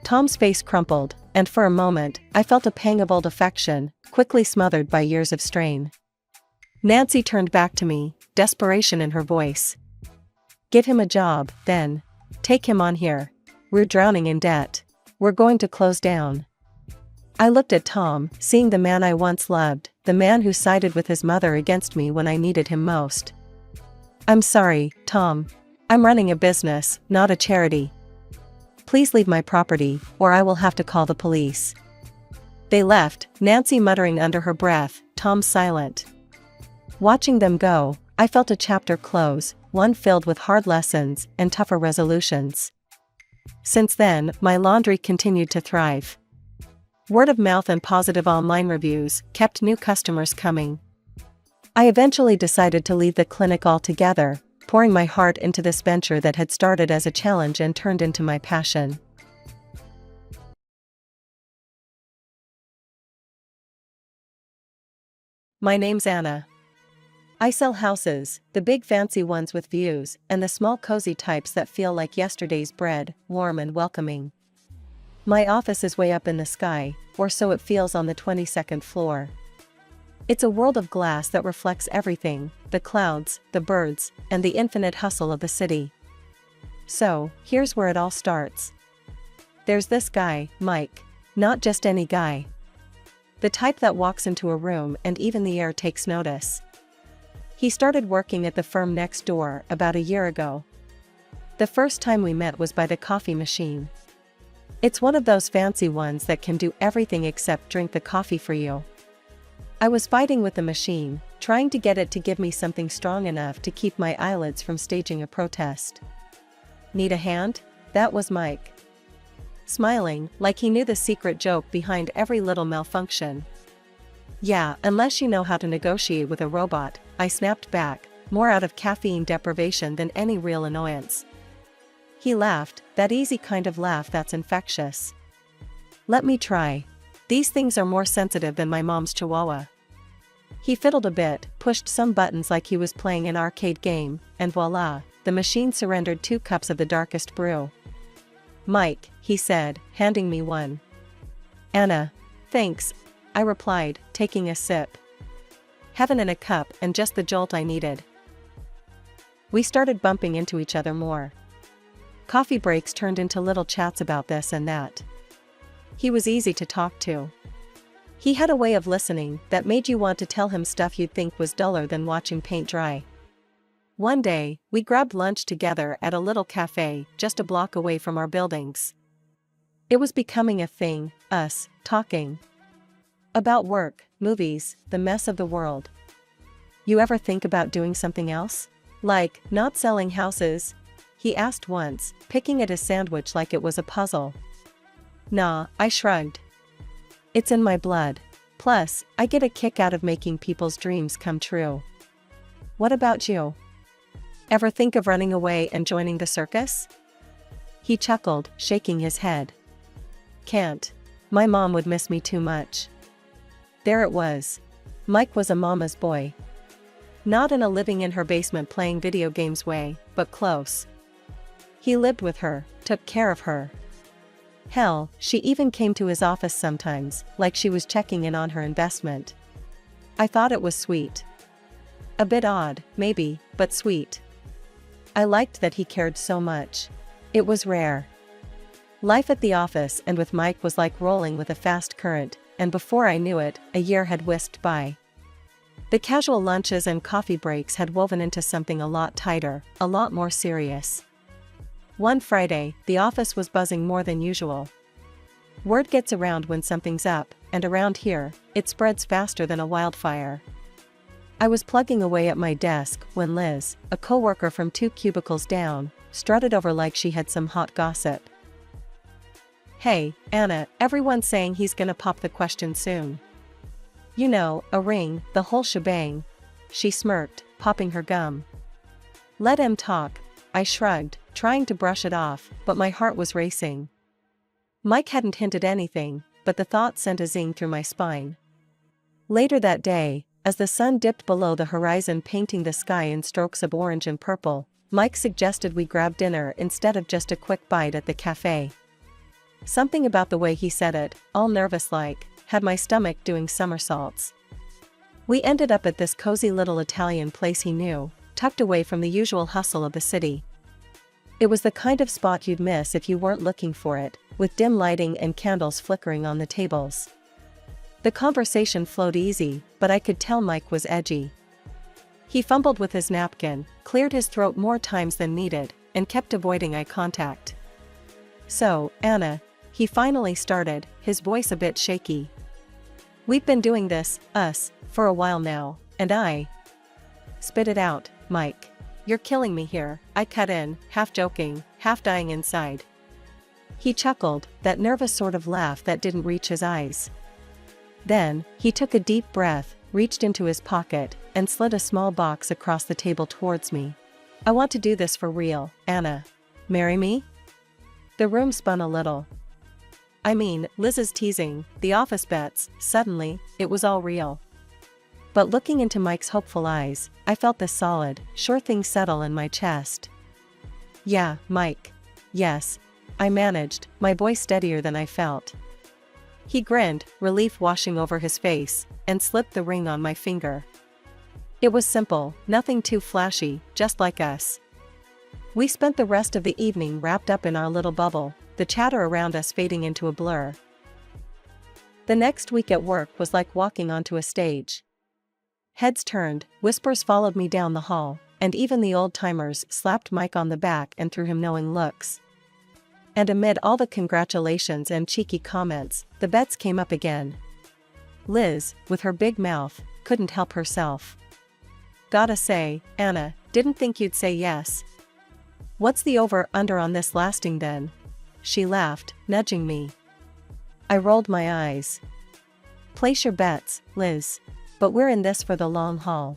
Tom's face crumpled, and for a moment, I felt a pang of old affection, quickly smothered by years of strain. Nancy turned back to me, desperation in her voice. Give him a job, then. Take him on here. We're drowning in debt. We're going to close down. I looked at Tom, seeing the man I once loved, the man who sided with his mother against me when I needed him most. I'm sorry, Tom. I'm running a business, not a charity. Please leave my property, or I will have to call the police. They left, Nancy muttering under her breath, Tom silent. Watching them go, I felt a chapter close, one filled with hard lessons and tougher resolutions. Since then, my laundry continued to thrive. Word of mouth and positive online reviews kept new customers coming. I eventually decided to leave the clinic altogether, pouring my heart into this venture that had started as a challenge and turned into my passion. My name's Anna. I sell houses, the big fancy ones with views, and the small cozy types that feel like yesterday's bread, warm and welcoming. My office is way up in the sky, or so it feels on the 22nd floor. It's a world of glass that reflects everything, the clouds, the birds, and the infinite hustle of the city. So, here's where it all starts. There's this guy, Mike. Not just any guy. The type that walks into a room and even the air takes notice. He started working at the firm next door about a year ago. The first time we met was by the coffee machine. It's one of those fancy ones that can do everything except drink the coffee for you. I was fighting with the machine, trying to get it to give me something strong enough to keep my eyelids from staging a protest. Need a hand? That was Mike. Smiling, like he knew the secret joke behind every little malfunction. Yeah, unless you know how to negotiate with a robot, I snapped back, more out of caffeine deprivation than any real annoyance. He laughed, that easy kind of laugh that's infectious. Let me try. These things are more sensitive than my mom's chihuahua. He fiddled a bit, pushed some buttons like he was playing an arcade game, and voila, the machine surrendered 2 cups of the darkest brew. Mike, he said, handing me one. Anna. Thanks, I replied, taking a sip. Heaven in a cup and just the jolt I needed. We started bumping into each other more. Coffee breaks turned into little chats about this and that. He was easy to talk to. He had a way of listening that made you want to tell him stuff you'd think was duller than watching paint dry. One day, we grabbed lunch together at a little cafe just a block away from our buildings. It was becoming a thing, us, talking about work, movies, the mess of the world. You ever think about doing something else? Like, not selling houses? He asked once, picking at his sandwich like it was a puzzle. Nah, I shrugged. It's in my blood. Plus, I get a kick out of making people's dreams come true. What about you? Ever think of running away and joining the circus? He chuckled, shaking his head. Can't. My mom would miss me too much. There it was. Mike was a mama's boy. Not in a living in her basement playing video games way, but close. He lived with her, took care of her. Hell, she even came to his office sometimes, like she was checking in on her investment. I thought it was sweet. A bit odd, maybe, but sweet. I liked that he cared so much. It was rare. Life at the office and with Mike was like rolling with a fast current, and before I knew it, a year had whisked by. The casual lunches and coffee breaks had woven into something a lot tighter, a lot more serious. One Friday, the office was buzzing more than usual. Word gets around when something's up, and around here, it spreads faster than a wildfire. I was plugging away at my desk when Liz, a coworker from 2 cubicles down, strutted over like she had some hot gossip. Hey, Anna, everyone's saying he's gonna pop the question soon. You know, a ring, the whole shebang. She smirked, popping her gum. Let him talk, I shrugged, trying to brush it off, but my heart was racing. Mike hadn't hinted anything, but the thought sent a zing through my spine. Later that day, as the sun dipped below the horizon painting the sky in strokes of orange and purple, Mike suggested we grab dinner instead of just a quick bite at the cafe. Something about the way he said it, all nervous-like, had my stomach doing somersaults. We ended up at this cozy little Italian place he knew, tucked away from the usual hustle of the city. It was the kind of spot you'd miss if you weren't looking for it, with dim lighting and candles flickering on the tables. The conversation flowed easy, but I could tell Mike was edgy. He fumbled with his napkin, cleared his throat more times than needed, and kept avoiding eye contact. So, Anna, he finally started, his voice a bit shaky. We've been doing this, us, for a while now, and I... Spit it out, Mike. You're killing me here, I cut in, half joking, half dying inside. He chuckled, that nervous sort of laugh that didn't reach his eyes. Then, he took a deep breath, reached into his pocket, and slid a small box across the table towards me. I want to do this for real, Anna. Marry me? The room spun a little. I mean, Liz's teasing, the office bets, suddenly, it was all real. But looking into Mike's hopeful eyes, I felt the solid, sure thing settle in my chest. Yeah, Mike. Yes. I managed, my voice steadier than I felt. He grinned, relief washing over his face, and slipped the ring on my finger. It was simple, nothing too flashy, just like us. We spent the rest of the evening wrapped up in our little bubble, the chatter around us fading into a blur. The next week at work was like walking onto a stage. Heads turned, whispers followed me down the hall, and even the old-timers slapped Mike on the back and threw him knowing looks. And amid all the congratulations and cheeky comments, the bets came up again. Liz, with her big mouth, couldn't help herself. Gotta say, Anna, didn't think you'd say yes. What's the over-under on this lasting then? She laughed, nudging me. I rolled my eyes. Place your bets, Liz. But we're in this for the long haul.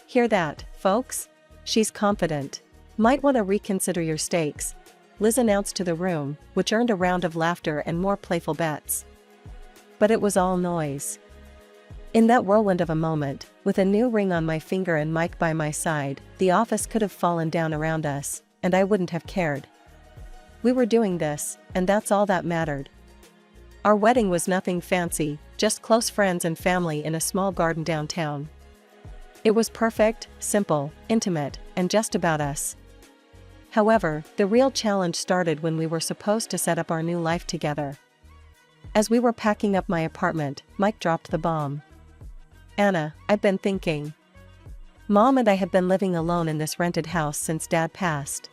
Hear that, folks? She's confident. Might want to reconsider your stakes. Liz announced to the room, which earned a round of laughter and more playful bets. But it was all noise. In that whirlwind of a moment, with a new ring on my finger and Mike by my side, the office could have fallen down around us, and I wouldn't have cared. We were doing this, and that's all that mattered. Our wedding was nothing fancy, just close friends and family in a small garden downtown. It was perfect, simple, intimate, and just about us. However, the real challenge started when we were supposed to set up our new life together. As we were packing up my apartment, Mike dropped the bomb. "Anna, I've been thinking. Mom and I have been living alone in this rented house since Dad passed.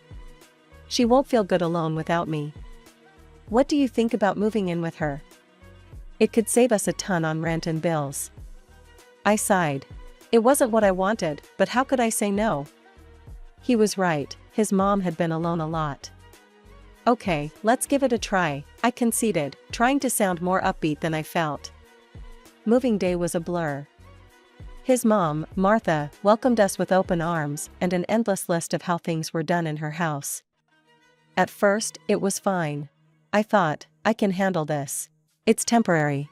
She won't feel good alone without me. What do you think about moving in with her? It could save us a ton on rent and bills." I sighed. It wasn't what I wanted, but how could I say no? He was right, his mom had been alone a lot. "Okay, let's give it a try," I conceded, trying to sound more upbeat than I felt. Moving day was a blur. His mom, Martha, welcomed us with open arms and an endless list of how things were done in her house. At first, it was fine. I thought, I can handle this. It's temporary.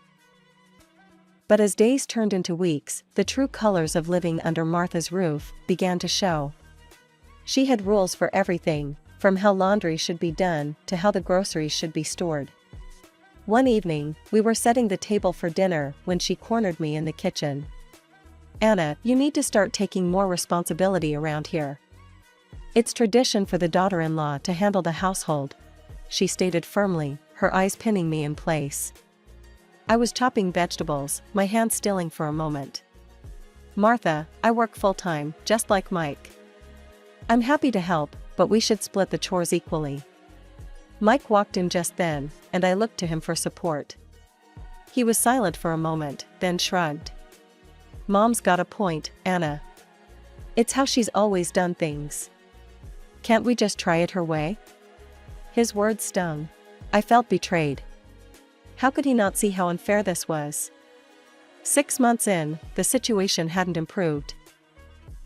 But as days turned into weeks, the true colors of living under Martha's roof began to show. She had rules for everything, from how laundry should be done to how the groceries should be stored. One evening, we were setting the table for dinner when she cornered me in the kitchen. "Anna, you need to start taking more responsibility around here. It's tradition for the daughter-in-law to handle the household," she stated firmly, her eyes pinning me in place. I was chopping vegetables, my hands stilling for a moment. "Martha, I work full-time, just like Mike. I'm happy to help, but we should split the chores equally." Mike walked in just then, and I looked to him for support. He was silent for a moment, then shrugged. "Mom's got a point, Anna. It's how she's always done things. Can't we just try it her way?" His words stung. I felt betrayed. How could he not see how unfair this was? 6 months in, the situation hadn't improved.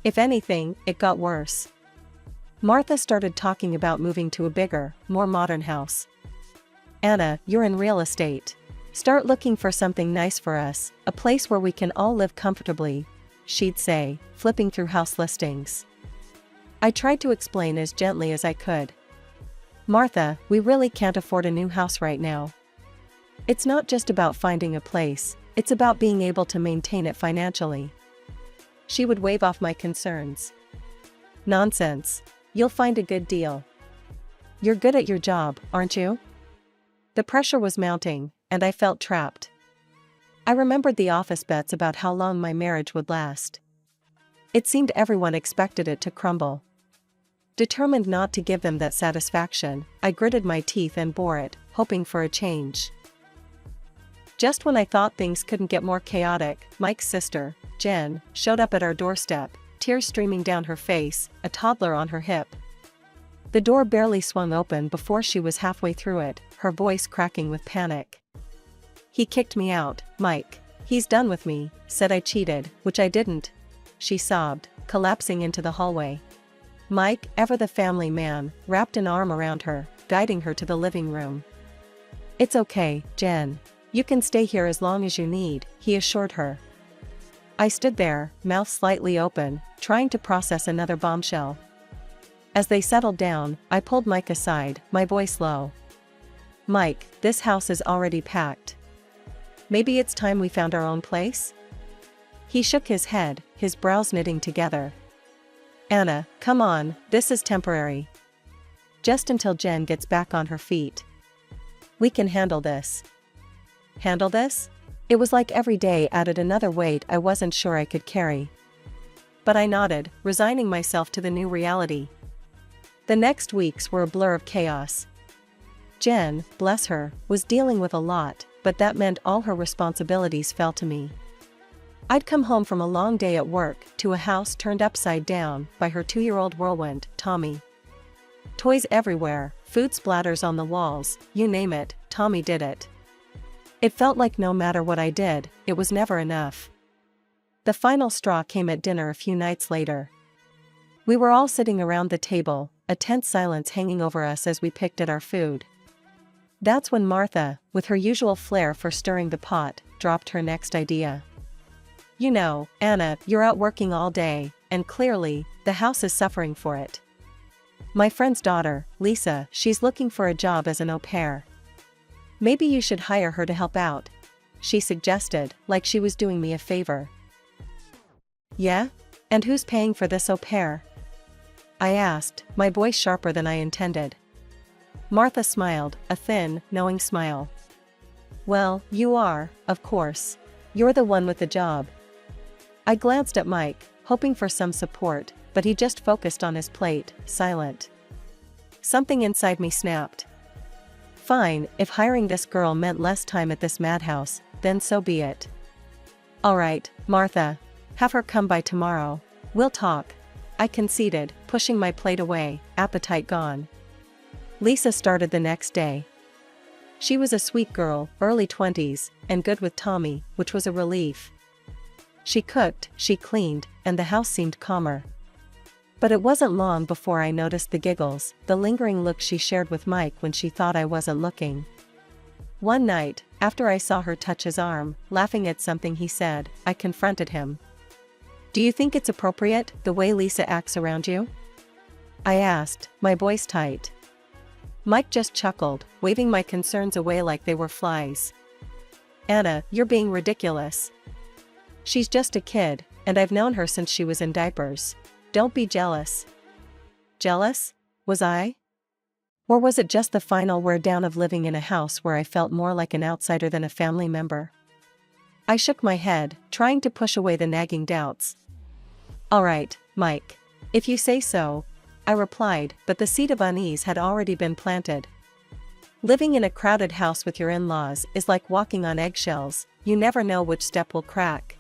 If anything, it got worse. Martha started talking about moving to a bigger, more modern house. "Anna, you're in real estate. Start looking for something nice for us, a place where we can all live comfortably," she'd say, flipping through house listings. I tried to explain as gently as I could. "Martha, we really can't afford a new house right now. It's not just about finding a place, it's about being able to maintain it financially." She would wave off my concerns. "Nonsense. You'll find a good deal. You're good at your job, aren't you?" The pressure was mounting, and I felt trapped. I remembered the office bets about how long my marriage would last. It seemed everyone expected it to crumble. Determined not to give them that satisfaction, I gritted my teeth and bore it, hoping for a change. Just when I thought things couldn't get more chaotic, Mike's sister, Jen, showed up at our doorstep, tears streaming down her face, a toddler on her hip. The door barely swung open before she was halfway through it, her voice cracking with panic. "He kicked me out, Mike. He's done with me," said I cheated, which I didn't. She sobbed, collapsing into the hallway. Mike, ever the family man, wrapped an arm around her, guiding her to the living room. "It's okay, Jen. You can stay here as long as you need," he assured her. I stood there, mouth slightly open, trying to process another bombshell. As they settled down, I pulled Mike aside, my voice low. "Mike, this house is already packed. Maybe it's time we found our own place?" He shook his head, his brows knitting together. "Anna, come on, this is temporary. Just until Jen gets back on her feet. We can handle this." Handle this? It was like every day added another weight I wasn't sure I could carry. But I nodded, resigning myself to the new reality. The next weeks were a blur of chaos. Jen, bless her, was dealing with a lot, but that meant all her responsibilities fell to me. I'd come home from a long day at work to a house turned upside down by her 2-year-old whirlwind, Tommy. Toys everywhere, food splatters on the walls, you name it, Tommy did it. It felt like no matter what I did, it was never enough. The final straw came at dinner a few nights later. We were all sitting around the table, a tense silence hanging over us as we picked at our food. That's when Martha, with her usual flair for stirring the pot, dropped her next idea. You know, Anna, you're out working all day, and clearly, the house is suffering for it. My friend's daughter, Lisa, she's looking for a job as an au pair. Maybe you should hire her to help out, she suggested, like she was doing me a favor. Yeah? And who's paying for this au pair? I asked, my voice sharper than I intended. Martha smiled, a thin, knowing smile. Well, you are, of course. You're the one with the job. I glanced at Mike, hoping for some support, but he just focused on his plate, silent. Something inside me snapped. Fine, if hiring this girl meant less time at this madhouse, then so be it. All right, Martha. Have her come by tomorrow. We'll talk. I conceded, pushing my plate away, appetite gone. Lisa started the next day. She was a sweet girl, early 20s, and good with Tommy, which was a relief. She cooked, she cleaned, and the house seemed calmer. But it wasn't long before I noticed the giggles, the lingering look she shared with Mike when she thought I wasn't looking. One night, after I saw her touch his arm, laughing at something he said, I confronted him. Do you think it's appropriate, the way Lisa acts around you? I asked, my voice tight. Mike just chuckled, waving my concerns away like they were flies. Anna, you're being ridiculous. She's just a kid, and I've known her since she was in diapers. Don't be jealous. Jealous? Was I? Or was it just the final wear down of living in a house where I felt more like an outsider than a family member? I shook my head, trying to push away the nagging doubts. All right, Mike. If you say so, I replied, but the seed of unease had already been planted. Living in a crowded house with your in-laws is like walking on eggshells, you never know which step will crack.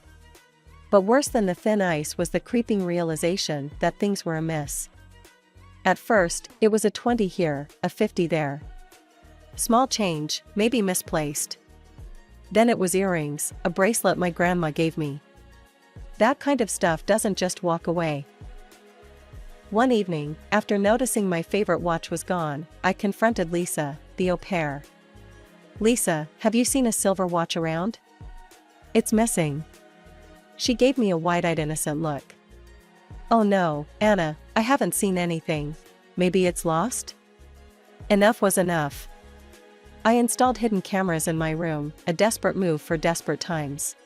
But worse than the thin ice was the creeping realization that things were amiss. At first, it was a 20 here, a 50 there. Small change, maybe misplaced. Then it was earrings, a bracelet my grandma gave me. That kind of stuff doesn't just walk away. One evening, after noticing my favorite watch was gone, I confronted Lisa, the au pair. Lisa, have you seen a silver watch around? It's missing. She gave me a wide-eyed innocent look. Oh no, Anna, I haven't seen anything. Maybe it's lost? Enough was enough. I installed hidden cameras in my room, a desperate move for desperate times.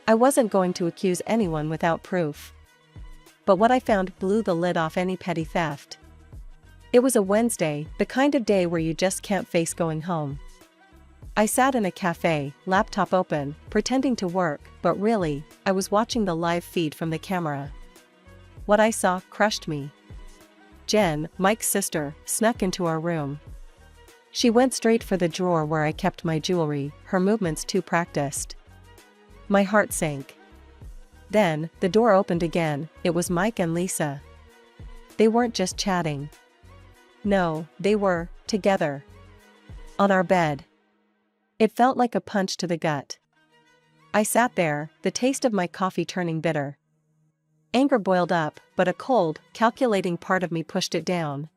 I wasn't going to accuse anyone without proof. But what I found blew the lid off any petty theft. It was a Wednesday, the kind of day where you just can't face going home. I sat in a cafe, laptop open, pretending to work, but really, I was watching the live feed from the camera. What I saw crushed me. Jen, Mike's sister, snuck into our room. She went straight for the drawer where I kept my jewelry, her movements too practiced. My heart sank. Then, the door opened again, it was Mike and Lisa. They weren't just chatting. No, they were, together. On our bed. It felt like a punch to the gut. I sat there, the taste of my coffee turning bitter. Anger boiled up, but a cold, calculating part of me pushed it down.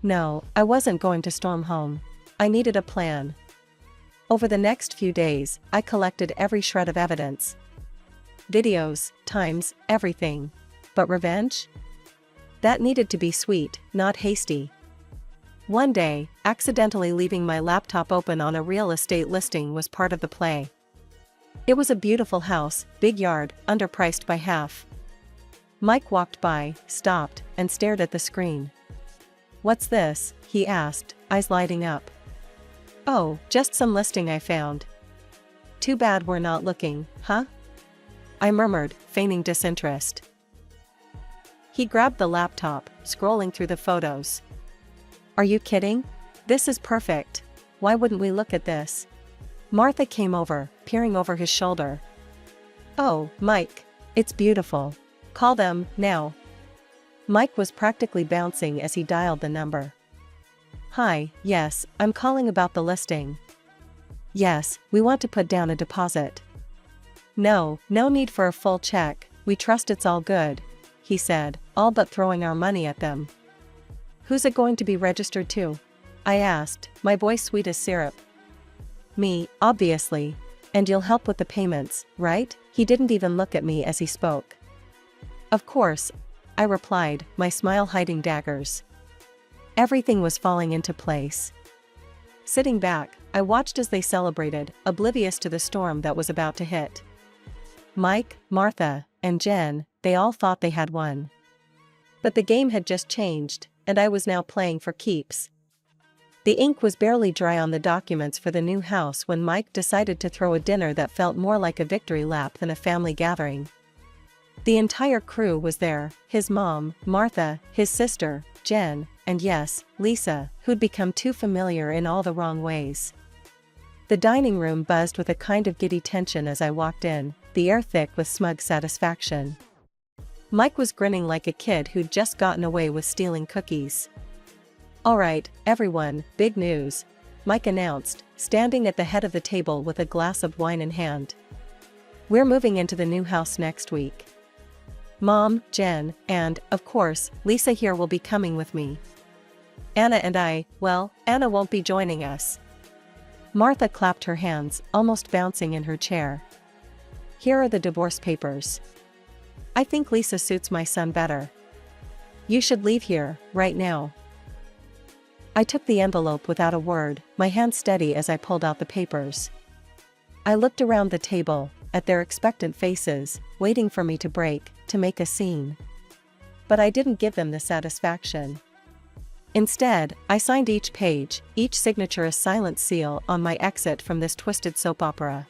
No, I wasn't going to storm home. I needed a plan. Over the next few days, I collected every shred of evidence. Videos, times, everything. But revenge? That needed to be sweet, not hasty. One day, accidentally leaving my laptop open on a real estate listing was part of the play. It was a beautiful house, big yard, underpriced by half. Mike walked by, stopped, and stared at the screen. What's this? He asked, eyes lighting up. Oh, just some listing I found. Too bad we're not looking, huh? I murmured, feigning disinterest. He grabbed the laptop, scrolling through the photos. Are you kidding? This is perfect. Why wouldn't we look at this? Martha came over, peering over his shoulder. Oh, Mike. It's beautiful. Call them, now. Mike was practically bouncing as he dialed the number. Hi, yes, I'm calling about the listing. Yes, we want to put down a deposit. No need for a full check, we trust it's all good. he said, all but throwing our money at them. Who's it going to be registered to? I asked, my voice sweet as syrup. Me, obviously. And you'll help with the payments, right? He didn't even look at me as he spoke. Of course, I replied, my smile hiding daggers. Everything was falling into place. Sitting back, I watched as they celebrated, oblivious to the storm that was about to hit. Mike, Martha, and Jen, they all thought they had won. But the game had just changed, and I was now playing for keeps. The ink was barely dry on the documents for the new house when Mike decided to throw a dinner that felt more like a victory lap than a family gathering. The entire crew was there, his mom, Martha, his sister, Jen, and yes, Lisa, who'd become too familiar in all the wrong ways. The dining room buzzed with a kind of giddy tension as I walked in, the air thick with smug satisfaction. Mike was grinning like a kid who'd just gotten away with stealing cookies. All right, everyone, big news, Mike announced, standing at the head of the table with a glass of wine in hand. We're moving into the new house next week. Mom, Jen, and, of course, Lisa here will be coming with me. Anna and Anna won't be joining us. Martha clapped her hands, almost bouncing in her chair. Here are the divorce papers. I think Lisa suits my son better. You should leave here, right now. I took the envelope without a word, my hand steady as I pulled out the papers. I looked around the table, at their expectant faces, waiting for me to break, to make a scene. But I didn't give them the satisfaction. Instead, I signed each page, each signature a silent seal on my exit from this twisted soap opera.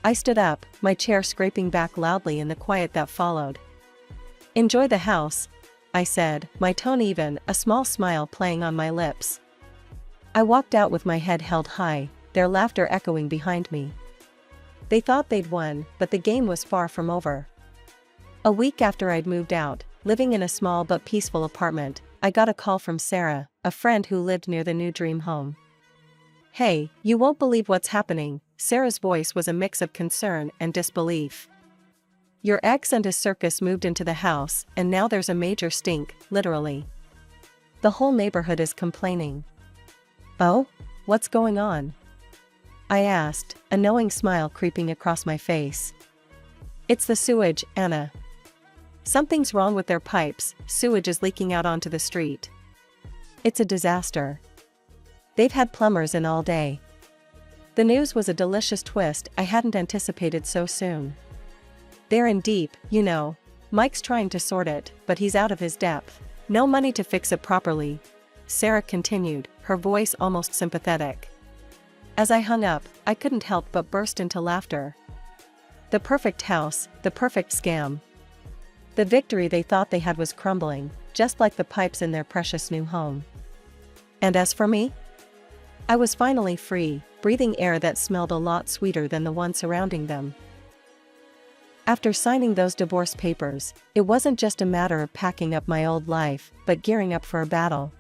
I stood up, my chair scraping back loudly in the quiet that followed. Enjoy the house, I said, my tone even, a small smile playing on my lips. I walked out with my head held high, their laughter echoing behind me. They thought they'd won, but the game was far from over. A week after I'd moved out, living in a small but peaceful apartment, I got a call from Sarah, a friend who lived near the new dream home. Hey, you won't believe what's happening, Sarah's voice was a mix of concern and disbelief. Your ex and his circus moved into the house, and now there's a major stink, literally. The whole neighborhood is complaining. Oh? What's going on? I asked, a knowing smile creeping across my face. It's the sewage, Anna. Something's wrong with their pipes, sewage is leaking out onto the street. It's a disaster. They've had plumbers in all day. The news was a delicious twist I hadn't anticipated so soon. They're in deep, you know. Mike's trying to sort it, but he's out of his depth. No money to fix it properly. Sarah continued, her voice almost sympathetic. As I hung up, I couldn't help but burst into laughter. The perfect house, the perfect scam. The victory they thought they had was crumbling, just like the pipes in their precious new home. And as for me? I was finally free, breathing air that smelled a lot sweeter than the one surrounding them. After signing those divorce papers, it wasn't just a matter of packing up my old life, but gearing up for a battle.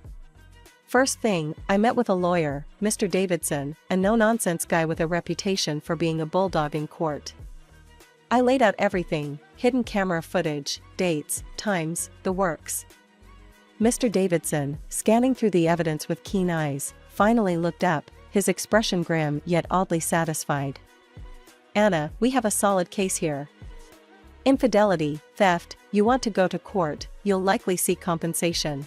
First thing, I met with a lawyer, Mr. Davidson, a no-nonsense guy with a reputation for being a bulldog in court. I laid out everything, hidden camera footage, dates, times, the works. Mr. Davidson, scanning through the evidence with keen eyes, finally looked up, his expression grim yet oddly satisfied. Anna, we have a solid case here. Infidelity, theft, you want to go to court, you'll likely seek compensation.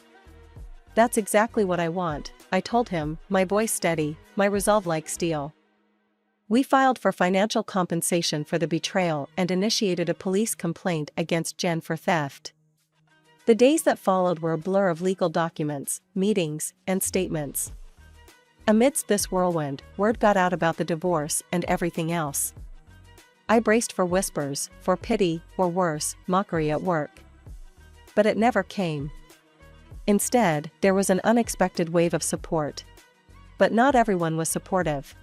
That's exactly what I want, I told him, my voice steady, my resolve like steel. We filed for financial compensation for the betrayal and initiated a police complaint against Jen for theft. The days that followed were a blur of legal documents, meetings, and statements. Amidst this whirlwind, word got out about the divorce and everything else. I braced for whispers, for pity, or worse, mockery at work. But it never came. Instead, there was an unexpected wave of support. But not everyone was supportive.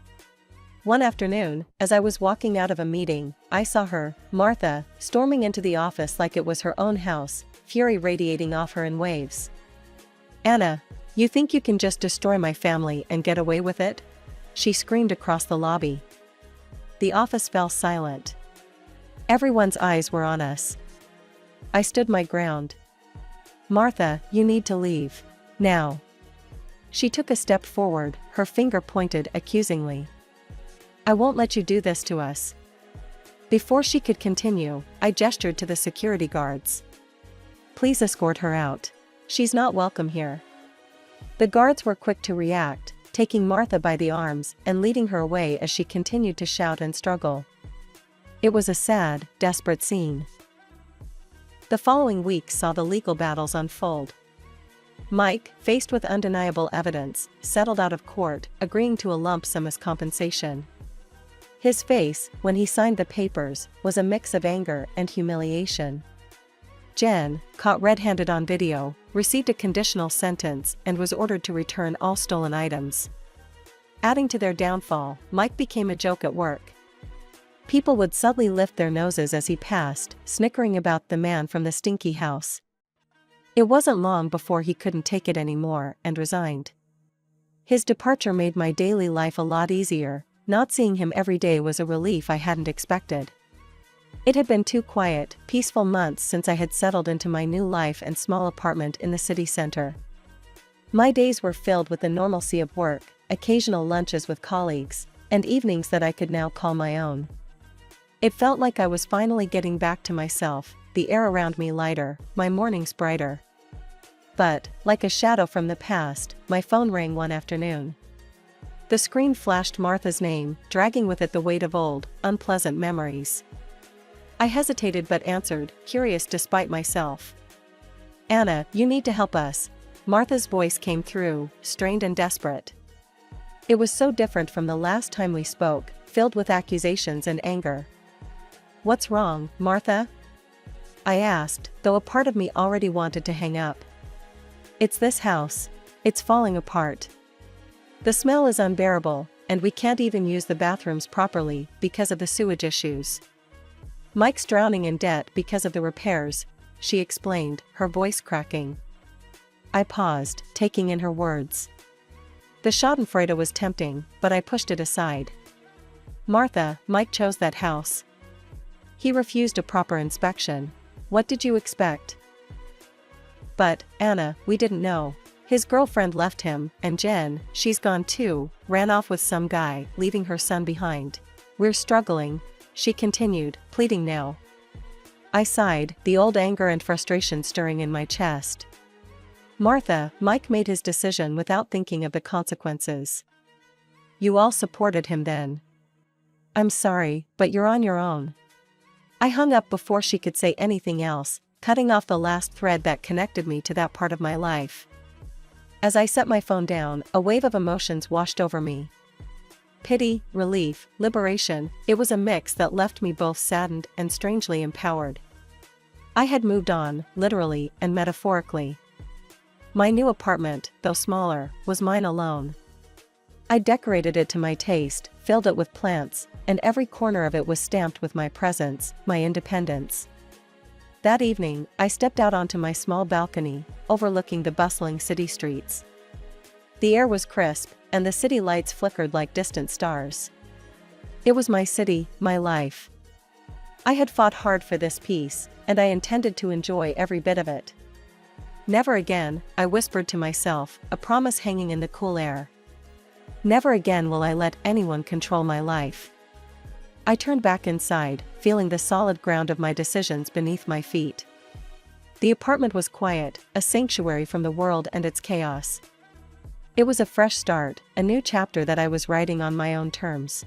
One afternoon, as I was walking out of a meeting, I saw her, Martha, storming into the office like it was her own house, fury radiating off her in waves. Anna, you think you can just destroy my family and get away with it? She screamed across the lobby. The office fell silent. Everyone's eyes were on us. I stood my ground. Martha, you need to leave. Now. She took a step forward, her finger pointed accusingly. I won't let you do this to us. Before she could continue, I gestured to the security guards. Please escort her out. She's not welcome here. The guards were quick to react, taking Martha by the arms and leading her away as she continued to shout and struggle. It was a sad, desperate scene. The following weeks saw the legal battles unfold. Mike, faced with undeniable evidence, settled out of court, agreeing to a lump sum as compensation. His face, when he signed the papers, was a mix of anger and humiliation. Jen, caught red-handed on video, received a conditional sentence and was ordered to return all stolen items. Adding to their downfall, Mike became a joke at work. People would subtly lift their noses as he passed, snickering about the man from the stinky house. It wasn't long before he couldn't take it anymore and resigned. His departure made my daily life a lot easier. Not seeing him every day was a relief I hadn't expected. It had been 2 quiet, peaceful months since I had settled into my new life and small apartment in the city center. My days were filled with the normalcy of work, occasional lunches with colleagues, and evenings that I could now call my own. It felt like I was finally getting back to myself, the air around me lighter, my mornings brighter. But, like a shadow from the past, my phone rang one afternoon. The screen flashed Martha's name, dragging with it the weight of old, unpleasant memories. I hesitated but answered, curious despite myself. Anna, you need to help us. Martha's voice came through, strained and desperate. It was so different from the last time we spoke, filled with accusations and anger. What's wrong, Martha? I asked, though a part of me already wanted to hang up. It's this house. It's falling apart. The smell is unbearable, and we can't even use the bathrooms properly because of the sewage issues. Mike's drowning in debt because of the repairs, she explained, her voice cracking. I paused, taking in her words. The schadenfreude was tempting, but I pushed it aside. Martha, Mike chose that house. He refused a proper inspection. What did you expect? But, Anna, we didn't know. His girlfriend left him, and Jen, she's gone too, ran off with some guy, leaving her son behind. We're struggling, she continued, pleading now. I sighed, the old anger and frustration stirring in my chest. Martha, Mike made his decision without thinking of the consequences. You all supported him then. I'm sorry, but you're on your own. I hung up before she could say anything else, cutting off the last thread that connected me to that part of my life. As I set my phone down, a wave of emotions washed over me. Pity, relief, liberation, it was a mix that left me both saddened and strangely empowered. I had moved on, literally and metaphorically. My new apartment, though smaller, was mine alone. I decorated it to my taste, filled it with plants, and every corner of it was stamped with my presence, my independence. That evening, I stepped out onto my small balcony, overlooking the bustling city streets. The air was crisp, and the city lights flickered like distant stars. It was my city, my life. I had fought hard for this peace, and I intended to enjoy every bit of it. Never again, I whispered to myself, a promise hanging in the cool air. Never again will I let anyone control my life. I turned back inside, feeling the solid ground of my decisions beneath my feet. The apartment was quiet, a sanctuary from the world and its chaos. It was a fresh start, a new chapter that I was writing on my own terms.